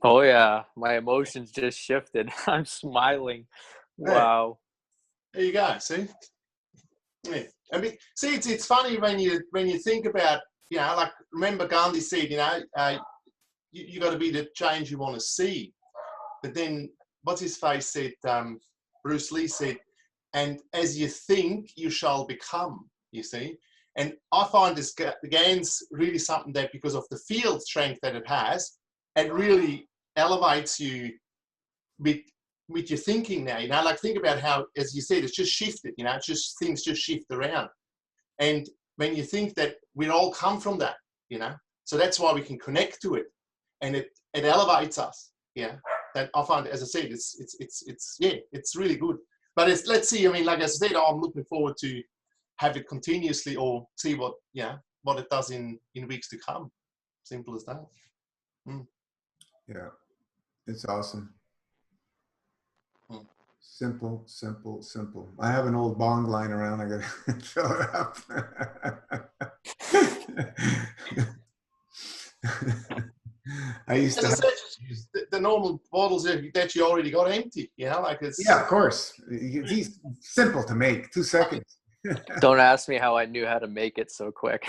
Oh yeah, my emotions just shifted. I'm smiling. Wow. There you go. See, yeah. I mean, see, it's funny when you think about, you know, like, remember Gandhi said, you know, you got to be the change you want to see. But then, what's his face said? Bruce Lee said, "And as you think, you shall become." You see, and I find this Ganz really something that, because of the field strength that it has, it really elevates you with your thinking now. You know, like, think about how, as you said, it's just shifted. You know, it's just, things just shift around. And when you think that we all come from that, you know, so that's why we can connect to it, and it elevates us. Yeah, that I find, as I said, it's really good. But let's see. I mean, like I said, I'm looking forward to have it continuously, or see what it does in weeks to come. Simple as that. Mm. Yeah, it's awesome. Simple, simple, simple. I have an old bong lying around. I gotta fill it up. I used As to. I said, the normal bottles that you already got empty. You know, like, it's. Yeah, of course. He's simple to make. 2 seconds. Don't ask me how I knew how to make it so quick.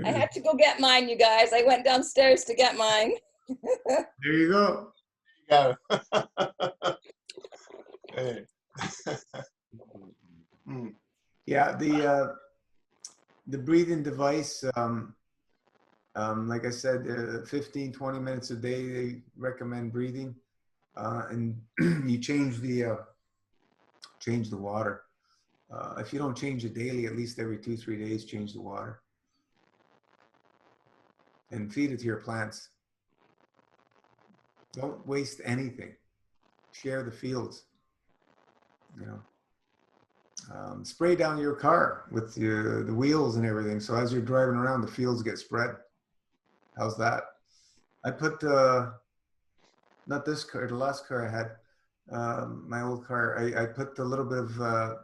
I had to go get mine, you guys. I went downstairs to get mine. There you go. Go. Hey. Mm. Yeah, the breathing device, like I said, 15, 20 minutes a day, they recommend breathing. And you change the water. If you don't change it daily, at least every 2-3 days, change the water. And feed it to your plants. Don't waste anything. Share the fields. You know, spray down your car with the wheels and everything. So as you're driving around, the fields get spread. How's that? I put not this car, the last car I had, my old car. I put a little bit of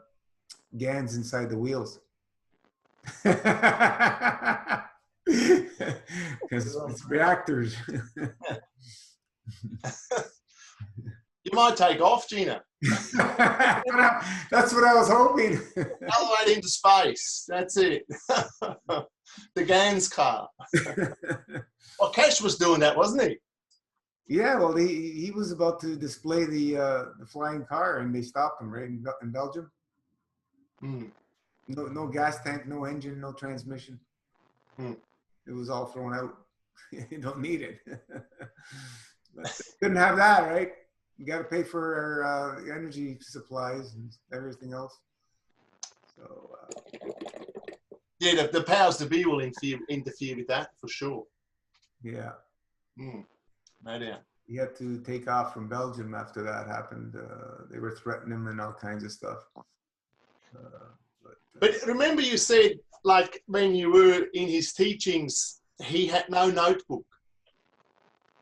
Ganz inside the wheels. Because it's reactors. You might take off, Gina. That's what I was hoping. Elevate into space. That's it. The Ganz car. Well, Cash was doing that, wasn't he? Yeah, well, he was about to display the flying car, and they stopped him right in Belgium. Mm. No gas tank, no engine, no transmission. Mm. It was all thrown out. You don't need it. But couldn't have that, right? You got to pay for our energy supplies and everything else. So Yeah, the powers to be will interfere with that for sure. yeah. Mm. No doubt. He had to take off from Belgium after that happened. They were threatening him and all kinds of stuff. But remember, you said, like, when you were in his teachings, he had no notebook.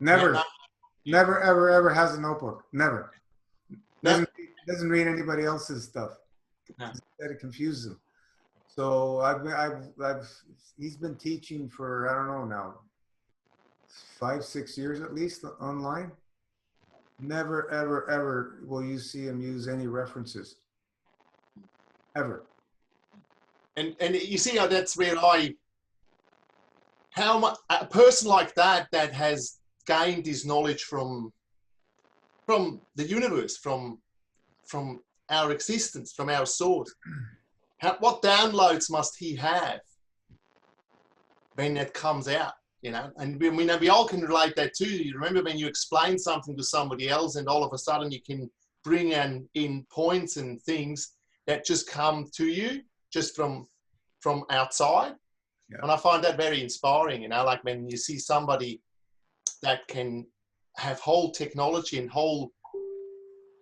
Never, never, ever, ever has a notebook. Never. No. Doesn't read anybody else's stuff. No. That it confuses him. So he's been teaching for, I don't know now, 5-6 years at least online. Never, ever, ever will you see him use any references. ever. And you see how that's where how much a person like that has gained his knowledge from the universe, from our existence, from our source. What downloads must he have when that comes out, you know? And we all can relate that too. You remember when you explain something to somebody else and all of a sudden you can bring in points and things that just come to you just from outside. Yeah. And I find that very inspiring, you know, like when you see somebody that can have whole technology and whole,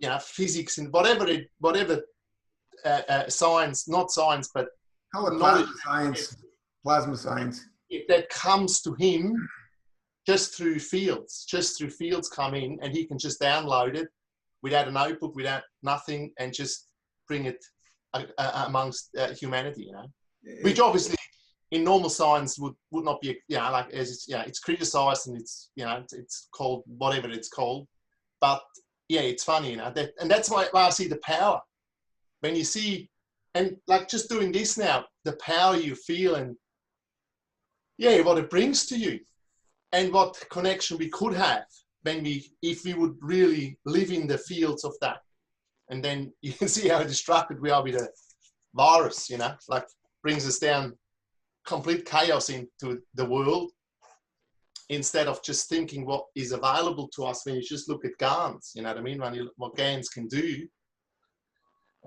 you know, physics and whatever science, not science, but plasma science. That comes to him just through fields come in, and he can just download it without a notebook, without nothing, and just bring it amongst humanity, you know, which obviously in normal science would not be, you know, like, as it's criticized and it's, you know, it's called whatever it's called, but yeah, it's funny, you know, and that's why I see the power when you see, and like just doing this now, the power you feel and what it brings to you, and what connection we could have if we would really live in the fields of that. And then you can see how distracted we are with a virus, you know, like brings us down complete chaos into the world, instead of just thinking what is available to us when you just look at Ganz, you know what I mean? What Ganz can do.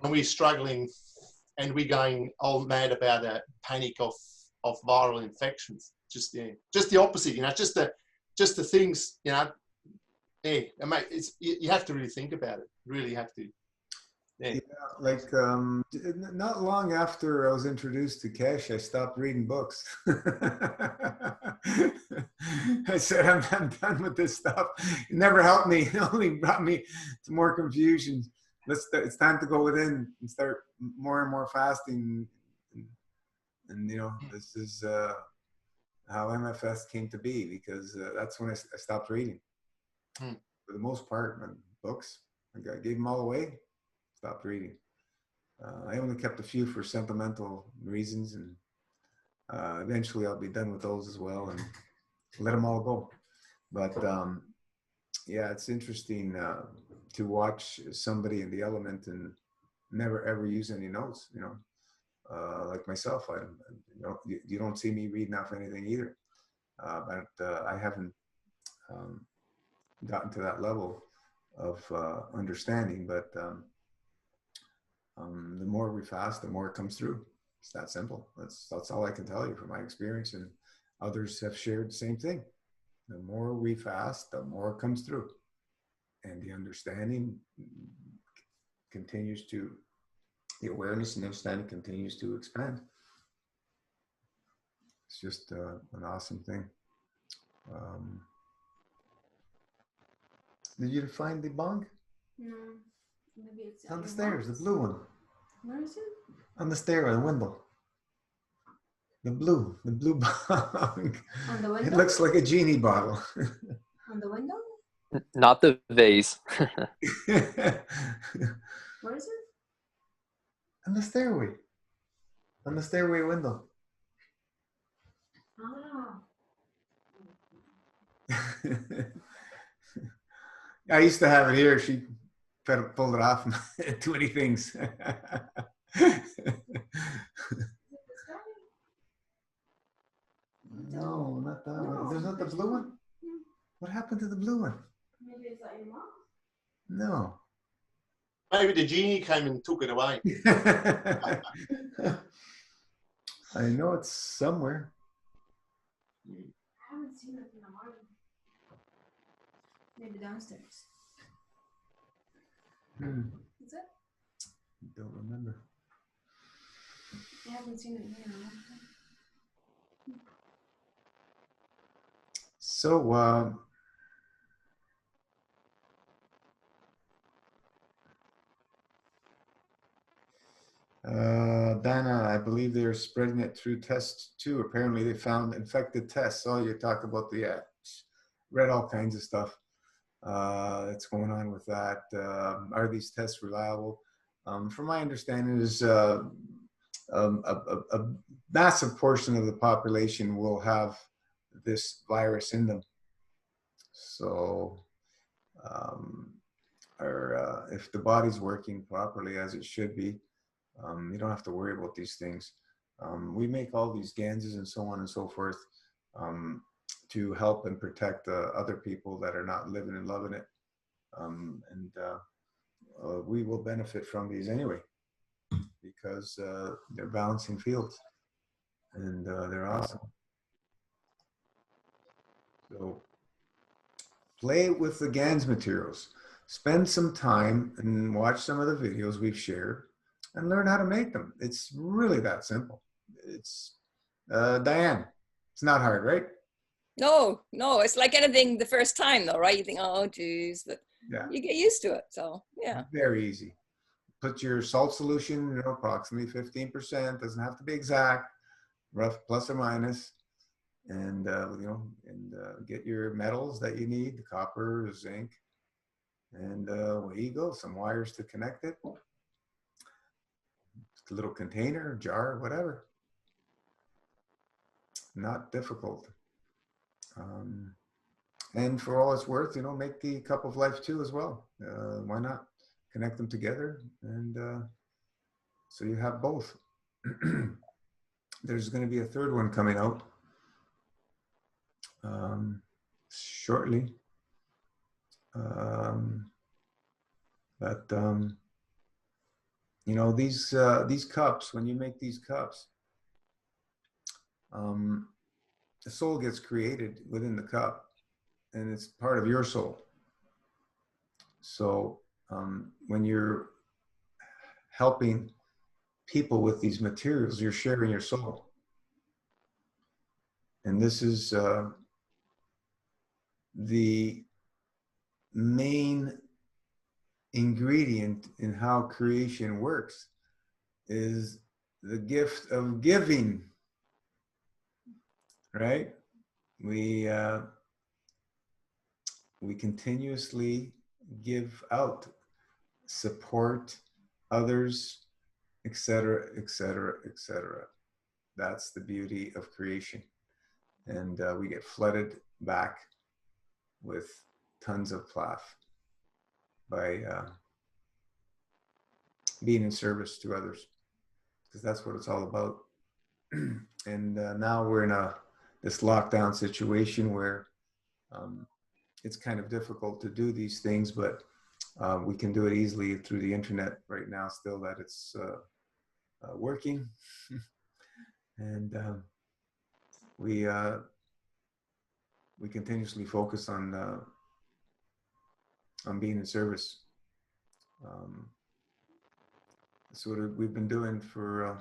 And we're struggling and we're going all mad about a panic of viral infections. Just the opposite, you know, just the things, you know, mate, you have to really think about it. You really have to. Yeah, like not long after I was introduced to Kesh, I stopped reading books. I said, I'm done with this stuff. It never helped me. It only brought me to more confusion. It's time to go within and start more and more fasting. And you know, this is how MFS came to be, because that's when I stopped reading. For the most part, my books, I gave them all away. Stopped reading. I only kept a few for sentimental reasons, and eventually I'll be done with those as well and let them all go. But yeah, it's interesting to watch somebody in the element and never ever use any notes. You know, like myself, you don't see me reading off anything either. But I haven't gotten to that level of understanding. But the more we fast, the more it comes through. It's that simple. That's all I can tell you from my experience, and others have shared the same thing. The more we fast, the more it comes through, and the understanding continues to, the awareness and understanding continues to expand. It's just an awesome thing. Did you find the bong? No, maybe it's on the stairs, the blue one. Where is it? On the stair, the window. The blue bong. On the window? It looks like a genie bottle. On the window? Not the vase. Where is it? On the stairway. On the stairway window. Oh. I used to have it here. She pulled it off and too many things. No, not that one. There's not the blue one? What happened to the blue one? Maybe it's like your mom? No. Maybe the genie came and took it away. I know it's somewhere. I haven't seen it in a while. Maybe downstairs. Is it? Don't remember. I haven't seen it here in a long time. So, Dana, I believe they're spreading it through tests too. Apparently they found infected tests. Oh, you talk about the, read all kinds of stuff that's going on with that. Are these tests reliable? From my understanding, is a massive portion of the population will have this virus in them. So, or if the body's working properly as it should be, you don't have to worry about these things. We make all these Ganses and so on and so forth to help and protect other people that are not living and loving it. And we will benefit from these anyway, because they're balancing fields and they're awesome. So play with the GANS materials. Spend some time and watch some of the videos we've shared and learn how to make them. It's really that simple. It's Diane, it's not hard, right? No, no, it's like anything the first time though, right? You think, oh geez, but Yeah, you get used to it. So yeah. very easy. Put your salt solution, you know, approximately 15%, doesn't have to be exact, rough plus or minus, and you know, and get your metals that you need, the copper, zinc, and away you go. Some wires to connect it, a little container, jar, whatever. Not difficult. And for all it's worth, you know, make the cup of life too as well. Why not connect them together? And so you have both. There's going to be a third one coming out shortly. But you know, these cups, when you make these cups, the soul gets created within the cup, and it's part of your soul. So when you're helping people with these materials, you're sharing your soul. And this is the main ingredient in how creation works, is the gift of giving, right? We continuously give out, support others, etc., etc., etc. That's the beauty of creation. And we get flooded back with tons of plaf by being in service to others, because that's what it's all about. And now we're in this lockdown situation where it's kind of difficult to do these things, but we can do it easily through the internet right now still, that it's working. And we continuously focus on being in service. That's what we've been doing for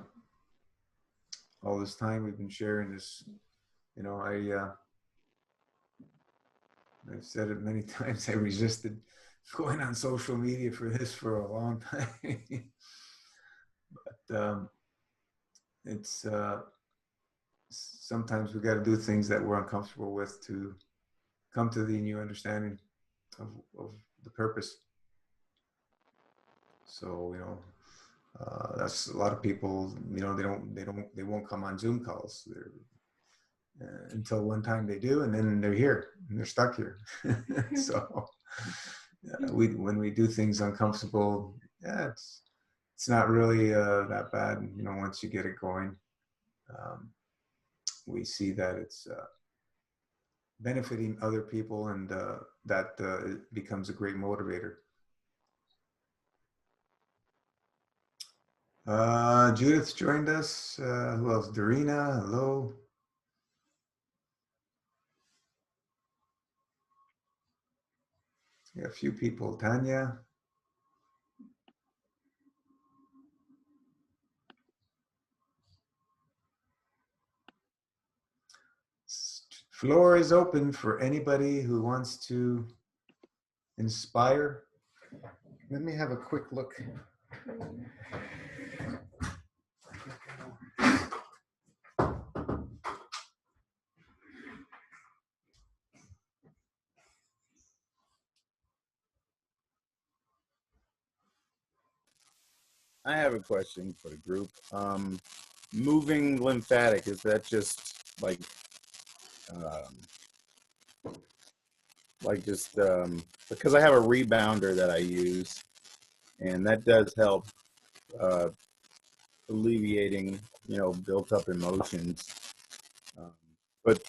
all this time. We've been sharing this. You know, I've said it many times. I resisted going on social media for this for a long time. But it's sometimes we got to do things that we're uncomfortable with to come to the new understanding of the purpose. So, you know, that's a lot of people, you know, they won't come on Zoom calls until one time they do, and then they're here and they're stuck here. So when we do things uncomfortable, yeah, it's not really that bad. You know, once you get it going, we see that it's benefiting other people, and that it becomes a great motivator. Judith joined us. Who else? Darina, hello. Yeah, a few people. Tanya. Floor is open for anybody who wants to inspire. Let me have a quick look. I have a question for the group. Moving lymphatic, is that just because I have a rebounder that I use, and that does help alleviating, built up emotions. But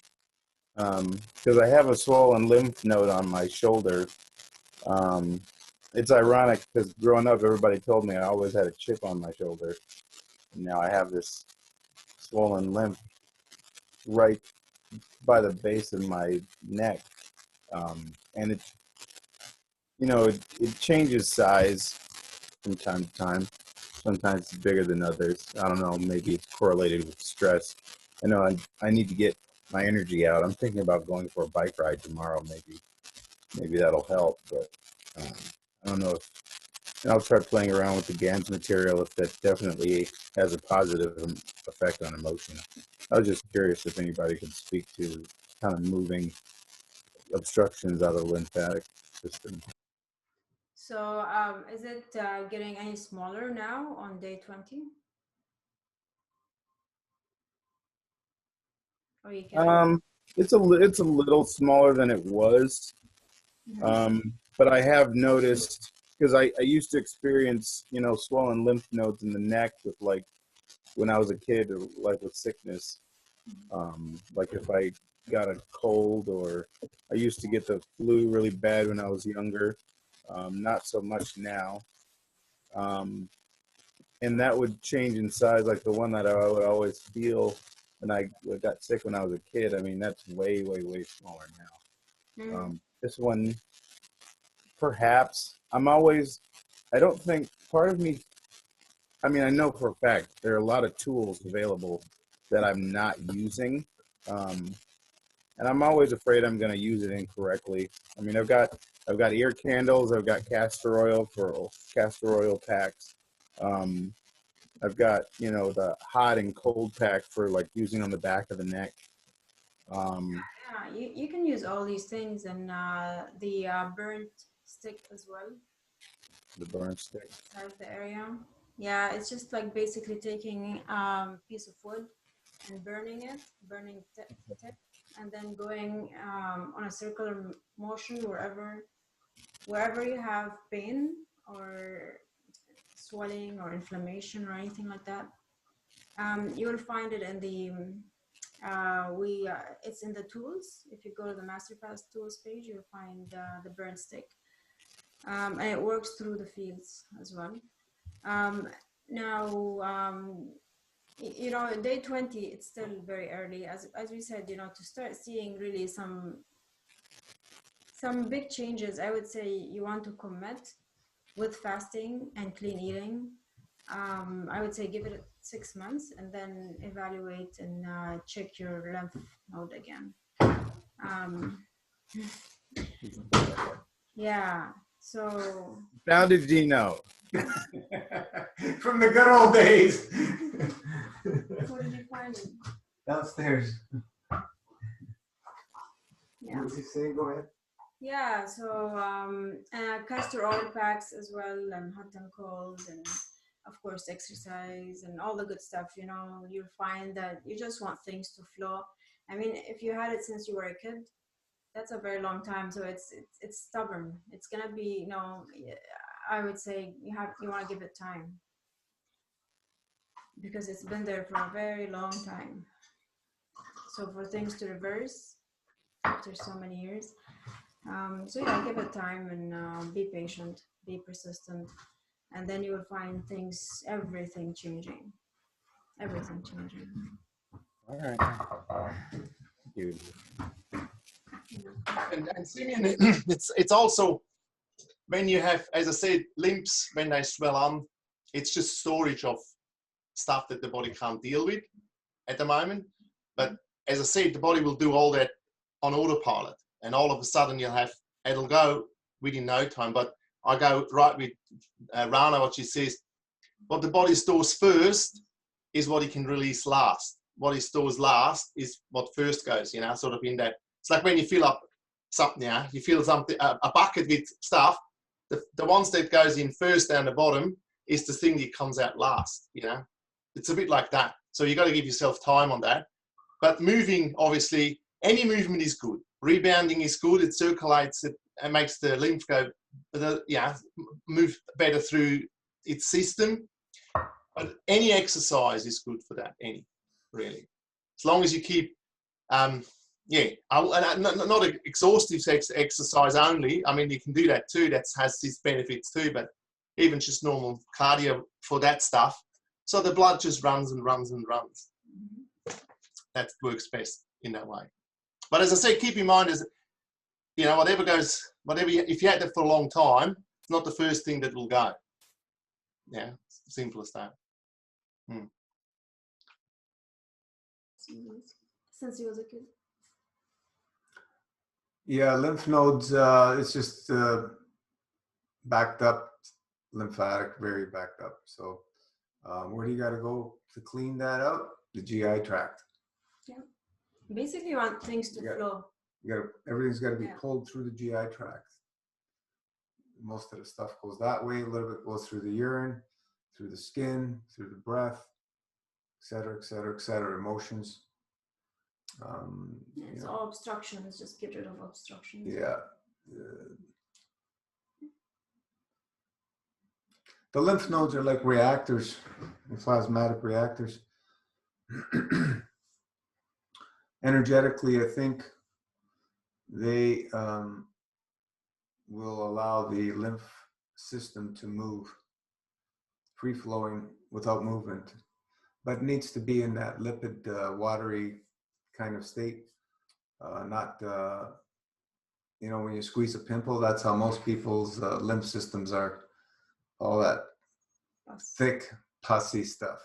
because I have a swollen lymph node on my shoulder, it's ironic because growing up, everybody told me I always had a chip on my shoulder, and now I have this swollen lymph right by the base of my neck, and it changes size from time to time. Sometimes it's bigger than others. I don't know. Maybe it's correlated with stress. I know I need to get my energy out. I'm thinking about going for a bike ride tomorrow. Maybe that'll help. But I don't know if. And I'll start playing around with the Ganz material if that definitely has a positive effect on emotion. I was just curious if anybody could speak to kind of moving obstructions out of the lymphatic system. So is it getting any smaller now on day 20? Or you can. It's a little smaller than it was, but I have noticed because I used to experience swollen lymph nodes in the neck with when I was a kid, or with sickness, like if I got a cold, or I used to get the flu really bad when I was younger. Not so much now. And that would change in size, like the one that I would always feel when I got sick when I was a kid. I mean, that's way, way, way smaller now. This one, perhaps, I don't think, part of me, I mean, I know for a fact there are a lot of tools available that I'm not using. And I'm always afraid I'm going to use it incorrectly. I mean, I've got ear candles. I've got castor oil packs. I've got, the hot and cold pack for using on the back of the neck. Yeah, you can use all these things, and the burnt stick as well. The burn stick. Out the area. Yeah, it's just like basically taking piece of wood and burning tip, and then going on a circular motion wherever you have pain or swelling or inflammation or anything like that. You will find it in the it's in the tools. If you go to the MasterPass tools page, you'll find the burn stick, and it works through the fields as well. Now, day 20, it's still very early, as we said, to start seeing really some big changes. I would say you want to commit with fasting and clean eating. I would say give it 6 months and then evaluate and check your lymph node again. Yeah, so. Found it, Gino. From the good old days. Where did you find it? Downstairs. Yeah. What was he saying? Go ahead. Yeah, so castor oil packs as well, and hot and cold, and of course exercise and all the good stuff. You'll find that you just want things to flow. I mean, if you had it since you were a kid, that's a very long time. So it's stubborn. It's gonna be, I would say you want to give it time, because it's been there for a very long time. So for things to reverse after so many years. So yeah, give it time and be patient, be persistent, and then you will find everything changing. All right. Thank you. And Simeon, it's also when you have, as I said, lymphs, when they swell on, it's just storage of stuff that the body can't deal with at the moment. But as I said, the body will do all that on autopilot, and all of a sudden it'll go within no time. But I go right with Rana, what she says, what the body stores first is what it can release last. What it stores last is what first goes, sort of in that. It's like when you fill up something, you fill something, a bucket with stuff, the ones that goes in first down the bottom is the thing that comes out last, you know. It's a bit like that. So you got to give yourself time on that. But moving, obviously, any movement is good. Rebounding is good. It circulates it and makes the lymph go, move better through its system. But any exercise is good for that, really. As long as you keep, not exhaustive exercise only. I mean, you can do that too. That has its benefits too, but even just normal cardio for that stuff. So the blood just runs and runs and runs. That works best in that way. But as I say, keep in mind is, you know, if you had that for a long time, it's not the first thing that will go. Yeah, it's simple as that. Since he was a kid. Yeah, lymph nodes, it's just backed up, lymphatic, very backed up. So where do you got to go to clean that out? The GI tract. Yeah. Basically, you want things to flow. Everything's got to be pulled through the GI tract. Most of the stuff goes that way. A little bit goes through the urine, through the skin, through the breath, et cetera, et cetera, et cetera. Emotions. It's all obstructions. Just get rid of obstructions. Yeah. The lymph nodes are like reactors, plasmatic reactors. Energetically, I think they will allow the lymph system to move, free-flowing without movement, but it needs to be in that lipid, watery kind of state, not, you know, when you squeeze a pimple, that's how most people's lymph systems are, all that thick, pussy stuff.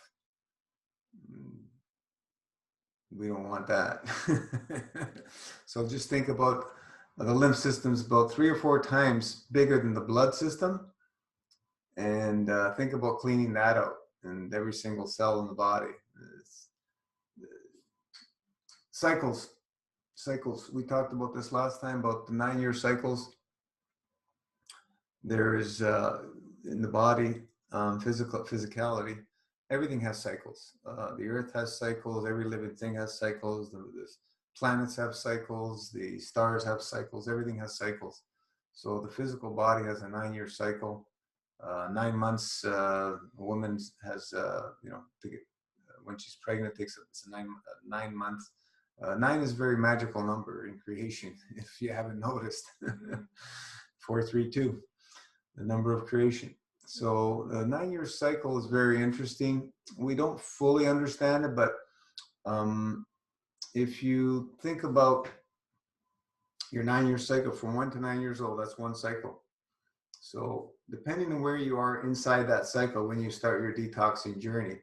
We don't want that. So just think about the lymph system's about 3 or 4 times bigger than the blood system. And think about cleaning that out in every single cell in the body. Cycles. We talked about this last time, about the 9-year cycles. There is in the body, physicality. Everything has cycles. The earth has cycles. Every living thing has cycles. The planets have cycles. The stars have cycles. Everything has cycles. So the physical body has a 9-year cycle. 9 months, a woman has, when she's pregnant, it's a 9 months. 9 is a very magical number in creation, if you haven't noticed. 432, the number of creation. So the 9-year cycle is very interesting. We don't fully understand it, but if you think about your 9-year cycle from 1 to 9 years old, that's one cycle. So depending on where you are inside that cycle, when you start your detoxing journey,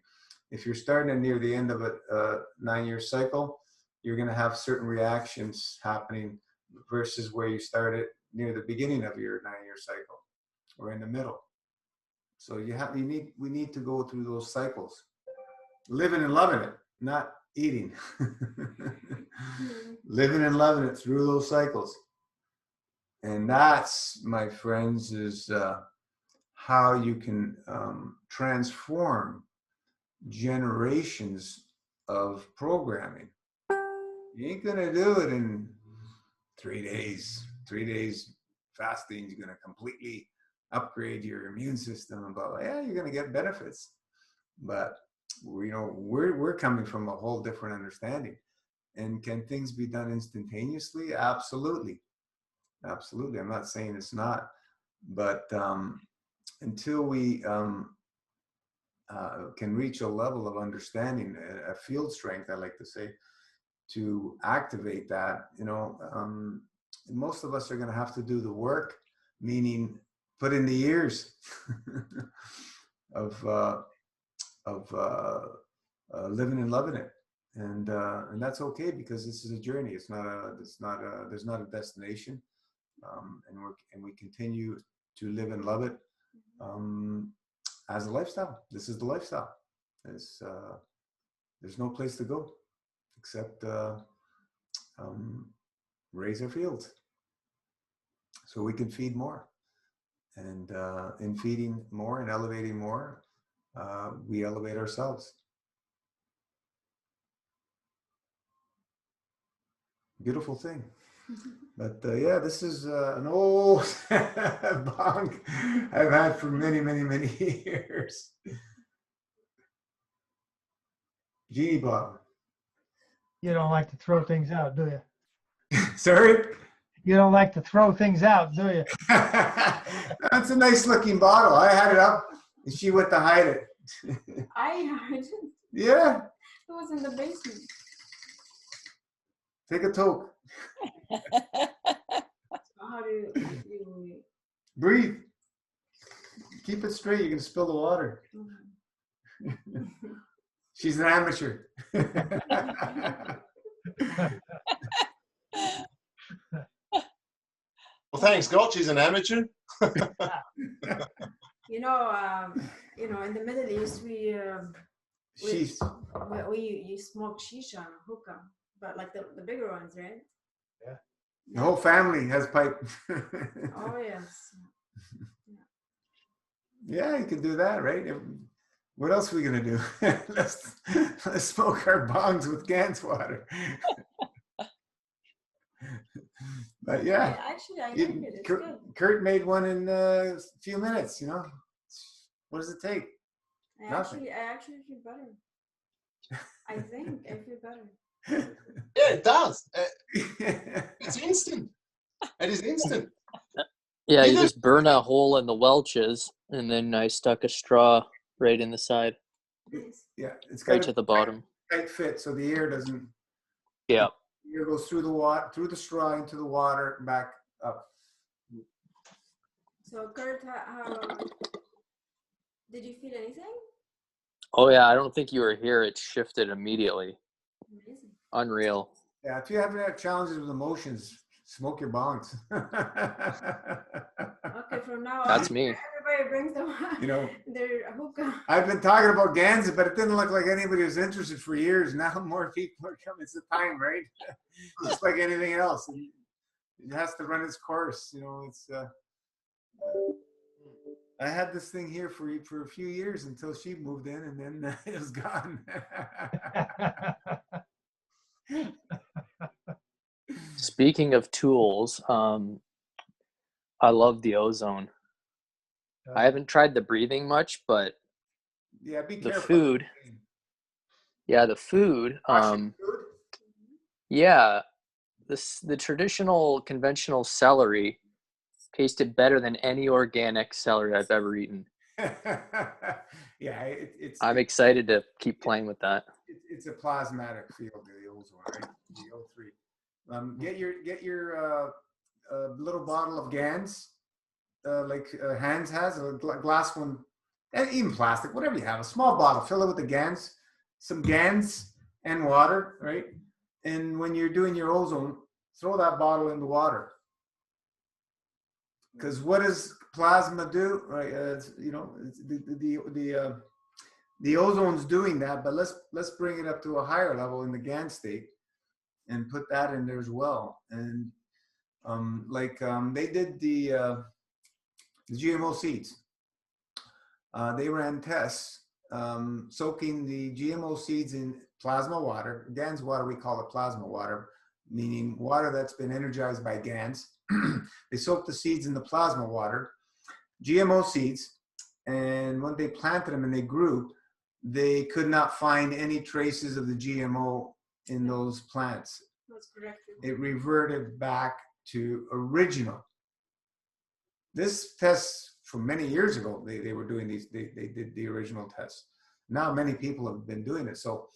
if you're starting near the end of a 9-year cycle, you're going to have certain reactions happening versus where you started near the beginning of your 9-year cycle or in the middle. So we need to go through those cycles, living and loving it, not eating. Living and loving it through those cycles. And that's, my friends, is how you can transform generations of programming. You ain't gonna do it in 3 days. 3 days fasting is gonna completely upgrade your immune system. And you're gonna get benefits, but we're coming from a whole different understanding. And can things be done instantaneously? Absolutely. Absolutely. I'm not saying it's not, but until we can reach a level of understanding, a field strength, I like to say, to activate that, most of us are going to have to do the work, meaning put in the years of living and loving it. And that's okay, because this is a journey. There's not a destination. And we continue to live and love it as a lifestyle. This is the lifestyle. There's no place to go except raise our fields so we can feed more. And And in feeding more and elevating more, we elevate ourselves. Beautiful thing. But yeah, this is an old bong I've had for many, many, many years. Genie Bob. You don't like to throw things out, do you? Sorry? You don't like to throw things out, do you? That's a nice looking bottle. I had it up and she went to hide it. I didn't. Yeah, It was in the basement. take a toke. How do you Breathe. Keep it straight. You can spill the water. She's an amateur. Well, thanks God she's an amateur. You know, in the Middle East, we She's you smoke shisha and hookah, but like the bigger ones, right? the whole family has pipe. Oh yes. Yeah, you can do that, right? What else are we gonna do? let's smoke our bongs with Ganz water. But yeah, Actually, I like it. It's good. Kurt made one in a few minutes. You know, what does it take? I actually feel better. I think I feel better. Yeah, it does. It's instant. It is instant. Yeah, you Even- just burn a hole in the Welch's, and then I stuck a straw right in the side, Nice. Yeah, it's right got to a the bottom. tight fit, so the air doesn't. Yeah. The air goes through the water, through the straw into the water, back up. So Kurt, how did you feel anything? Oh yeah, I don't think you were here. It shifted immediately. Amazing. Unreal. Yeah, if you haven't had challenges with emotions, smoke your bongs. Okay, from now on, That's me. everybody brings them. You know, their hookah. I've been talking about Ganz, but it didn't look like anybody was interested for years. Now more people are coming. It's the time, right? Just like anything else, it has to run its course. You know, it's. I had this thing here for a few years until she moved in, and then it was gone. Speaking of tools, I love the ozone. I haven't tried the breathing much, but Yeah, be the careful. food. Yeah, the food. Russian food? Yeah, the traditional conventional celery tasted better than any organic celery I've ever eaten. Yeah, it's. I'm excited to keep playing with that. It's a plasmatic field, the ozone, right? The O3. Get your little bottle of Ganz, like Hans has, a glass one, and even plastic, whatever you have, a small bottle. Fill it with the Ganz, some Ganz and water, right? And when you're doing your ozone, throw that bottle in the water. Because what does plasma do? Right? It's the ozone's doing that, but let's bring it up to a higher level in the Ganz state and put that in there as well. And they did the GMO seeds. They ran tests soaking the GMO seeds in plasma water. Ganz water, we call it plasma water, meaning water that's been energized by Ganz. They soaked the seeds in the plasma water, GMO seeds, and when they planted them and they grew, they could not find any traces of the GMO in those plants. That's correct. It reverted back to original. This test from many years ago, they were doing these, they did the original tests. Now many people have been doing it. So,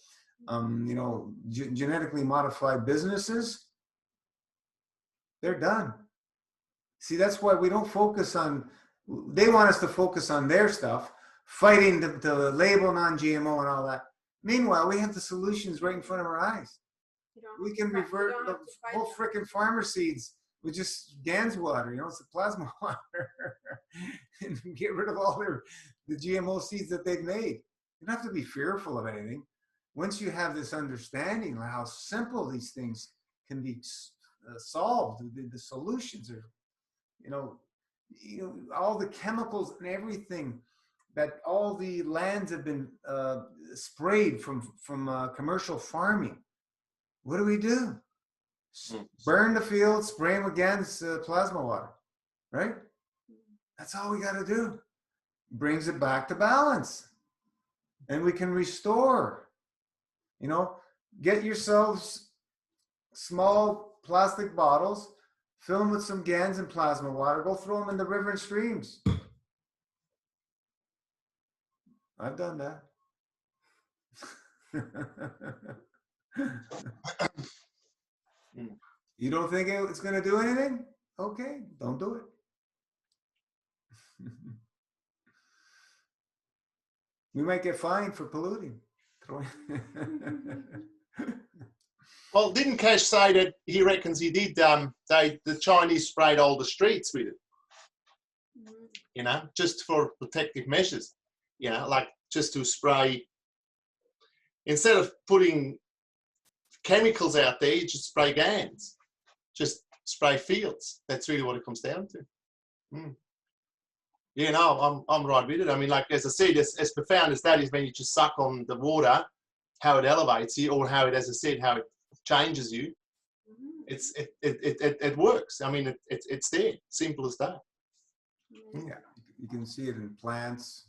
genetically modified businesses, they're done. See, that's why we don't focus on, they want us to focus on their stuff, fighting to label non-GMO and all that. Meanwhile, we have the solutions right in front of our eyes. We can revert the whole frickin' farmer seeds with just Ganz water, it's the plasma water, and get rid of all the GMO seeds that they've made. You don't have to be fearful of anything. Once you have this understanding of how simple these things can be solved, the solutions are, all the chemicals and everything, that all the lands have been sprayed from commercial farming. What do we do? Burn the field, spray them against plasma water, right? That's all we got to do. Brings it back to balance, and we can restore. Get yourselves small plastic bottles, fill them with some Ganz and plasma water, go throw them in the river and streams. I've done that. You don't think it's going to do anything? Okay, don't do it. We might get fined for polluting. Well, didn't Cash say that he reckons he did? The Chinese sprayed all the streets with it. Just for protective measures. Like just to spray. Instead of putting chemicals out there, you just spray Ganz. Just spray fields. That's really what it comes down to. Yeah, no, I'm right with it. I mean, like as I said, as profound as that is, when you just suck on the water, how it elevates you, or how it, as I said, how it changes you. It works. I mean, it's there. Simple as that. Yeah, you can see it in plants,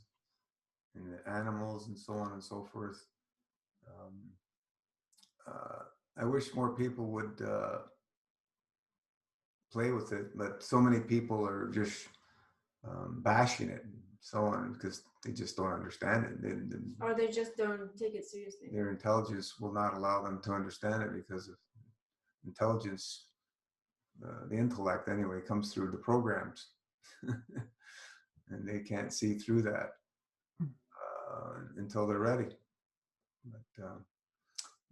in the animals, and so on and so forth. I wish more people would play with it, but so many people are just bashing it and so on because they just don't understand it. Or they just don't take it seriously. Their intelligence will not allow them to understand it because of intelligence. The intellect, anyway, comes through the programs, and they can't see through that until they're ready. But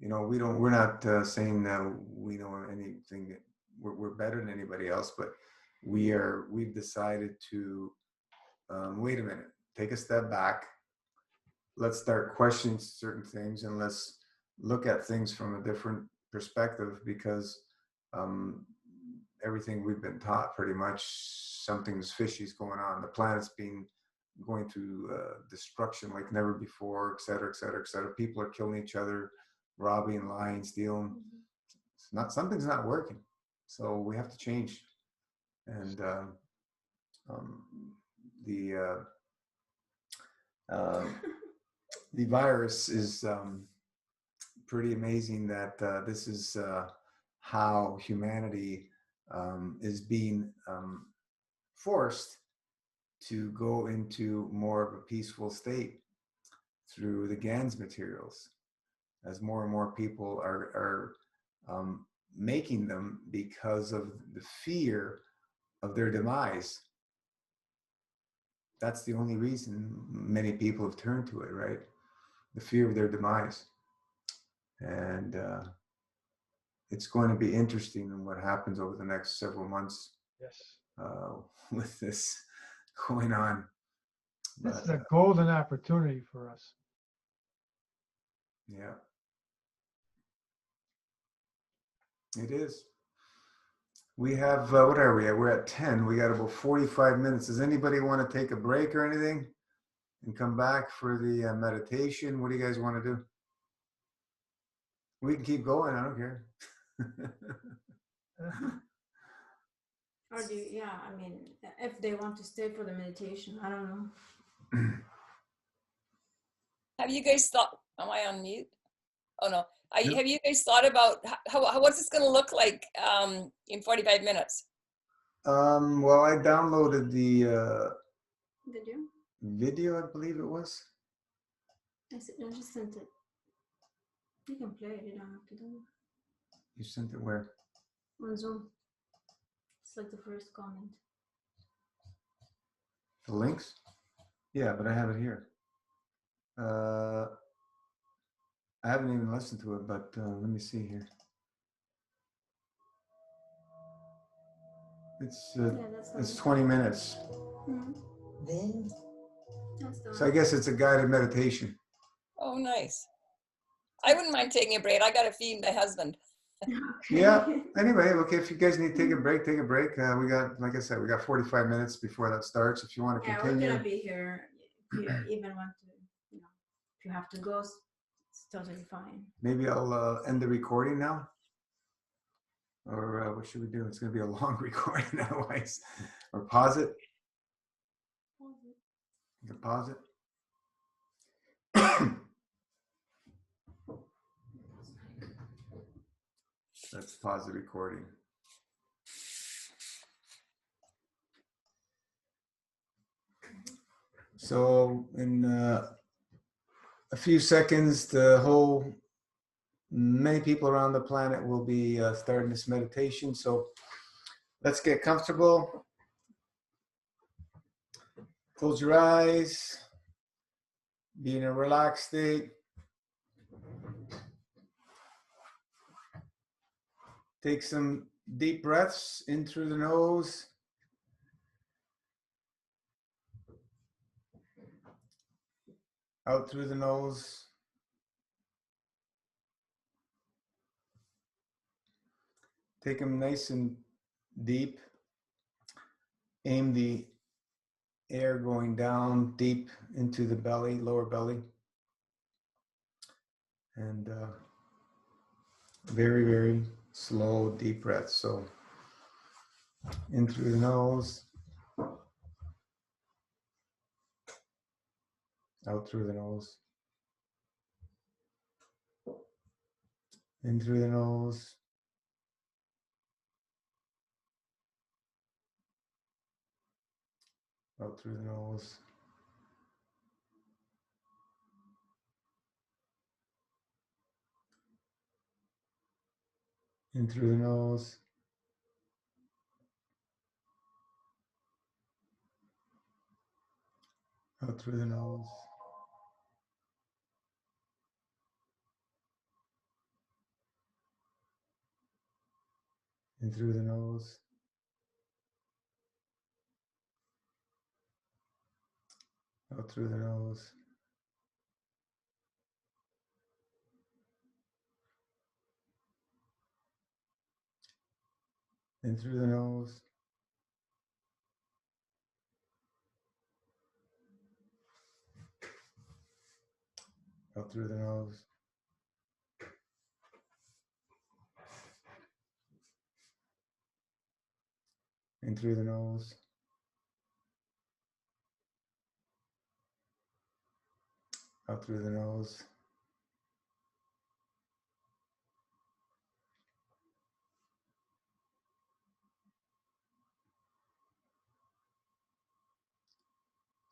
we're not saying that we know anything. We're better than anybody else, but we've decided to wait a minute, take a step back. Let's start questioning certain things, and let's look at things from a different perspective, because everything we've been taught, pretty much something's fishy is going on. The planet's going through destruction like never before, et cetera, et cetera, et cetera. People are killing each other, robbing, lying, stealing. Something's not working. So we have to change. And the virus is pretty amazing that this is how humanity is being forced to go into more of a peaceful state through the Ganz materials, as more and more people are making them because of the fear of their demise. That's the only reason many people have turned to it, right? The fear of their demise. And it's going to be interesting in what happens over the next several months. Yes. With this going on. This is a golden opportunity for us. Yeah. It is. We have, what are we at? We're at 10. We got about 45 minutes. Does anybody want to take a break or anything and come back for the meditation? What do you guys want to do? We can keep going. I don't care. Or I mean, if they want to stay for the meditation, I don't know. Have you guys thought, am I on mute? Oh no. Have you guys thought about what's this going to look like in 45 minutes? Well, I downloaded the video, I believe it was. I just sent it. You can play it, you don't have to do it. You sent it where? On Zoom. It's like the first comment. The links? Yeah, but I have it here. I haven't even listened to it, but let me see here. It's 20 minutes. Mm-hmm. So I guess it's a guided meditation. Oh, nice. I wouldn't mind taking a break. I got to feed my husband. Yeah. Anyway, okay, if you guys need to take a break, take a break. We got, like I said, we got 45 minutes before that starts. If you want to Yeah, we're continue. gonna be here. If you even want to, you know, if you have to go, it's totally fine. Maybe I'll end the recording now. Or what should we do? It's going to be a long recording otherwise. Or pause it. You can pause it. Let's pause the recording. So in a few seconds, many people around the planet will be starting this meditation. So let's get comfortable. Close your eyes. Be in a relaxed state. Take some deep breaths in through the nose. Out through the nose. Take them nice and deep. Aim the air going down deep into the belly, lower belly. And very, very slow, deep breaths. So in through the nose. Out through the nose. In through the nose. Out through the nose. In through the nose. Out through the nose. In through the nose. Out through the nose. In through the nose. Out through the nose. In through the nose. Out through the nose.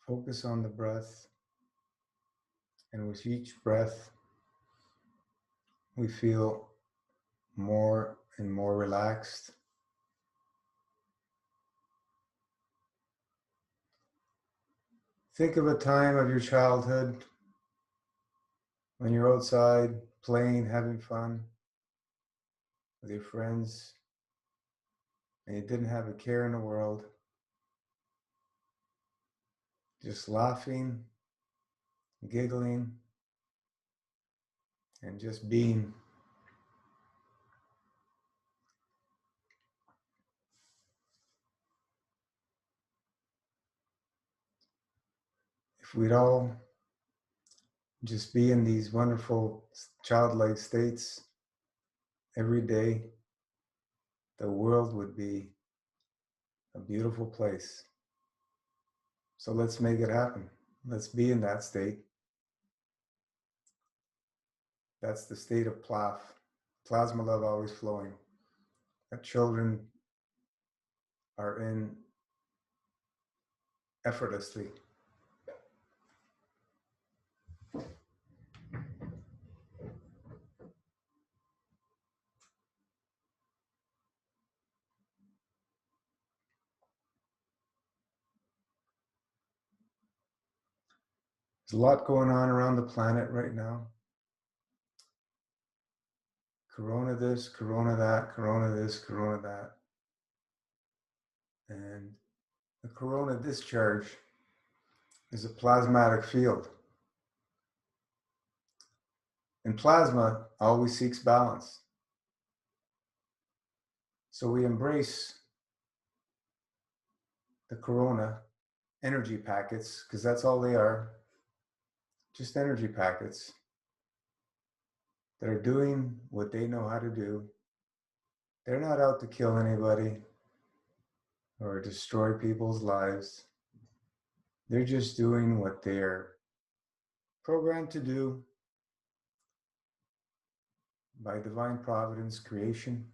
Focus on the breath. And with each breath, we feel more and more relaxed. Think of a time of your childhood when you're outside playing, having fun with your friends, and you didn't have a care in the world. Just laughing, giggling, and just being. If we'd all just be in these wonderful childlike states every day, the world would be a beautiful place. So let's make it happen. Let's be in that state. That's the state of plasma love always flowing, that children are in effortlessly. There's a lot going on around the planet right now. Corona this, corona that, corona this, corona that. And the corona discharge is a plasmatic field. And plasma always seeks balance. So we embrace the corona energy packets, because that's all they are, just energy packets that are doing what they know how to do. They're not out to kill anybody or destroy people's lives. They're just doing what they're programmed to do by divine providence, creation.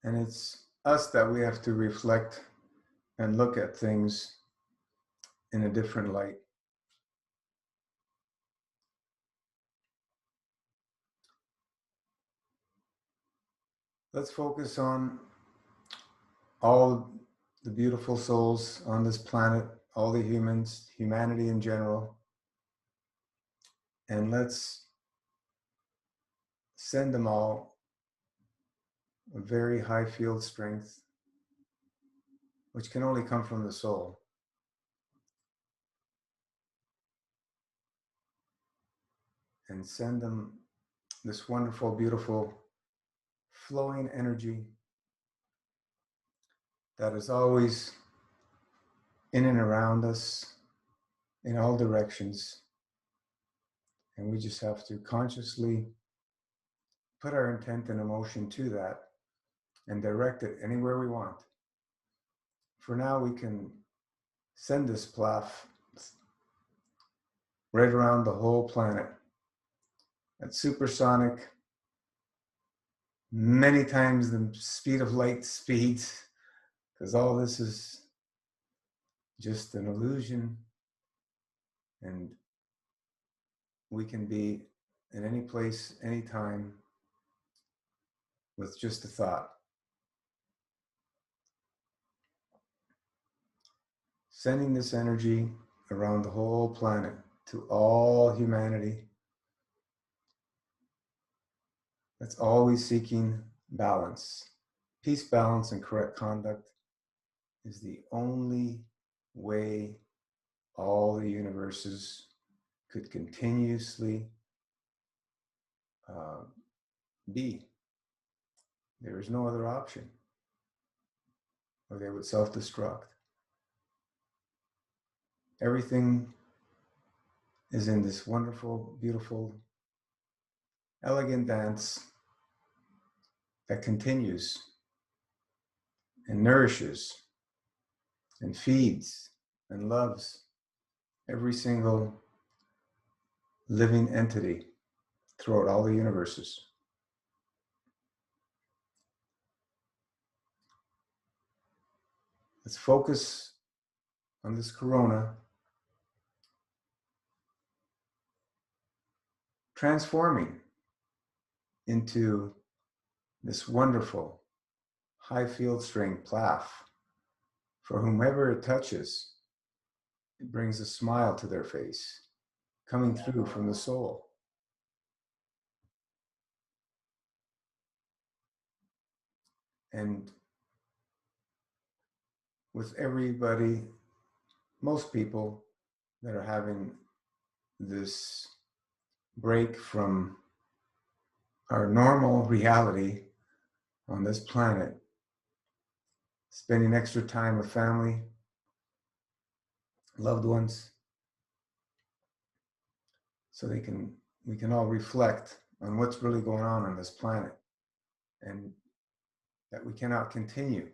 And it's us that we have to reflect and look at things in a different light. Let's focus on all the beautiful souls on this planet, all the humans, humanity in general, and let's send them all a very high field strength, which can only come from the soul. And send them this wonderful, beautiful, flowing energy that is always in and around us in all directions. And we just have to consciously put our intent and emotion to that and direct it anywhere we want. For now, we can send this plaf right around the whole planet at supersonic, many times the speed of light speeds, because all this is just an illusion, and we can be in any place, anytime, with just a thought. Sending this energy around the whole planet to all humanity that's always seeking balance. Peace, balance, and correct conduct is the only way all the universes could continuously be. There is no other option, or they would self-destruct. Everything is in this wonderful, beautiful, elegant dance that continues and nourishes and feeds and loves every single living entity throughout all the universes. Let's focus on this corona transforming into this wonderful high field strength plaf. For whomever it touches, it brings a smile to their face, coming through from the soul. And with everybody, most people that are having this break from our normal reality on this planet, spending extra time with family, loved ones, so we can all reflect on what's really going on this planet, and that we cannot continue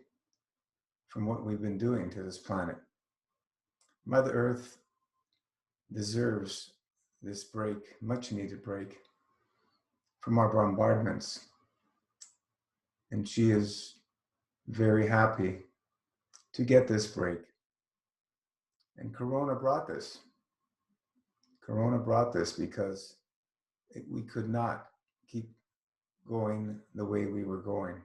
from what we've been doing to this planet. Mother Earth deserves this break, much needed break from our bombardments. And she is very happy to get this break. And Corona brought this. Corona brought this because we could not keep going the way we were going.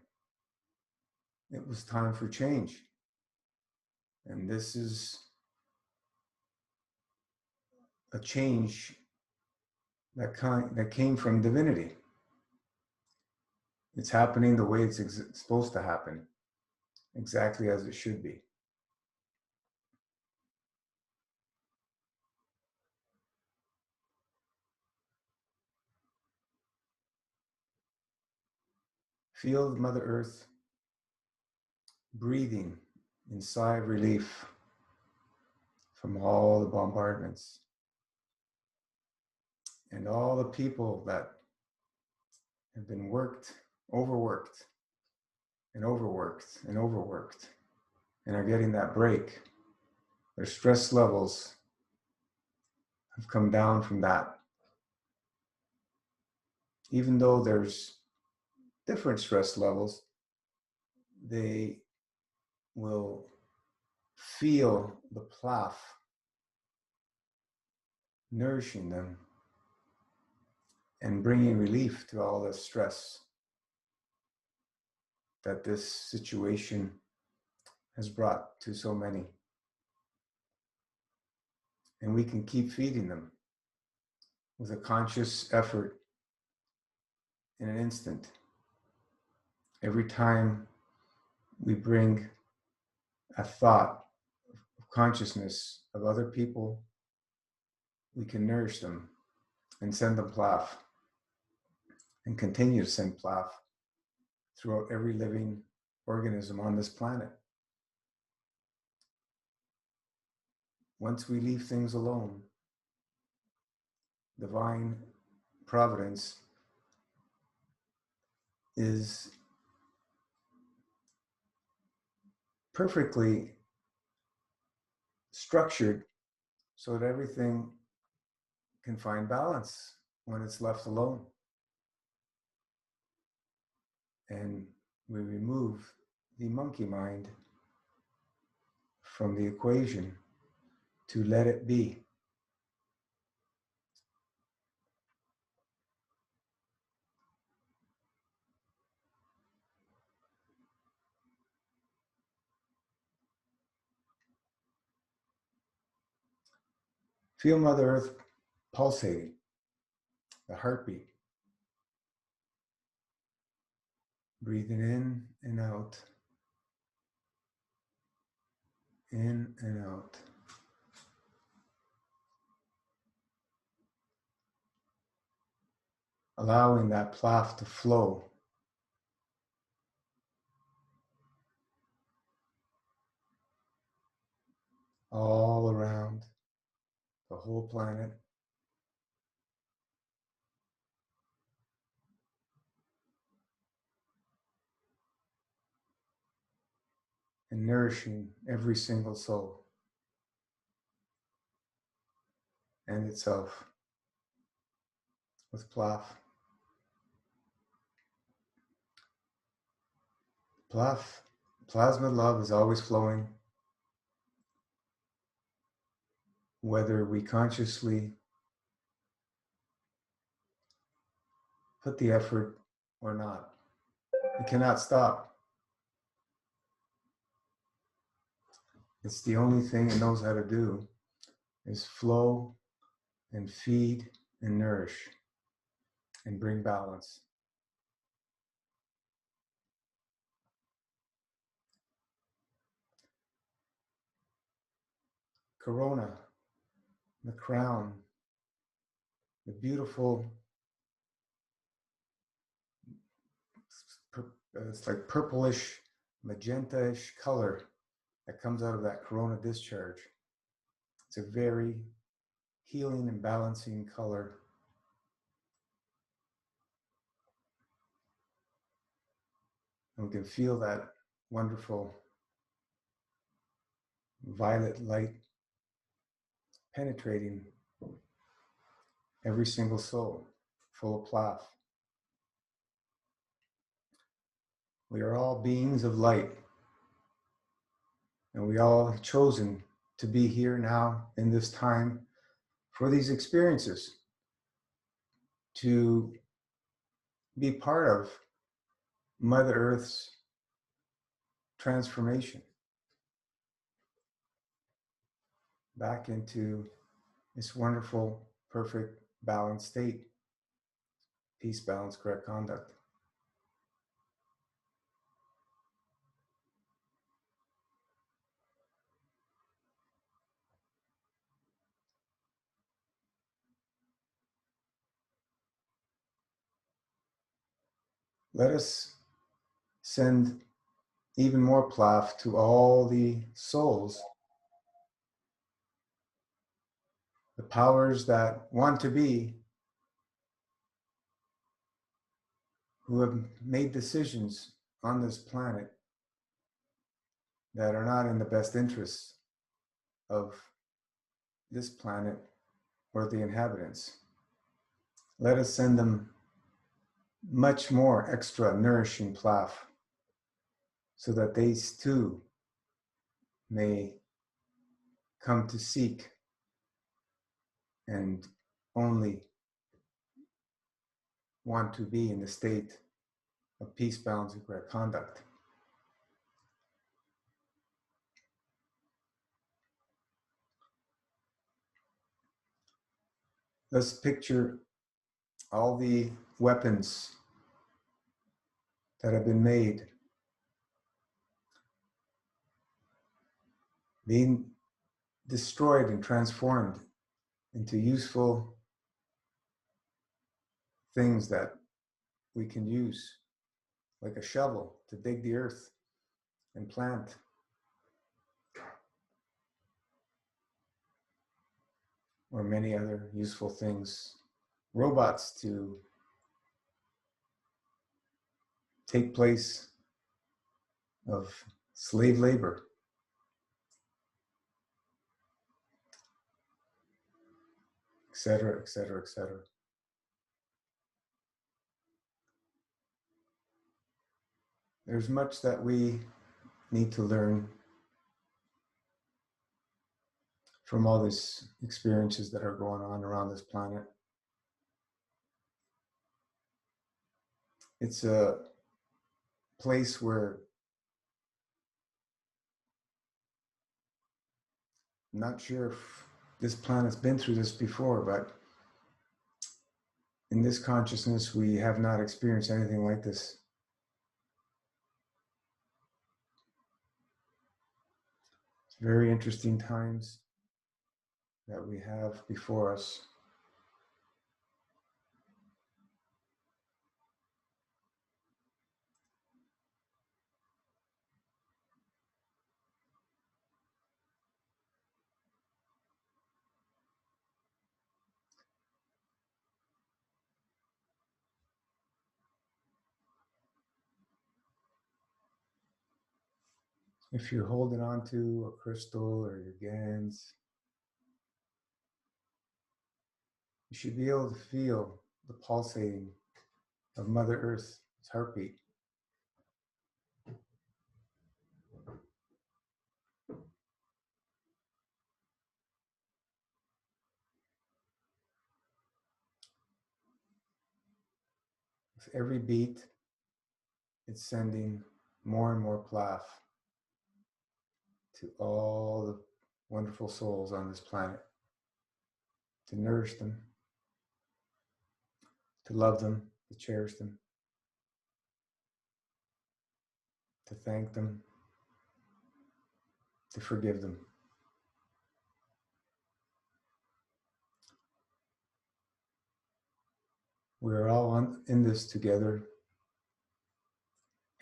It was time for change. And this is a change that came from divinity. It's happening the way it's supposed to happen, exactly as it should be. Feel Mother Earth breathing in sigh of relief from all the bombardments and all the people that have been overworked, and overworked, and are getting that break. Their stress levels have come down from that. Even though there's different stress levels, they will feel the plaf nourishing them and bringing relief to all the stress that this situation has brought to so many. And we can keep feeding them with a conscious effort in an instant. Every time we bring a thought of consciousness of other people, we can nourish them and send them plaf and continue to send plaf throughout every living organism on this planet. Once we leave things alone, divine providence is perfectly structured so that everything can find balance when it's left alone. And we remove the monkey mind from the equation to let it be. Feel Mother Earth pulsating, the heartbeat. Breathing in out. In and out. Allowing that plaf to flow all around the whole planet. And nourishing every single soul and itself with plaf. Plaf, plasma love is always flowing, whether we consciously put the effort or not. It cannot stop. It's the only thing it knows how to do is flow and feed and nourish and bring balance. Corona, the crown, the beautiful, it's like purplish, magenta-ish color that comes out of that corona discharge. It's a very healing and balancing color. And we can feel that wonderful violet light penetrating every single soul, full of plaf. We are all beings of light, and we all have chosen to be here now in this time for these experiences, to be part of Mother Earth's transformation back into this wonderful, perfect, balanced state. Peace, balance, correct conduct. Let us send even more plaf to all the souls, the powers that want to be, who have made decisions on this planet that are not in the best interests of this planet or the inhabitants. Let us send them much more extra nourishing plaf so that they too may come to seek and only want to be in the state of peace, balance, and correct conduct. Let's picture all the weapons that have been made being destroyed and transformed into useful things that we can use, like a shovel to dig the earth and plant, or many other useful things. Robots to take place of slave labor. Etc., etc., etc. There's much that we need to learn from all these experiences that are going on around this planet. It's a place where I'm not sure if this planet's been through this before, but in this consciousness, we have not experienced anything like this. It's very interesting times that we have before us. If you're holding on to a crystal or your Ganz, you should be able to feel the pulsating of Mother Earth's heartbeat. With every beat, it's sending more and more plaf to all the wonderful souls on this planet, to nourish them, to love them, to cherish them, to thank them, to forgive them. We're all in this together,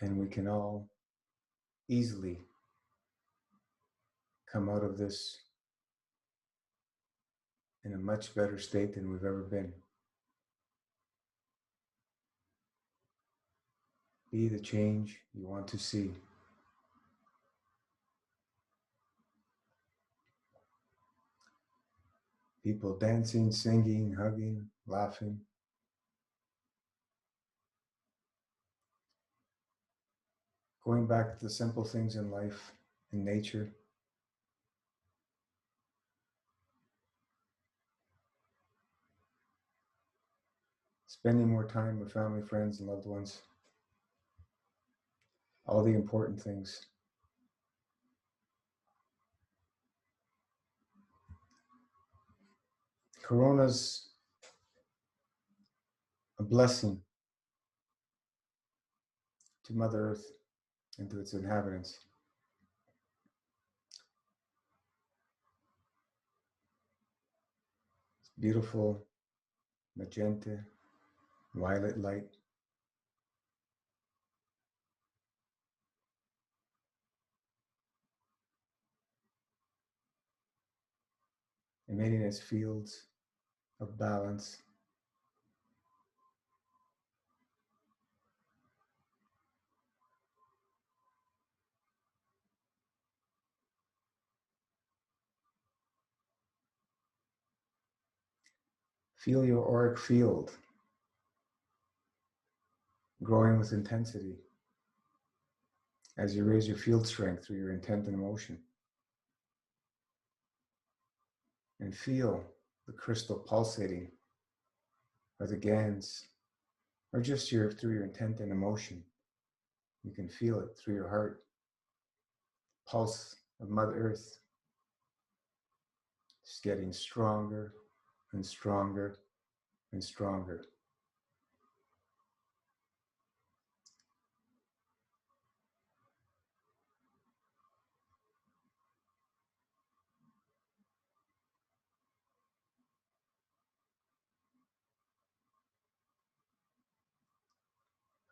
and we can all easily come out of this in a much better state than we've ever been. Be the change you want to see. People dancing, singing, hugging, laughing. Going back to the simple things in life, in nature. Spending more time with family, friends, and loved ones. All the important things. Corona's a blessing to Mother Earth and to its inhabitants. It's beautiful, magenta, violet light. emitting as fields of balance. Feel your auric field growing with intensity as you raise your field strength through your intent and emotion. And feel the crystal pulsating, or the Ganz, or just through your intent and emotion. You can feel it through your heart. Pulse of Mother Earth, just getting stronger and stronger and stronger.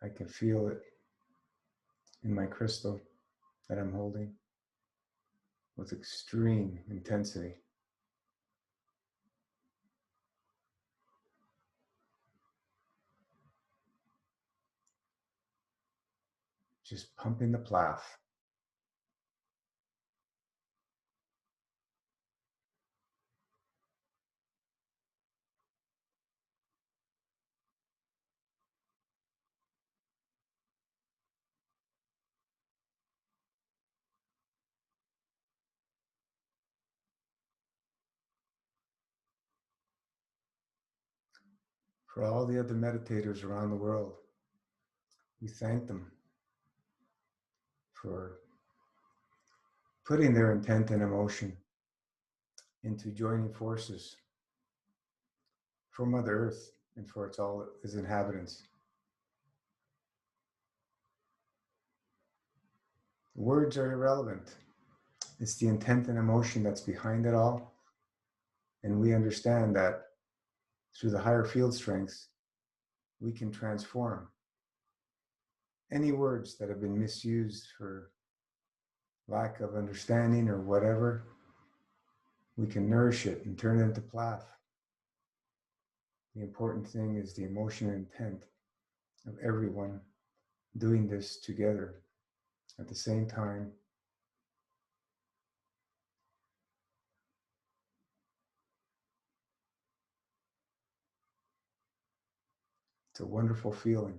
I can feel it in my crystal that I'm holding with extreme intensity. Just pumping the plough. For all the other meditators around the world, we thank them for putting their intent and emotion into joining forces for Mother Earth and for all its inhabitants. Words are irrelevant. It's the intent and emotion that's behind it all. And we understand that through the higher field strengths, we can transform any words that have been misused for lack of understanding or whatever. We can nourish it and turn it into plough. The important thing is the emotion and intent of everyone doing this together at the same time. It's a wonderful feeling.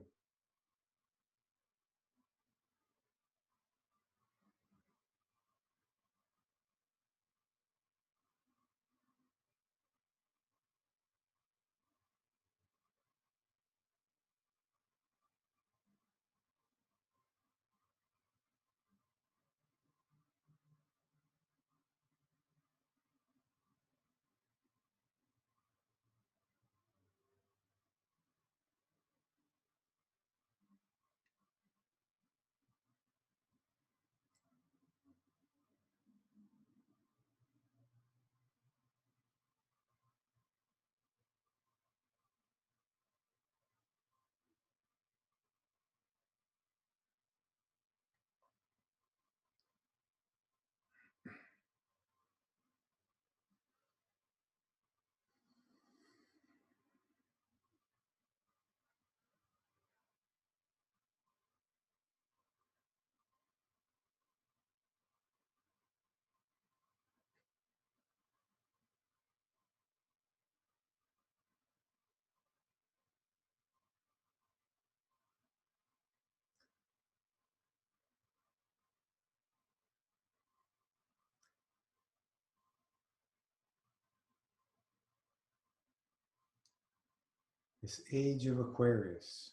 This age of Aquarius,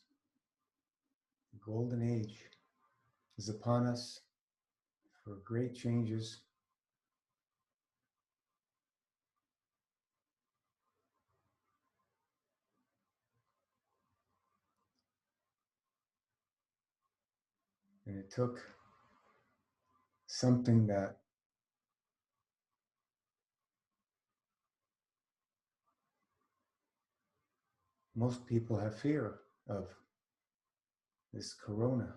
the golden age, is upon us for great changes. And it took something that most people have fear of, this corona.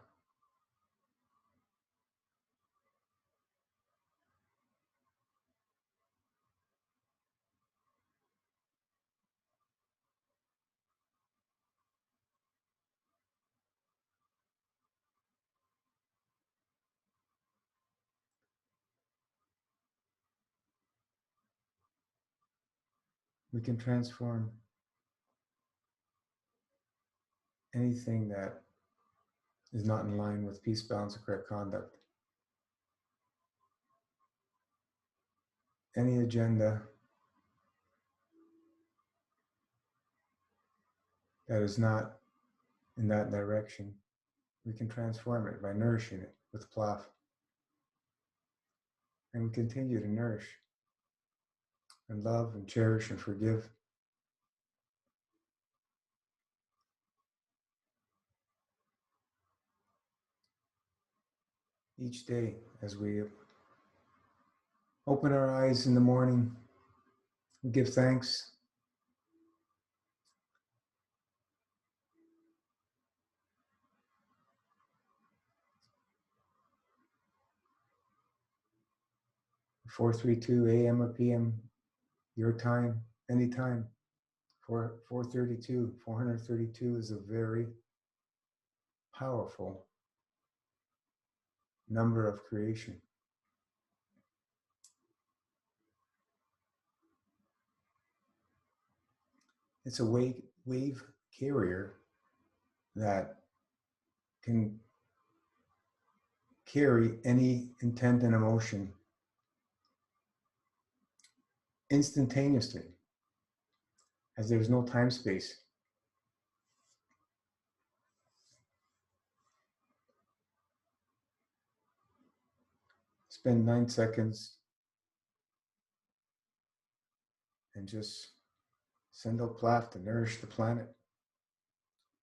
We can transform anything that is not in line with peace, balance, and correct conduct. Any agenda that is not in that direction, we can transform it by nourishing it with plaf. And we continue to nourish and love and cherish and forgive. Each day as we open our eyes in the morning, we give thanks. Four 4:32 a.m. or p.m. your time, anytime. 432 is a very powerful number of creation. It's a wave carrier that can carry any intent and emotion instantaneously, as there's no time space. Spend 9 seconds and just send out plaf to nourish the planet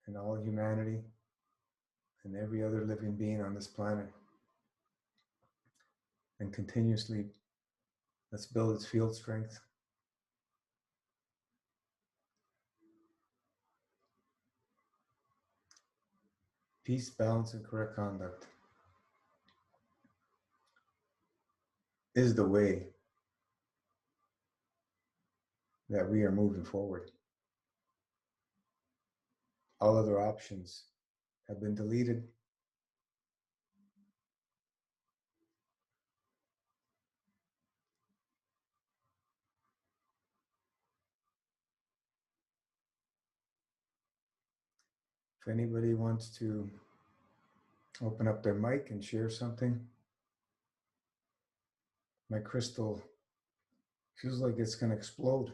and all humanity and every other living being on this planet. And continuously, let's build its field strength. Peace, balance, and correct conduct is the way that we are moving forward. All other options have been deleted. If anybody wants to open up their mic and share something, my crystal feels like it's going to explode.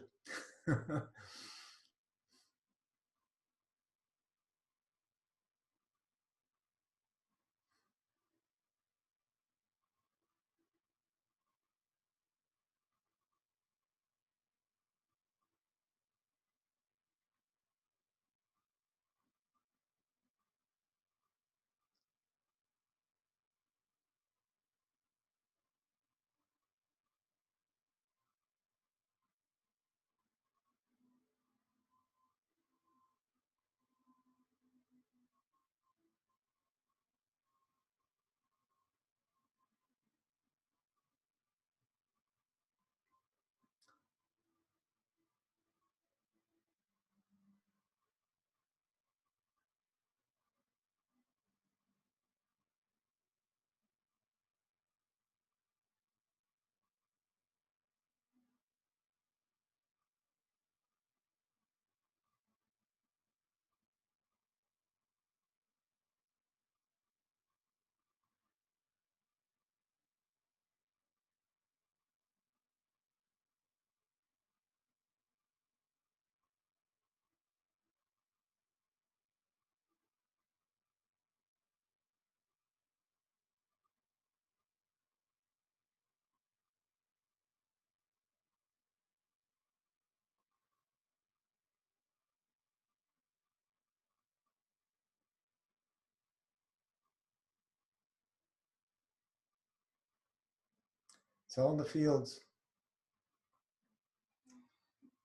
It's all in the fields.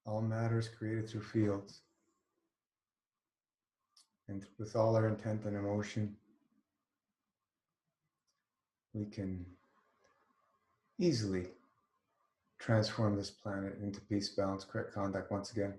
All matters created through fields. And with all our intent and emotion, we can easily transform this planet into peace, balance, correct conduct once again.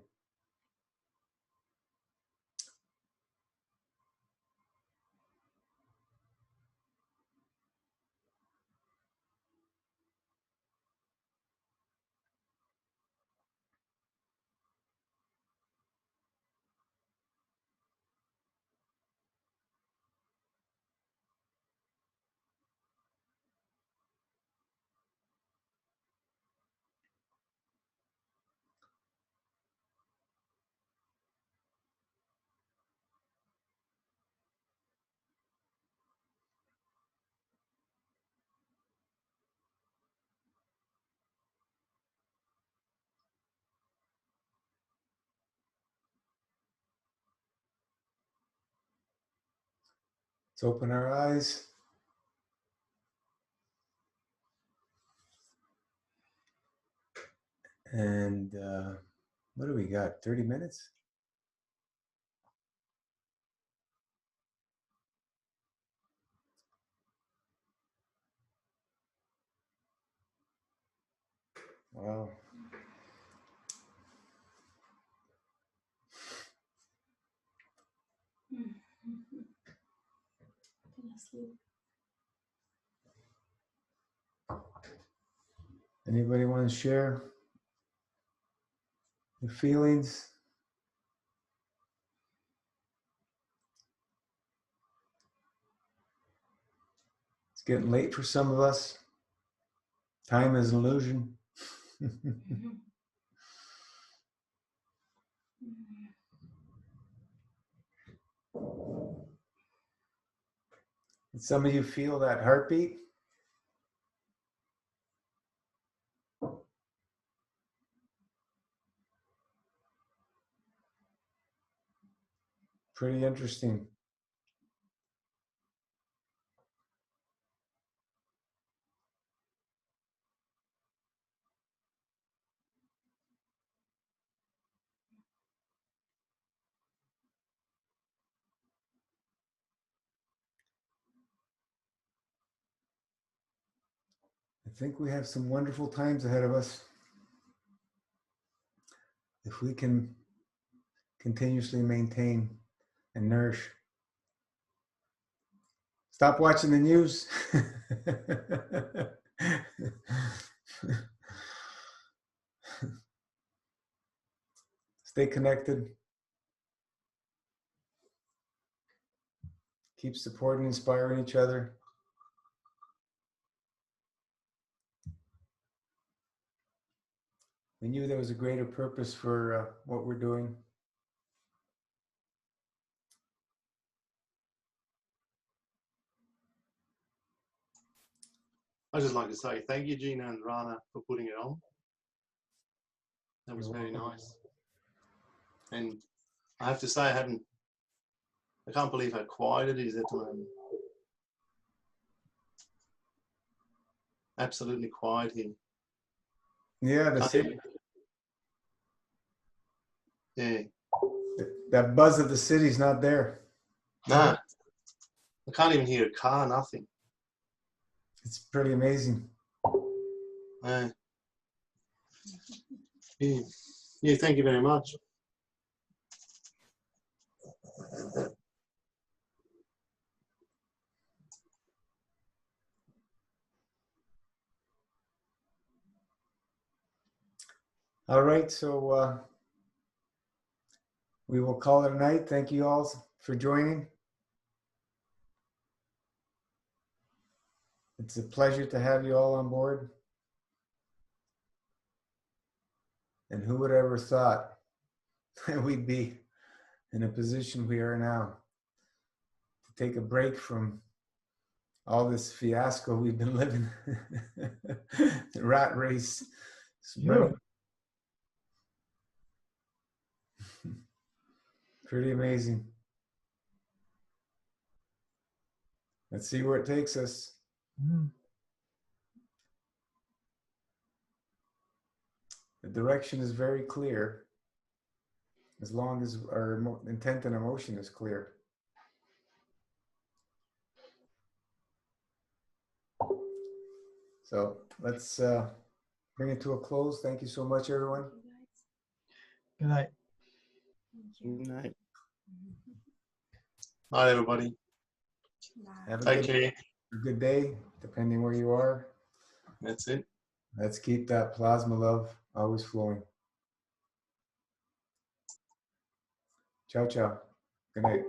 Let's open our eyes. And what do we got? 30 minutes? Wow. Anybody want to share your feelings? It's getting late for some of us. Time is an illusion. Did some of you feel that heartbeat? Pretty interesting. I think we have some wonderful times ahead of us. If we can continuously maintain and nourish. Stop watching the news. Stay connected. Keep supporting, inspiring each other. We knew there was a greater purpose for what we're doing. I just like to say thank you, Gina and Rana, for putting it on. That was very nice. And I have to say, I can't believe how quiet it is at the moment. Absolutely quiet here. Yeah, the city. Yeah. That buzz of the city's not there. Nah. I can't even hear a car, nothing. It's pretty amazing. Yeah, thank you very much. All right, so we will call it a night. Thank you all for joining. It's a pleasure to have you all on board. And who would ever thought that we'd be in a position we are now to take a break from all this fiasco we've been living, the rat race. Pretty amazing. Let's see where it takes us. The direction is very clear, as long as our intent and emotion is clear. So let's bring it to a close. Thank you so much, everyone. Good night. Good night. Bye, everybody. Have Okay. a good day, depending where you are. That's it. Let's keep that plasma love always flowing. Ciao, ciao. Good night.